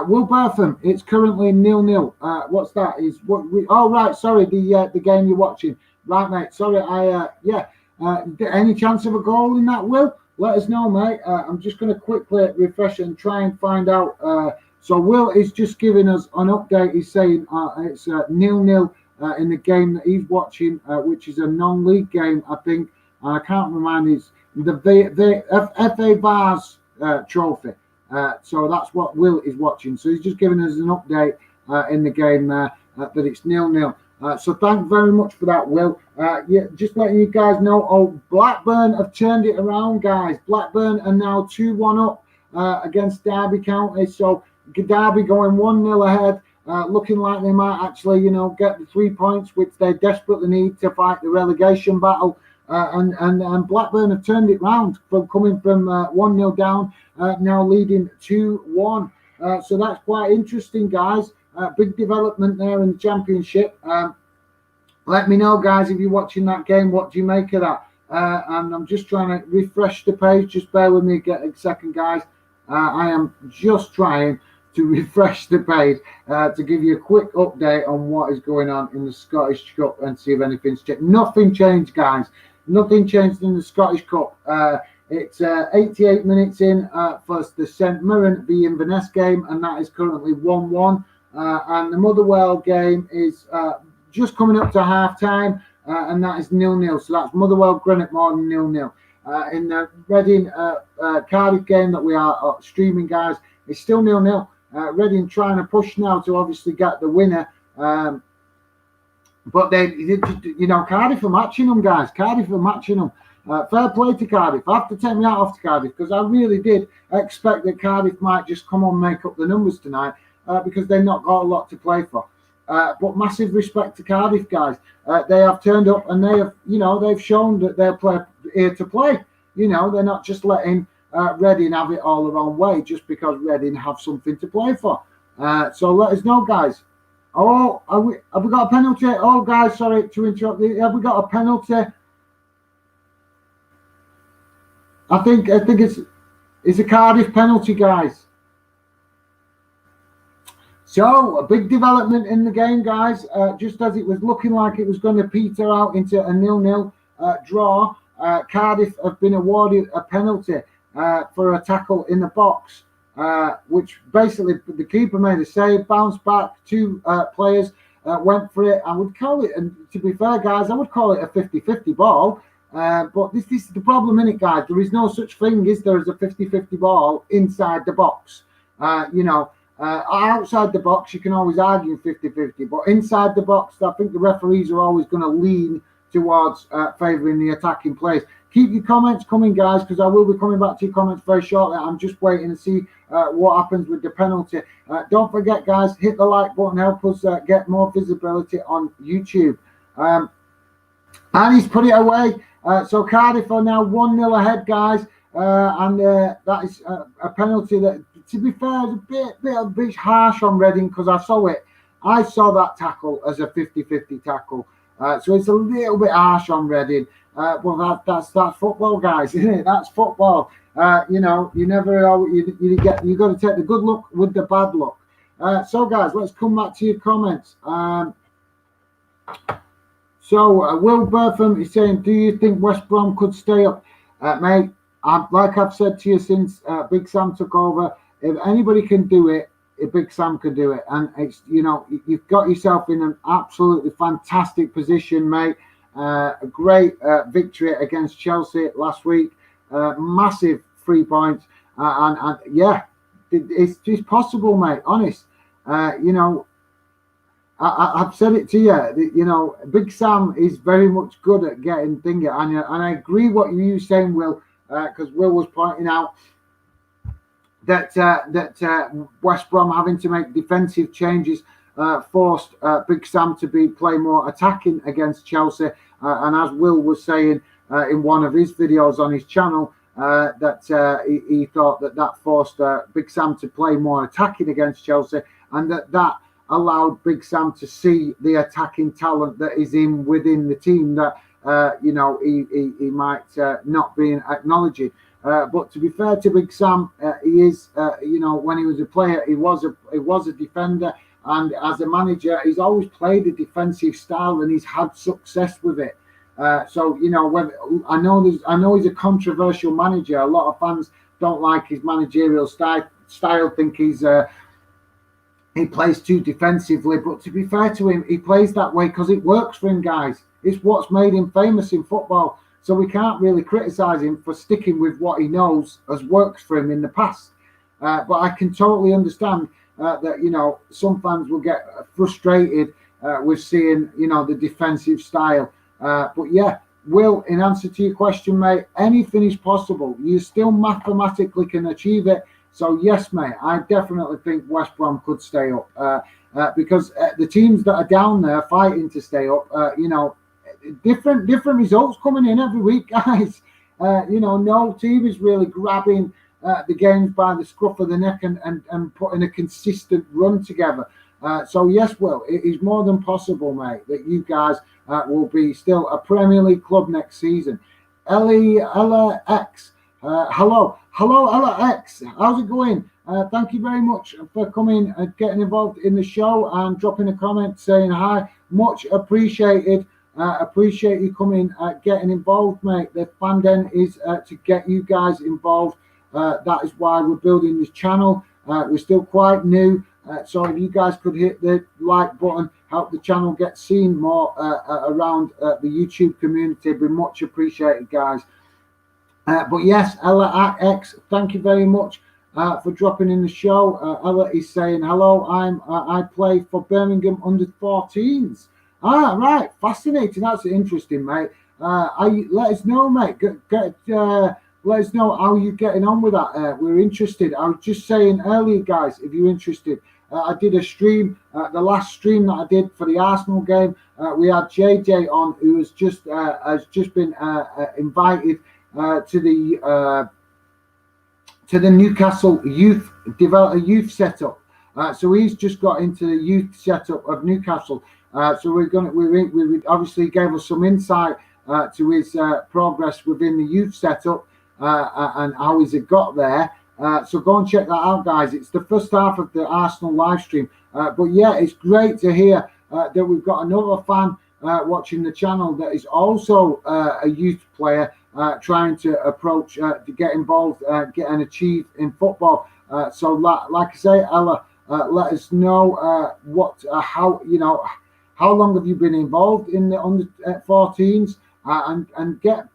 Will Bertham, it's currently 0-0. What's that? Sorry, the game you're watching. Right, mate. Sorry, any chance of a goal in that, Will? Let us know, mate. I'm just going to quickly refresh and try and find out. So Will is just giving us an update. He's saying it's 0-0 in the game that he's watching, which is a non-league game, I think. And I can't remind the FA Vars trophy. So that's what Will is watching. So he's just giving us an update in the game there that it's 0-0. So thank very much for that, Will. Just letting you guys know, Blackburn have turned it around, guys. Blackburn are now 2-1 up against Derby County. So Derby going 1-0 ahead, looking like they might actually, get the 3 points, which they desperately need to fight the relegation battle. And Blackburn have turned it round from coming from 1-0 down, now leading 2-1. So that's quite interesting, guys. Big development there in the Championship. Let me know, guys, if you're watching that game, what do you make of that? And I'm just trying to refresh the page. Just bear with me a second, guys. I am just trying to refresh the page to give you a quick update on what is going on in the Scottish Cup and see if anything's changed. Nothing changed, guys. Nothing changed in the Scottish Cup. It's 88 minutes in for the St Mirren v Inverness game, and that is currently 1-1. And the Motherwell game is just coming up to half-time, and that is 0-0. So that's Motherwell Greenock Morton 0-0. In the Reading Cardiff game that we are streaming, guys, it's still 0-0. Reading trying to push now to obviously get the winner. But Cardiff are matching them, guys. Cardiff are matching them. Fair play to Cardiff. I have to take me out off to Cardiff because I really did expect that Cardiff might just come on, make up the numbers tonight because they've not got a lot to play for. But massive respect to Cardiff, guys. They have turned up and they have, they've shown that they're here to play. They're not just letting Reading have it all their own way just because Reading have something to play for. So let us know, guys. Oh, have we got a penalty? Oh, guys, sorry to interrupt. Have we got a penalty? I think it's a Cardiff penalty, guys. So a big development in the game, guys. Just as it was looking like it was going to peter out into a 0-0 draw, Cardiff have been awarded a penalty for a tackle in the box, which basically the keeper made a save, bounced back, two players went for it. I would call it, and to be fair, guys, I would call it a 50-50 ball. But this is the problem in it, guys. There is no such thing, is there, as a 50-50 ball inside the box. Outside the box, you can always argue 50-50, but inside the box, I think the referees are always going to lean towards favouring the attacking players. Keep your comments coming, guys, because I will be coming back to your comments very shortly. I'm just waiting to see what happens with the penalty. Don't forget, guys, hit the like button, help us get more visibility on YouTube. And he's put it away. So Cardiff are now 1-0 ahead, guys, and that is a penalty that, to be fair, is a bit harsh on Reading because I saw that tackle as a 50-50 tackle. So it's a little bit harsh on Reading. Well, that's football, guys, isn't it? That's football. You got to take the good luck with the bad luck. So, guys, let's come back to your comments. So, Will Bertham is saying, do you think West Brom could stay up? Mate, like I've said to you since Big Sam took over, if anybody can do it, Big Sam can do it. And it's, you've got yourself in an absolutely fantastic position, mate. A great victory against Chelsea last week. Massive 3 points. And yeah, it's just possible, mate. Honest. I've said it to you. Big Sam is very much good at getting things. And I agree what you were saying, Will, because Will was pointing out that West Brom having to make defensive changes forced Big Sam to play more attacking against Chelsea. And as Will was saying in one of his videos on his channel, that he thought that forced Big Sam to play more attacking against Chelsea, and that allowed Big Sam to see the attacking talent that is within the team that he might not be acknowledging. But to be fair to Big Sam, he is when he was a player, he was a defender, and as a manager, he's always played a defensive style and he's had success with it. So I know he's a controversial manager. A lot of fans don't like his managerial style. Think he plays too defensively. But to be fair to him, he plays that way because it works for him, guys. It's what's made him famous in football. So we can't really criticise him for sticking with what he knows has worked for him in the past. But I can totally understand that some fans will get frustrated with seeing the defensive style. But yeah, Will, in answer to your question, mate, anything is possible. You still mathematically can achieve it. So yes, mate, I definitely think West Brom could stay up because the teams that are down there fighting to stay up, different results coming in every week, guys. No team is really grabbing the games by the scruff of the neck and putting a consistent run together. So yes, Will, it is more than possible, mate, that you guys will be still a Premier League club next season. Ella X Hello, Alex. How's it going? Thank you very much for coming and getting involved in the show and dropping a comment saying hi. Much appreciated. Appreciate you coming, getting involved, mate. The fan den is to get you guys involved. That is why we're building this channel. We're still quite new, so if you guys could hit the like button, help the channel get seen more around the YouTube community, it'd be much appreciated, guys. But yes, Ella X, thank you very much for dropping in the show. Ella is saying hello. I play for Birmingham under 14s. Ah, right, fascinating. That's interesting, mate. Let us know, mate. Let us know how you're getting on with that. We're interested. I was just saying earlier, guys, if you're interested, I did a stream. The last stream that I did for the Arsenal game, we had JJ on, who has just been invited to the Newcastle youth setup. So he's just got into the youth setup of Newcastle. So we obviously gave us some insight to his progress within the youth setup and how he's got there. So go and check that out, guys. It's the first half of the Arsenal live stream. But yeah, it's great to hear that we've got another fan watching the channel that is also a youth player trying to approach to get involved, get and achieve in football. So like I say, Ella, let us know how long have you been involved in the under 14s, and get,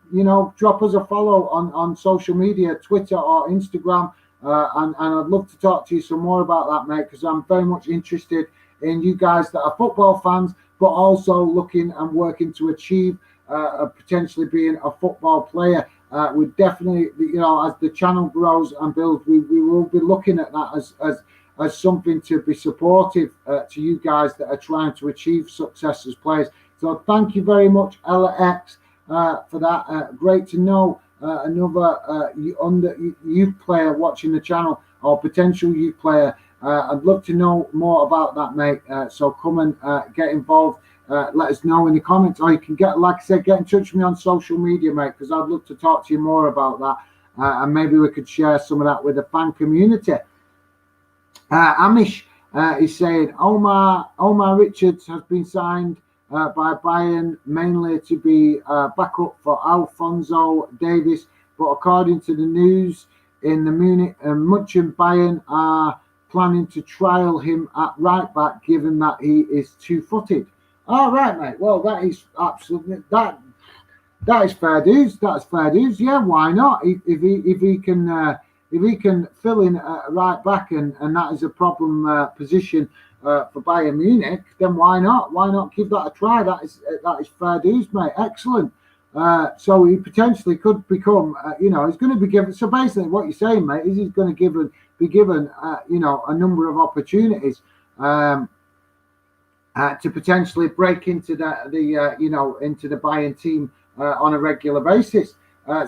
drop us a follow on social media, Twitter or Instagram, and I'd love to talk to you some more about that, mate, because I'm very much interested in you guys that are football fans, but also looking and working to achieve potentially being a football player. We definitely, as the channel grows and builds, we will be looking at that as something to be supportive to you guys that are trying to achieve success as players. So thank you very much, Ella X, for that. Great to know another youth player watching the channel, or potential youth player. I'd love to know more about that, mate. So come and get involved. Let us know in the comments, or you can get in touch with me on social media, mate, because I'd love to talk to you more about that, and maybe we could share some of that with the fan community. Amish is saying Omar Richards has been signed by Bayern mainly to be backup for Alphonso Davies, but according to the news in the Munich, Bayern are planning to trial him at right back, given that he is two-footed. All right, mate. Well, that is absolutely that is fair dues. That's fair dues. Yeah, why not? If he can fill in right back, and that is a problem position for Bayern Munich, then why not? Why not give that a try? That is fair dues, mate. Excellent. So he potentially could become, he's going to be given. So basically, what you're saying, mate, is he's going to be given, a number of opportunities to potentially break into into the Bayern team on a regular basis.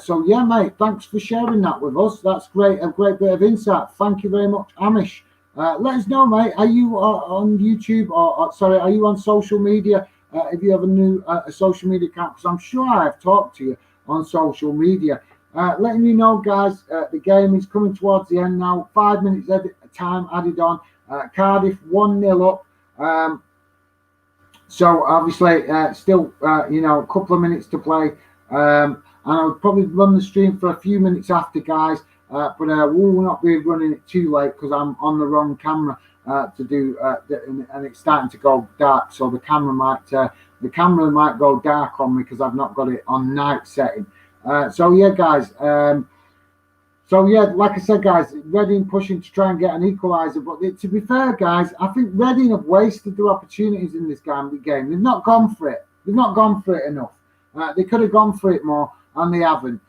So yeah, mate, thanks for sharing that with us. That's great, a great bit of insight. Thank you very much, Amish. Let us know, mate. Are you on YouTube or are you on social media? If you have a social media account, because I'm sure I've talked to you on social media. Letting you know, guys, the game is coming towards the end now. 5 minutes time added on. Cardiff 1-0 up. So obviously, still, a couple of minutes to play. And I'll probably run the stream for a few minutes after, guys. But we will not be running it too late because I'm on the wrong camera to do, and it's starting to go dark. So the camera might go dark on me because I've not got it on night setting. So yeah, guys. Like I said, guys, Reading pushing to try and get an equaliser. But to be fair, guys, I think Reading have wasted their opportunities in this game. They've not gone for it. They've not gone for it enough. They could have gone for it more, and they haven't.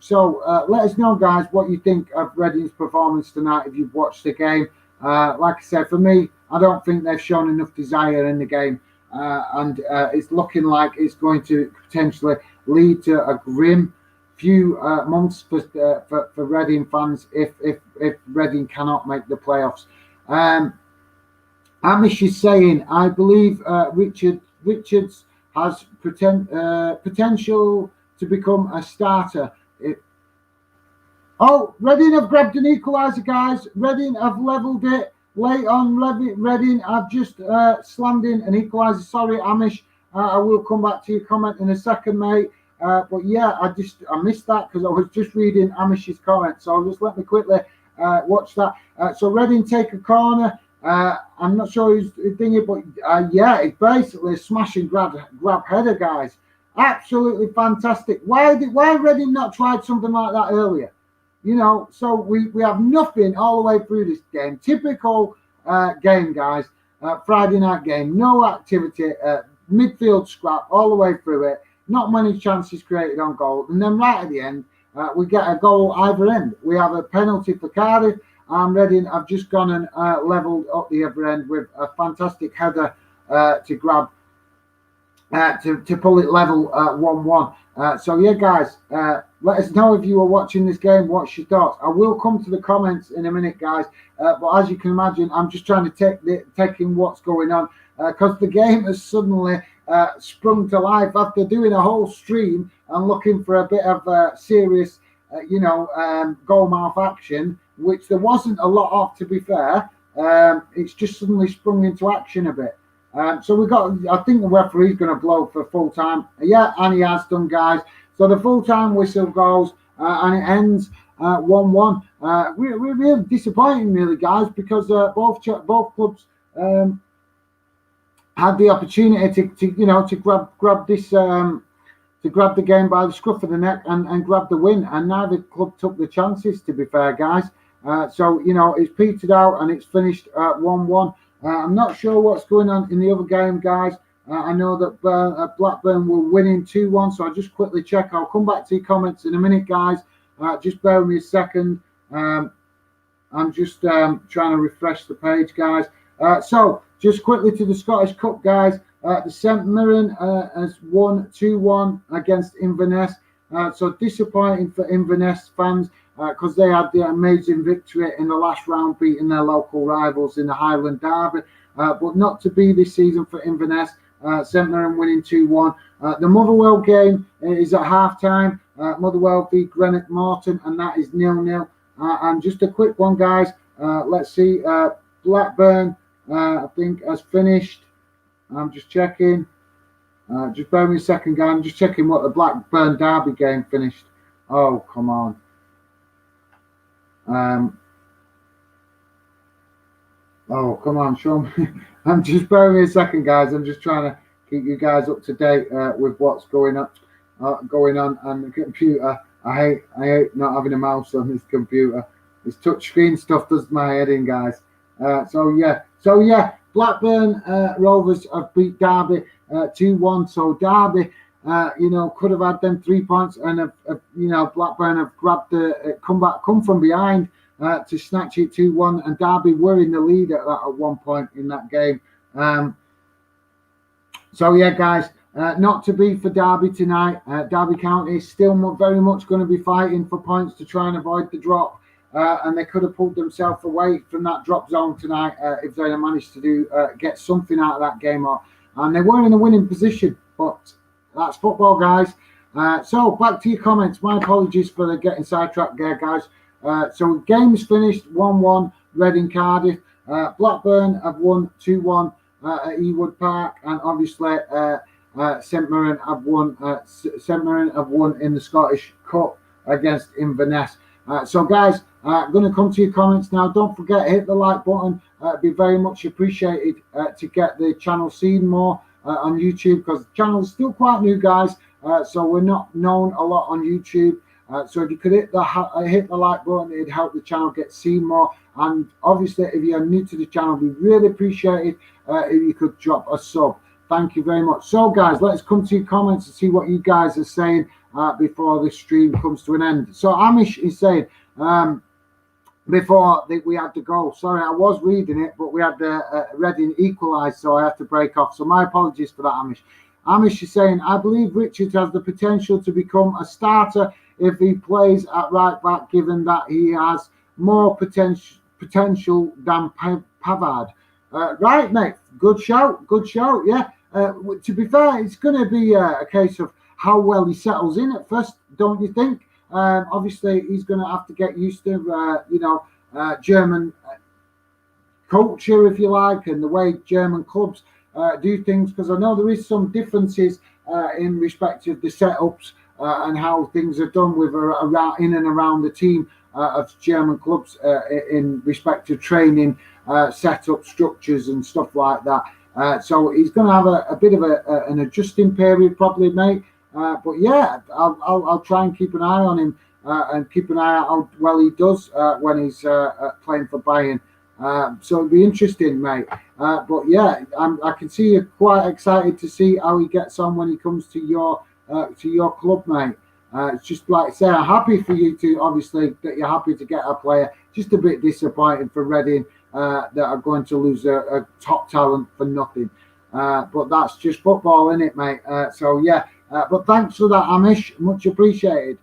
So let us know, guys, what you think of Reading's performance tonight if you've watched the game. Like I said, for me, I don't think they've shown enough desire in the game. And it's looking like it's going to potentially lead to a grim few months for Reading fans if Reading cannot make the playoffs. Amish is saying, I believe Richards has potential to become a starter Oh, Reading have grabbed an equaliser, guys. Reading have levelled it late on. Reading have just slammed in an equaliser. Sorry, Amish. I will come back to your comment in a second, mate. But yeah, I missed that because I was just reading Amish's comment. So just let me quickly watch that. So Reading take a corner. I'm not sure who's doing it, but yeah, it's basically a smash and grab header, guys. Absolutely fantastic. Why Reading not tried something like that earlier? You know, so we have nothing all the way through this game. Typical game, guys. Friday night game, no activity, midfield scrap all the way through it. Not many chances created on goal, and then right at the end, we get a goal either end. We have a penalty for Cardiff, and Reading have just gone and levelled up the other end with a fantastic header to grab to pull it level 1-1. So yeah, guys, let us know if you are watching this game. What's your thoughts? I will come to the comments in a minute, guys. But as you can imagine, I'm just trying to take in what's going on because the game has suddenly sprung to life after doing a whole stream and looking for a bit of serious, goal mouth action, which there wasn't a lot of, to be fair. It's just suddenly sprung into action a bit. So I think the referee's going to blow for full time. Yeah, and he has done, guys. So the full time whistle goes and it ends 1-1. We're really disappointing, really, guys, because both clubs had the opportunity to grab this to grab the game by the scruff of the neck and grab the win, and neither club took the chances. To be fair, guys. So it's petered out and it's finished 1-1. I'm not sure what's going on in the other game, guys. I know that Blackburn were winning 2-1, so I'll just quickly check. I'll come back to your comments in a minute, guys. Just bear with me a second. I'm just trying to refresh the page, guys. So just quickly to the Scottish Cup, guys. The St Mirren has won 2-1 against Inverness. So disappointing for Inverness fans because they had the amazing victory in the last round, beating their local rivals in the Highland Derby. But not to be this season for Inverness. St Mirren winning 2-1. The Motherwell game is at half-time. Motherwell v Greenock Morton, and that is 0-0. And just a quick one, guys. Let's see. Blackburn, I think, has finished. I'm just checking. Just bear with me a second, guys. I'm just checking what the Blackburn Derby game finished. Oh, come on. Oh, come on, show me. I'm just bear with me a second, guys. I'm just trying to keep you guys up to date with what's going on on the computer. I hate not having a mouse on this computer. This touchscreen stuff does my head in, guys. So yeah, Blackburn Rovers have beat Derby 2-1. So Derby, could have had them 3 points, and Blackburn have grabbed come from behind to snatch it 2-1, and Derby were in the lead at one point in that game. So yeah, guys, not to be for Derby tonight. Derby County is still very much going to be fighting for points to try and avoid the drop. And they could have pulled themselves away from that drop zone tonight if they had managed to get something out of that game. And they were in a winning position, but that's football, guys. So back to your comments. My apologies for getting sidetracked there, guys. So game is finished 1-1, Reading Cardiff. Blackburn have won 2-1 at Ewood Park, and obviously St Mirren have won. St Mirren have won in the Scottish Cup against Inverness. So, guys, I'm going to come to your comments now. Don't forget, hit the like button. It'd be very much appreciated to get the channel seen more on YouTube, because the channel is still quite new, guys. So we're not known a lot on YouTube. So if you could hit the like button, it'd help the channel get seen more. And obviously, if you're new to the channel, we really appreciate it if you could drop a sub. Thank you very much. So, guys, let's come to your comments and see what you guys are saying before this stream comes to an end. So Amish is saying, before we had to go, sorry, I was reading it, but we had the Reading equalised, so I had to break off. So my apologies for that, Amish. Amish is saying, I believe Richards has the potential to become a starter if he plays at right back, given that he has more potential than Pavard. Right, mate. Good shout. Yeah. To be fair, it's going to be a case of how well he settles in at first, don't you think? Obviously, he's going to have to get used to, German culture, if you like, and the way German clubs do things. Because I know there is some differences in respect of the setups and how things are done with around in and around the team of German clubs in respect to training, setup structures, and stuff like that. So he's going to have a bit of an adjusting period, probably, mate. But yeah, I'll try and keep an eye on him and keep an eye out how well he does when he's playing for Bayern. So it'll be interesting, mate. But yeah, I can see you're quite excited to see how he gets on when he comes to your club, mate. It's just like I say, I'm happy for you to obviously that you're happy to get a player. Just a bit disappointing for Reading that are going to lose a top talent for nothing. But that's just football, isn't it, mate? So yeah. But thanks for that, Amish. Much appreciated.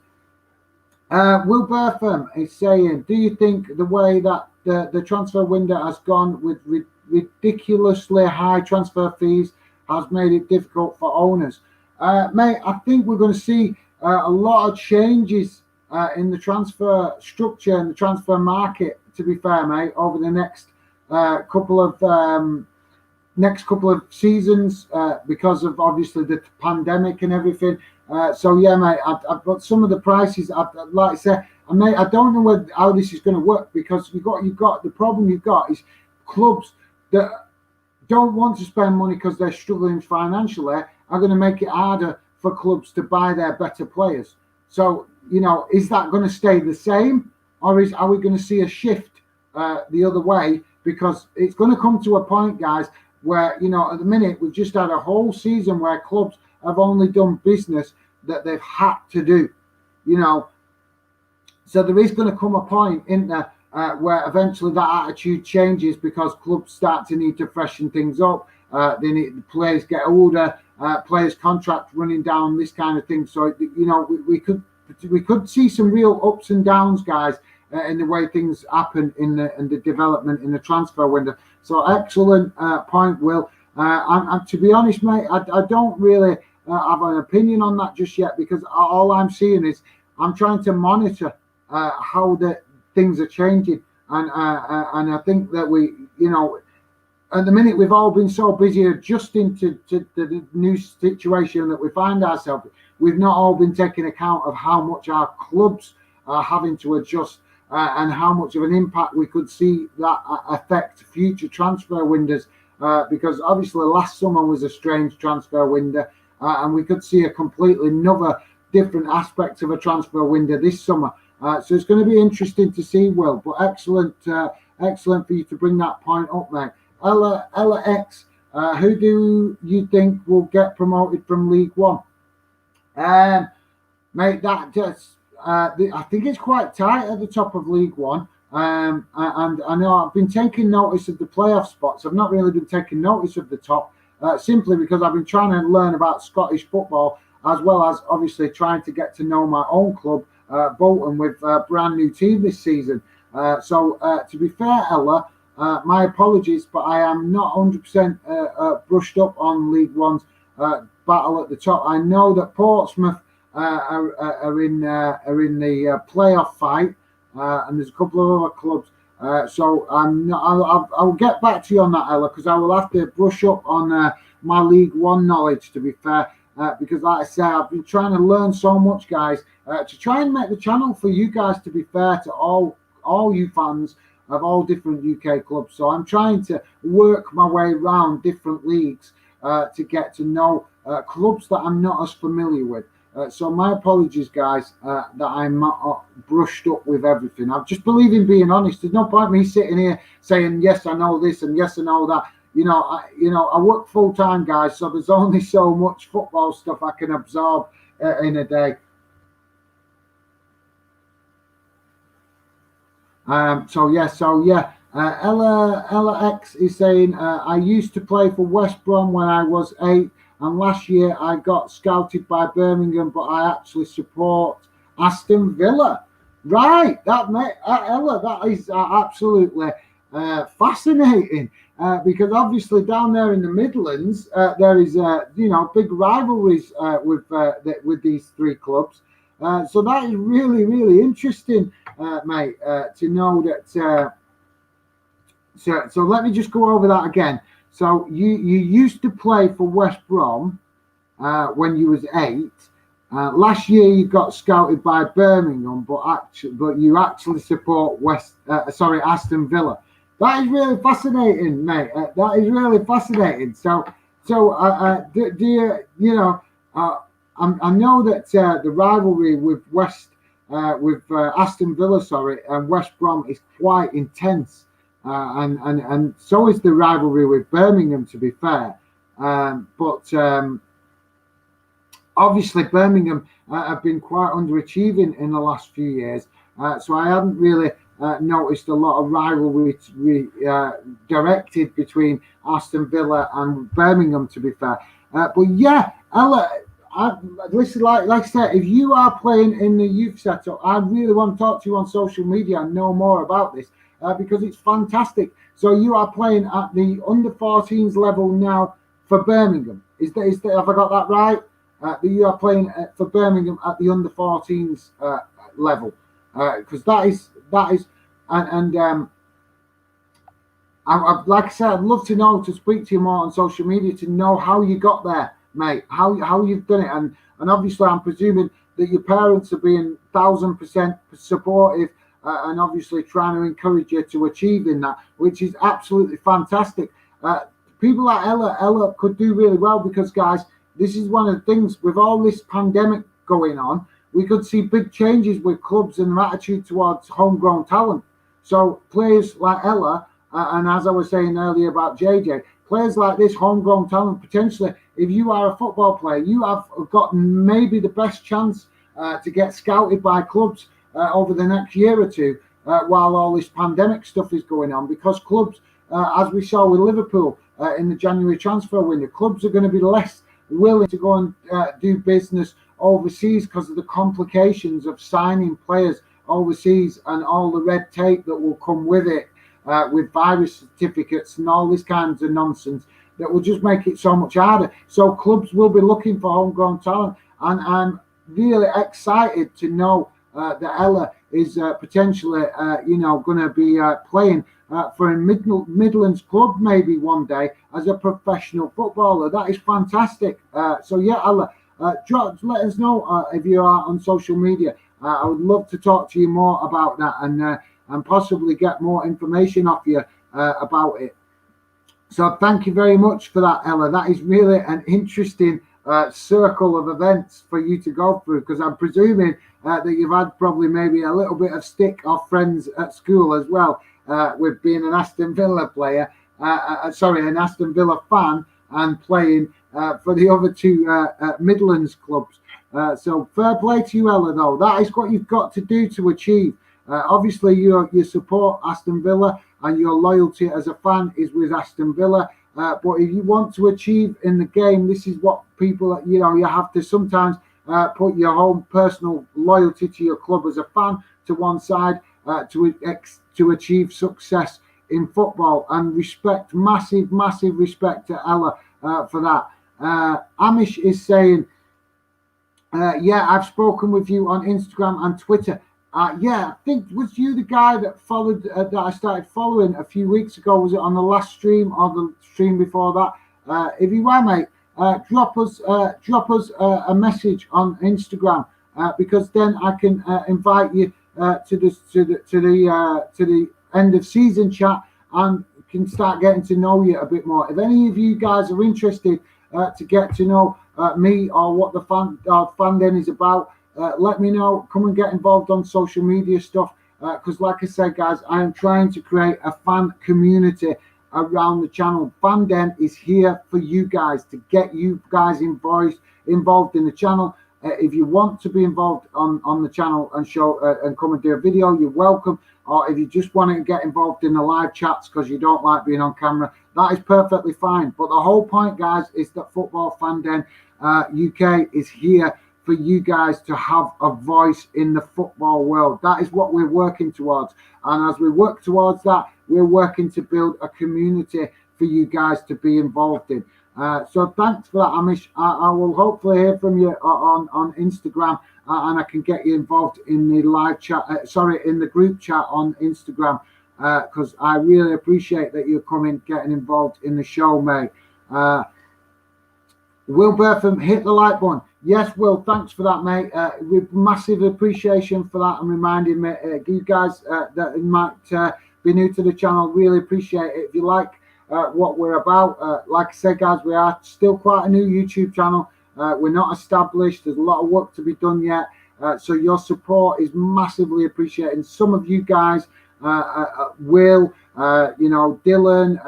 Will Bertham is saying, do you think the way that the transfer window has gone with ridiculously high transfer fees has made it difficult for owners? Mate, I think we're going to see a lot of changes in the transfer structure and the transfer market, to be fair, mate, over the next couple of seasons because of obviously the pandemic and everything. So yeah, mate, I've got some of the prices. Like I said, mate, I don't know how this is going to work because you've got the problem you've got is clubs that don't want to spend money because they're struggling financially are going to make it harder for clubs to buy their better players. So, is that going to stay the same, or are we going to see a shift the other way? Because it's going to come to a point, guys, where, at the minute, we've just had a whole season where clubs have only done business that they've had to do, So there is going to come a point in there where eventually that attitude changes because clubs start to need to freshen things up. The players get older, players' contracts running down, this kind of thing. So, we could see some real ups and downs, guys, in the way things happen in the development in the transfer window. So excellent point, Will. And to be honest, mate, I don't really have an opinion on that just yet because all I'm seeing is I'm trying to monitor how the things are changing, and I think that we, at the minute we've all been so busy adjusting to the new situation that we find ourselves. We've not all been taking account of how much our clubs are having to adjust and how much of an impact we could see that affect future transfer windows. Because obviously last summer was a strange transfer window, and we could see a completely another different aspect of a transfer window this summer. So it's going to be interesting to see, Will. But excellent for you to bring that point up, mate. Ella X, who do you think will get promoted from League One? Mate, that just I think it's quite tight at the top of League One. And I know I've been taking notice of the playoff spots. I've not really been taking notice of the top, simply because I've been trying to learn about Scottish football as well as obviously trying to get to know my own club, Bolton, with a brand new team this season. So to be fair, Ella, my apologies, but I am not 100% brushed up on League One's battle at the top. I know that Portsmouth are in the playoff fight, and there's a couple of other clubs. So I'll get back to you on that, Ella, because I will have to brush up on my League One knowledge, to be fair. Because like I say, I've been trying to learn so much, guys, to try and make the channel for you guys, to be fair to all you fans of all different UK clubs. So I'm trying to work my way around different leagues to get to know clubs that I'm not as familiar with. So my apologies, guys, that I'm not brushed up with everything. I just believe in being honest. There's no point me sitting here saying, yes, I know this and yes, I know that. I work full time, guys, so there's only so much football stuff I can absorb in a day. Ella X is saying, I used to play for West Brom when I was 8, and last year I got scouted by Birmingham, but I actually support Aston Villa. Right, Ella, that is absolutely fascinating. Because obviously down there in the Midlands, there is big rivalries with these three clubs. So that is really, really interesting, mate, to know that. So let me just go over that again. So you used to play for West Brom when you was 8. Last year you got scouted by Birmingham, but you actually support Aston Villa. That is really fascinating, mate. That is really fascinating. Do I know that the rivalry with Aston Villa, and West Brom is quite intense, and so is the rivalry with Birmingham. To be fair, but obviously Birmingham have been quite underachieving in the last few years, so I haven't really noticed a lot of rivalry directed between Aston Villa and Birmingham, to be fair. But yeah, Ella, listen, like I said, if you are playing in the youth setup, I really want to talk to you on social media and know more about this because it's fantastic. So you are playing at the under-14s level now for Birmingham. Have I got that right? You are playing for Birmingham at the under-14s level, because that is, like I said, I'd love to speak to you more on social media to know how you got there, mate. How you've done it, and obviously I'm presuming that your parents are being 1,000% supportive, and obviously trying to encourage you to achieving that, which is absolutely fantastic. People like Ella could do really well because, guys, this is one of the things with all this pandemic going on. We could see big changes with clubs and their attitude towards homegrown talent. So players like Ella, and as I was saying earlier about JJ, players like this homegrown talent, potentially, if you are a football player, you have got maybe the best chance to get scouted by clubs over the next year or two while all this pandemic stuff is going on, because clubs, as we saw with Liverpool in the January transfer window, clubs are going to be less willing to go and do business overseas because of the complications of signing players overseas and all the red tape that will come with it, with virus certificates and all this kinds of nonsense that will just make it so much harder. So clubs will be looking for homegrown talent, and I'm really excited to know that Ella is potentially, going to be playing for a Midlands club maybe one day as a professional footballer. That is fantastic. So yeah, Ella, let us know if you are on social media. I would love to talk to you more about that and possibly get more information off you about it. So thank you very much for that, Ella. That is really an interesting circle of events for you to go through, because I'm presuming that you've had probably maybe a little bit of stick off friends at school as well, with being an Aston Villa player, an Aston Villa fan, and playing for the other two Midlands clubs. So fair play to you, Ella, though. That is what you've got to do to achieve. Obviously, you support Aston Villa and your loyalty as a fan is with Aston Villa. But if you want to achieve in the game, this is what people, you have to sometimes put your own personal loyalty to your club as a fan to one side to achieve success in football, and respect, massive respect to Ella for that. Amish is saying, yeah, I've spoken with you on Instagram and Twitter. Yeah, I think, was you the guy that followed that I started following a few weeks ago? Was it on the last stream or the stream before that? If you are, mate, drop us a message on Instagram, because then I can invite you to the end of season chat and can start getting to know you a bit more. If any of you guys are interested to get to know me or what the fan den is about, let me know. Come and get involved on social media stuff, because like I said, guys, I am trying to create a fan community around the channel. Fan Den is here for you guys, to get you guys involved in the channel. If you want to be involved on the channel and show and come and do a video, you're welcome. Or if you just want to get involved in the live chats because you don't like being on camera, that is perfectly fine. But the whole point, guys, is that Football Fan Den UK is here for you guys to have a voice in the football world. That is what we're working towards. And as we work towards that, we're working to build a community for you guys to be involved in. So thanks for that, Amish. I will hopefully hear from you on Instagram and I can get you involved in the live chat. In the group chat on Instagram, because I really appreciate that you're coming, getting involved in the show, mate. Will Bertham, hit the like button. Yes, Will, thanks for that, mate. With massive appreciation for that and reminding me. You guys that might be new to the channel, really appreciate it. If you like what we're about, like I said, guys, we are still quite a new YouTube channel. We're not established. There's a lot of work to be done yet. So your support is massively appreciated. And some of you guys, Will, Dylan,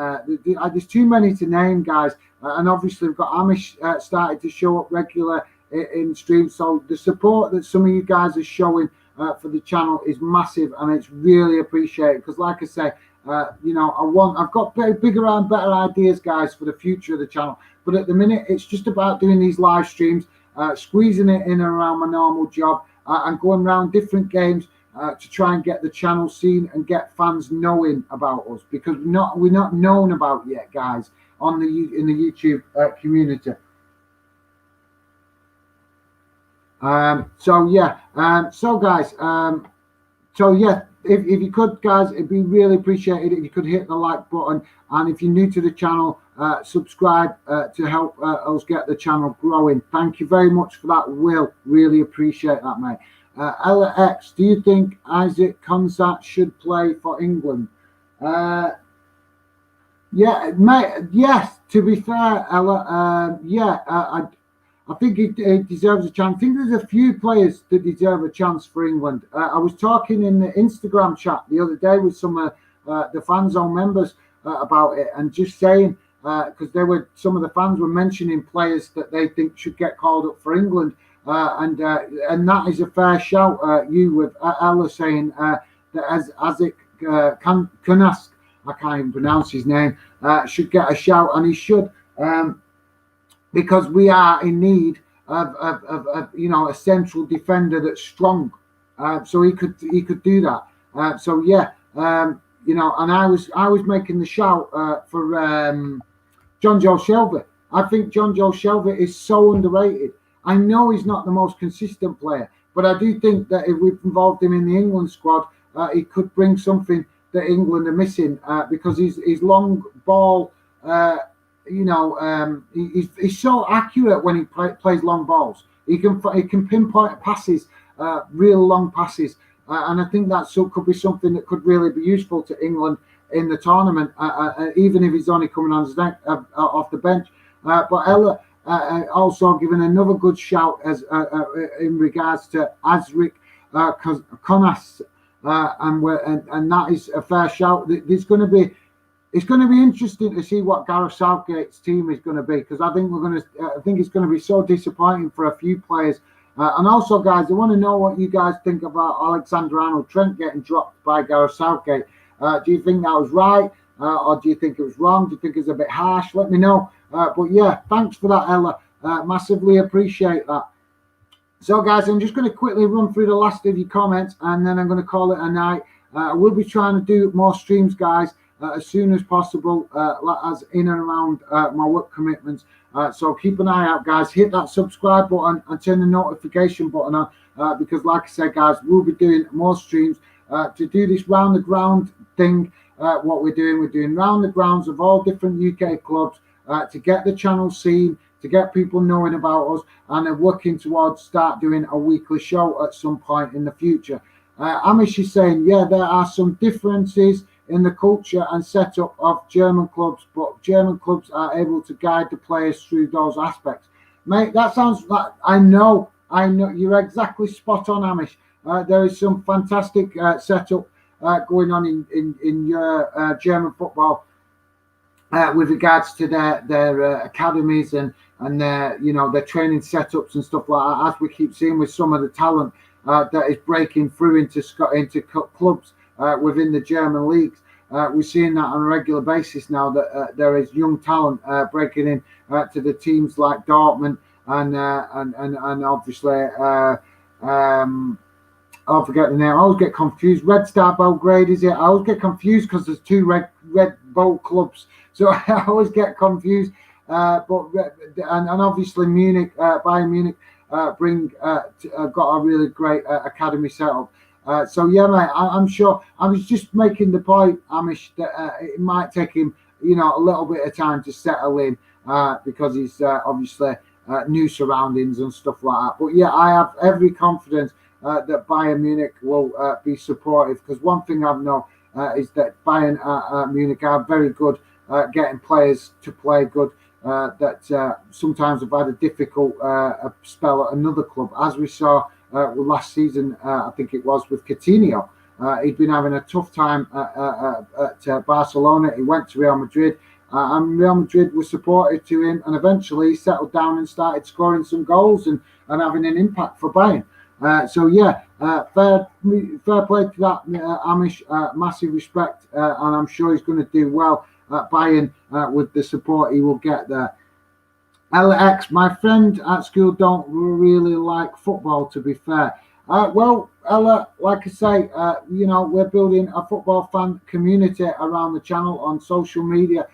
there's too many to name, guys. And obviously we've got Amish started to show up regular in streams. So the support that some of you guys are showing for the channel is massive, and it's really appreciated. Because like I say, I've got bigger and better ideas, guys, for the future of the channel. But at the minute, it's just about doing these live streams, squeezing it in and around my normal job, and going around different games to try and get the channel seen and get fans knowing about us, because we're not known about yet, guys, in the YouTube community. If you could, guys, it'd be really appreciated if you could hit the like button, and if you're new to the channel, subscribe to help us get the channel growing. Thank you very much for that, Will. Really appreciate that, mate. Ella X, do you think Isaac Konsat should play for England? Yeah, mate. Yes. To be fair, Ella. I think he deserves a chance. I think there's a few players that deserve a chance for England. I was talking in the Instagram chat the other day with some of the fan zone members about it, and just saying, because some of the fans were mentioning players that they think should get called up for England, and that is a fair shout. You with Ella saying that as Isaac Kunas, I can't even pronounce his name, should get a shout, and he should. Because we are in need of a central defender that's strong, so he could do that. And I was making the shout for John Joe Shelvey. I think John Joe Shelvey is so underrated. I know he's not the most consistent player, but I do think that if we've involved him in the England squad, he could bring something that England are missing, because his long ball. He's so accurate when he plays long balls. He can pinpoint passes, real long passes, and I think that could be something that could really be useful to England in the tournament, even if he's only coming on off the bench. But Ella also given another good shout as in regards to Azric Konas, and that is a fair shout. It's going to be interesting to see what Gareth Southgate's team is going to be, because I think it's going to be so disappointing for a few players. And also, guys, I want to know what you guys think about Alexander-Arnold Trent getting dropped by Gareth Southgate. Do you think that was right, or do you think it was wrong? Do you think it's a bit harsh? Let me know. But yeah, thanks for that, Ella. Massively appreciate that. So, guys, I'm just going to quickly run through the last of your comments, and then I'm going to call it a night. We'll be trying to do more streams, guys, as soon as possible, as in and around my work commitments. So keep an eye out, guys. Hit that subscribe button and turn the notification button on, because like I said, guys, we'll be doing more streams to do this round the ground thing. What we're doing round the grounds of all different UK clubs to get the channel seen, to get people knowing about us, and then working towards start doing a weekly show at some point in the future. Amish is saying, yeah, there are some differences in the culture and setup of German clubs, but German clubs are able to guide the players through those aspects. Mate, that sounds like I know you're exactly spot on, Amish. There is some fantastic setup going on in your German football with regards to their academies and their their training setups and stuff like that, as we keep seeing with some of the talent that is breaking through into clubs within the German leagues. We're seeing that on a regular basis now, that there is young talent breaking in to the teams like Dortmund and obviously I'll forget the name. I always get confused. Red Star Belgrade, is it? I always get confused because there's two Red Bull clubs, so I always get confused. But obviously Munich, Bayern Munich. got a really great academy set up. So yeah, mate, I'm sure. I was just making the point, Amish, that it might take him, a little bit of time to settle in because he's obviously new surroundings and stuff like that. But yeah, I have every confidence that Bayern Munich will be supportive, because one thing I've known is that Bayern Munich are very good getting players to play good. That sometimes have had a difficult spell at another club, as we saw last season. I think it was with Coutinho. He'd been having a tough time at Barcelona. He went to Real Madrid, and Real Madrid was supportive to him, and eventually he settled down and started scoring some goals and having an impact for Bayern. So yeah, fair play to that Amish. Massive respect, and I'm sure he's going to do well at Bayern with the support he will get there. LX, my friend at school don't really like football, to be fair. Well, Ella, like I say, we're building a football fan community around the channel on social media.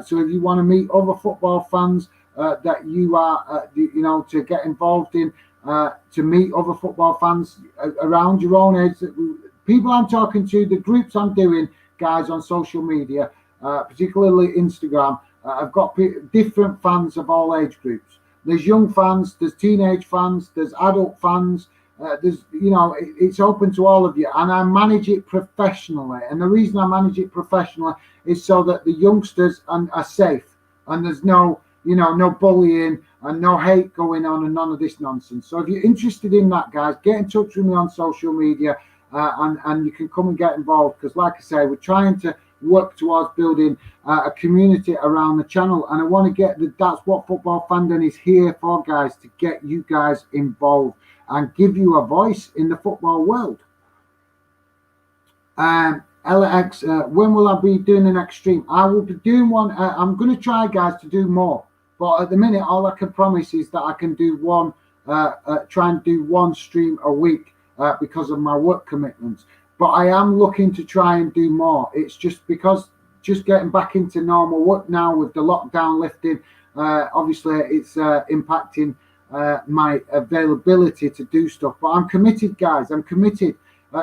So if you want to meet other football fans that you are, to get involved in, to meet other football fans around your own age, people I'm talking to, the groups I'm doing, guys, on social media, particularly Instagram, I've got different fans of all age groups. There's young fans, there's teenage fans, there's adult fans. It's open to all of you, and I manage it professionally. And the reason I manage it professionally is so that the youngsters are safe, and there's no bullying and no hate going on and none of this nonsense. So if you're interested in that, guys, get in touch with me on social media, and you can come and get involved, because like I say, we're trying to work towards building a community around the channel, and I want to get that's what Football Fandom is here for, guys, to get you guys involved and give you a voice in the football world. LX, when will I be doing the next stream? I will be doing one. I'm going to try, guys, to do more, but at the minute, all I can promise is that I can do try and do one stream a week because of my work commitments. But I am looking to try and do more. It's just because getting back into normal work now with the lockdown lifting, obviously it's impacting my availability to do stuff. But I'm committed, guys. I'm committed.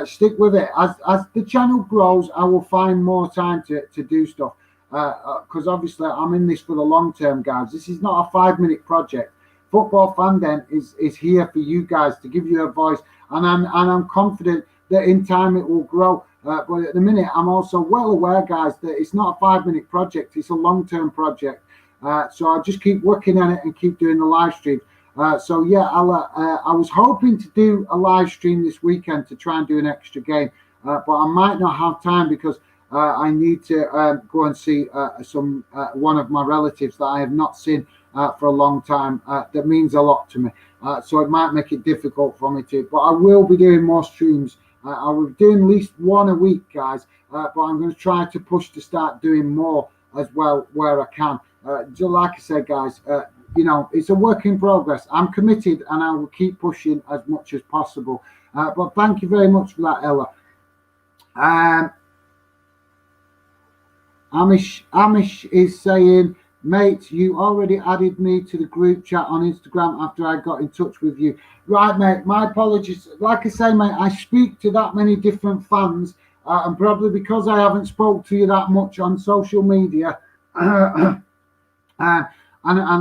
Stick with it. As the channel grows, I will find more time to do stuff. Because obviously I'm in this for the long term, guys. This is not a 5-minute project. Football Fandom is here for you guys, to give you a voice, and I'm confident that in time it will grow. But at the minute, I'm also well aware, guys, that it's not a 5-minute project. It's a long-term project. So I'll just keep working on it and keep doing the live stream. So yeah, I was hoping to do a live stream this weekend to try and do an extra game. But I might not have time because I need to go and see one of my relatives that I have not seen for a long time. That means a lot to me. So it might make it difficult for me to. But I will be doing more streams. I will be doing at least one a week, guys. But I'm going to try to push to start doing more as well where I can. Just like I said, guys, it's a work in progress. I'm committed, and I will keep pushing as much as possible. But thank you very much for that, Ella. Amish is saying, mate, you already added me to the group chat on Instagram after I got in touch with you. Right, mate, my apologies. Like I say, mate, I speak to that many different fans, and probably because I haven't spoke to you that much on social media. And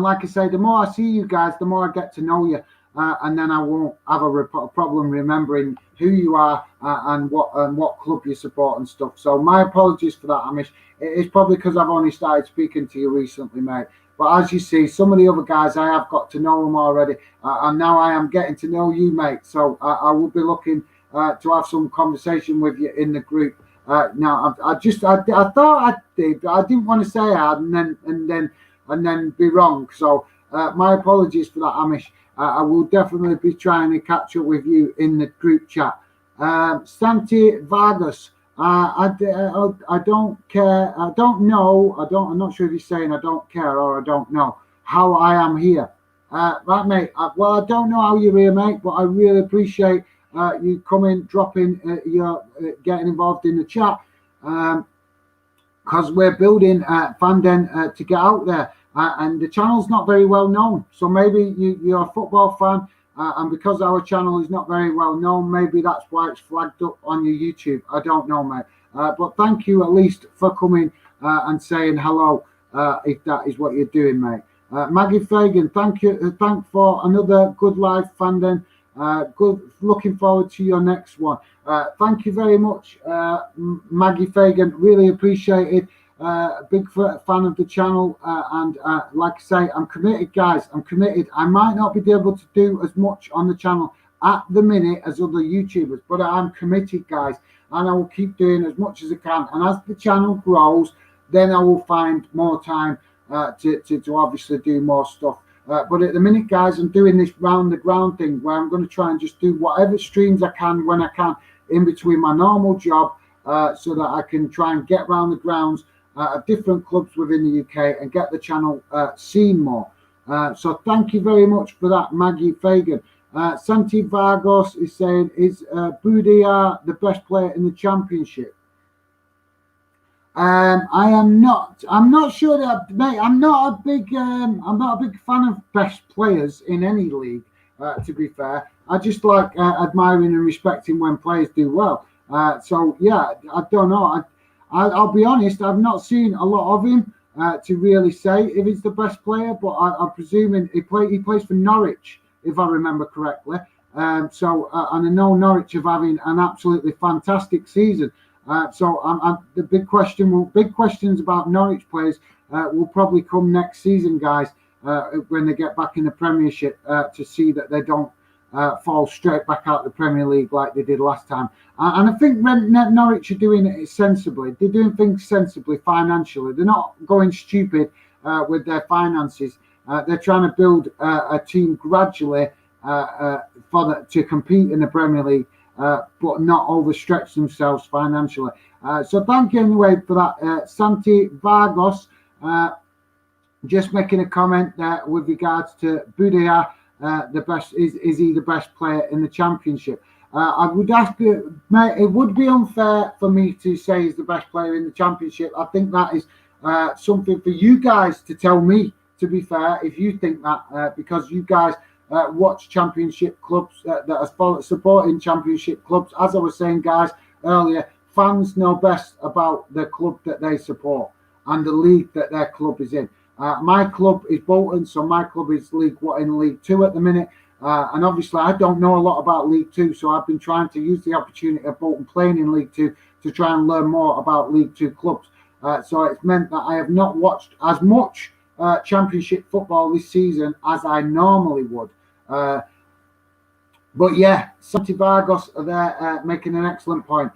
like I say, the more I see you guys, the more I get to know you. And then I won't have a problem remembering who you are and what club you support and stuff. So my apologies for that, Amish. It's probably because I've only started speaking to you recently, mate. But as you see, some of the other guys, I have got to know them already. And now I am getting to know you, mate. So I will be looking to have some conversation with you in the group. Now, I thought I did, but I didn't want to say I had and then be wrong. So my apologies for that, Amish. I will definitely be trying to catch up with you in the group chat. Santi Vargas, I don't care. I don't know. I'm not sure if he's saying I don't care or I don't know how I am here. Right, mate. Well, I don't know how you're here, mate, but I really appreciate you coming, dropping, getting involved in the chat, because we're building Fandom to get out there. And the channel's not very well known, so maybe you're a football fan and because our channel is not very well known, maybe that's why it's flagged up on your YouTube. I don't know, mate. But thank you at least for coming and saying hello, if that is what you're doing, mate. Maggie Fagan, thank you. Thank for another good live fan then. Good. Looking forward to your next one. Thank you very much, Maggie Fagan. Really appreciated. Big fan of the channel, and like I say, I'm committed, guys. I'm committed. I might not be able to do as much on the channel at the minute as other YouTubers, but I'm committed, guys, and I will keep doing as much as I can. And as the channel grows, then I will find more time to obviously do more stuff. But at the minute, guys, I'm doing this round the ground thing where I'm going to try and just do whatever streams I can when I can in between my normal job, so that I can try and get round the grounds at different clubs within the UK and get the channel seen more. So thank you very much for that, Maggie Fagan. Santi Vargas is saying, is Budia the best player in the Championship? I'm not sure that, mate. I'm not a big fan of best players in any league. To be fair, I just like admiring and respecting when players do well. So yeah, I don't know. I'll be honest. I've not seen a lot of him to really say if he's the best player. But I'm presuming he plays for Norwich, if I remember correctly. And I know Norwich are having an absolutely fantastic season. So the big questions about Norwich players will probably come next season, guys, when they get back in the Premiership, to see that they don't fall straight back out of the Premier League like they did last time. And I think Norwich are doing it sensibly. They're doing things sensibly financially. They're not going stupid with their finances. They're trying to build a team gradually to compete in the Premier League. But not overstretch themselves financially. So thank you anyway for that. Santi Vargas just making a comment there with regards to Budia, the best is he the best player in the Championship? I would ask you, mate, it would be unfair for me to say he's the best player in the Championship. I think that is something for you guys to tell me, to be fair, if you think that, because you guys watch Championship clubs that are supporting Championship clubs. As I was saying, guys, earlier, fans know best about the club that they support and the league that their club is in. My club is Bolton, so my club is League 2 at the minute. And obviously, I don't know a lot about League 2, so I've been trying to use the opportunity of Bolton playing in League 2 to try and learn more about League 2 clubs. So it's meant that I have not watched as much Championship football this season as I normally would. But yeah, Santi Vargas are there making an excellent point.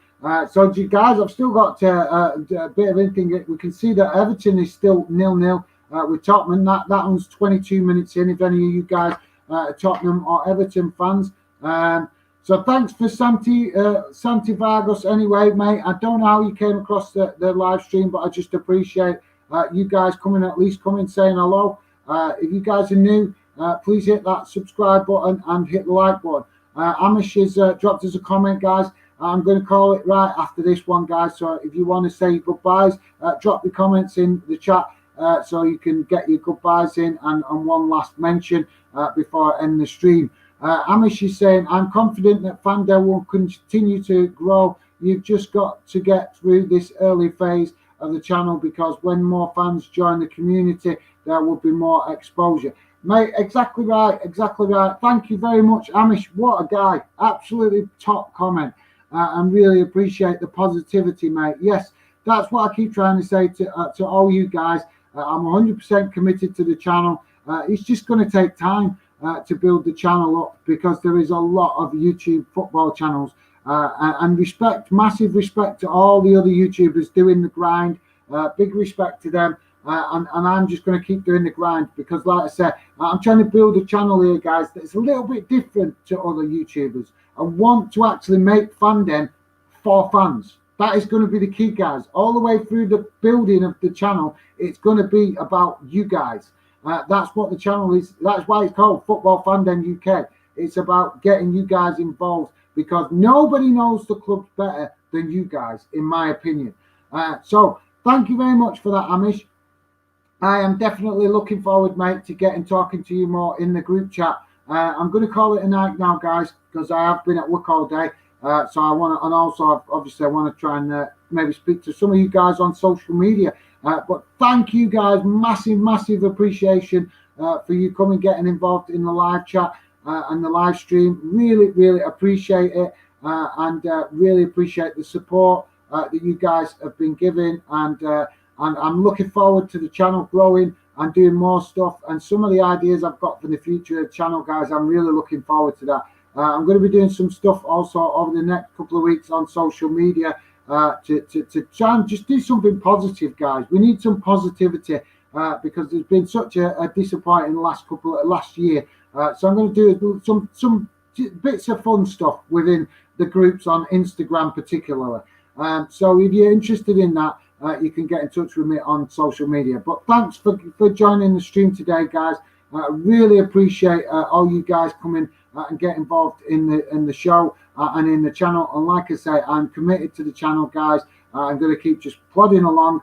So guys, I've still got a bit of anything. We can see that Everton is still 0-0 with Tottenham. That one's 22 minutes in. If any of you guys are Tottenham or Everton fans, so thanks for Santi Vargas. Anyway, mate, I don't know how you came across the live stream, but I just appreciate you guys coming saying hello. If you guys are new, please hit that subscribe button and hit the like button. Amish has dropped us a comment, guys. I'm going to call it right after this one, guys. So if you want to say goodbyes, drop the comments in the chat so you can get your goodbyes in and one last mention before I end the stream. Amish is saying, I'm confident that Fandel will continue to grow. You've just got to get through this early phase of the channel, because when more fans join the community, there will be more exposure. Mate, exactly right. Thank you very much, Amish. What a guy. Absolutely top comment. And really appreciate the positivity, mate. Yes, that's what I keep trying to say to all you guys. I'm 100% committed to the channel. It's just going to take time to build the channel up, because there is a lot of YouTube football channels. And massive respect to all the other YouTubers doing the grind. Big respect to them. And I'm just going to keep doing the grind, because, like I said, I'm trying to build a channel here, guys, that's a little bit different to other YouTubers. I want to actually make Fandom for fans. That is going to be the key, guys. All the way through the building of the channel, it's going to be about you guys. That's what the channel is. That's why it's called Football Fandom UK. It's about getting you guys involved, because nobody knows the clubs better than you guys, in my opinion. So thank you very much for that, Amish. I am definitely looking forward, mate, to talking to you more in the group chat I'm going to call it a night now, guys, because I have been at work all day. So I want to, and also obviously I want to try and maybe speak to some of you guys on social media. But thank you guys, massive appreciation for you coming, getting involved in the live chat and the live stream. Really appreciate it, and really appreciate the support that you guys have been giving, and I'm looking forward to the channel growing and doing more stuff. And some of the ideas I've got for the future of the channel, guys, I'm really looking forward to that. I'm going to be doing some stuff also over the next couple of weeks on social media to try and just do something positive, guys. We need some positivity because there's been such a disappointing last year. So I'm going to do some bits of fun stuff within the groups on Instagram particularly. So if you're interested in that, you can get in touch with me on social media. But thanks for joining the stream today, guys. I really appreciate all you guys coming and get involved in the show and in the channel. And like I say, I'm committed to the channel, guys. I'm going to keep just plodding along,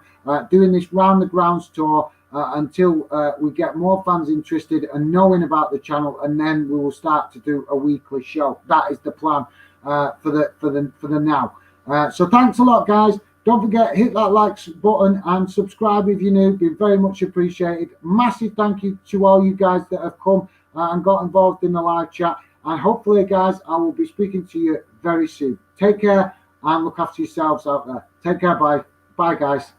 doing this round the grounds tour until we get more fans interested and knowing about the channel, and then we will start to do a weekly show. That is the plan for the now. So thanks a lot, guys. Don't forget, hit that like button and subscribe if you're new. Be very much appreciated. Massive thank you to all you guys that have come and got involved in the live chat. And hopefully, guys, I will be speaking to you very soon. Take care and look after yourselves out there. Take care. Bye. Bye, guys.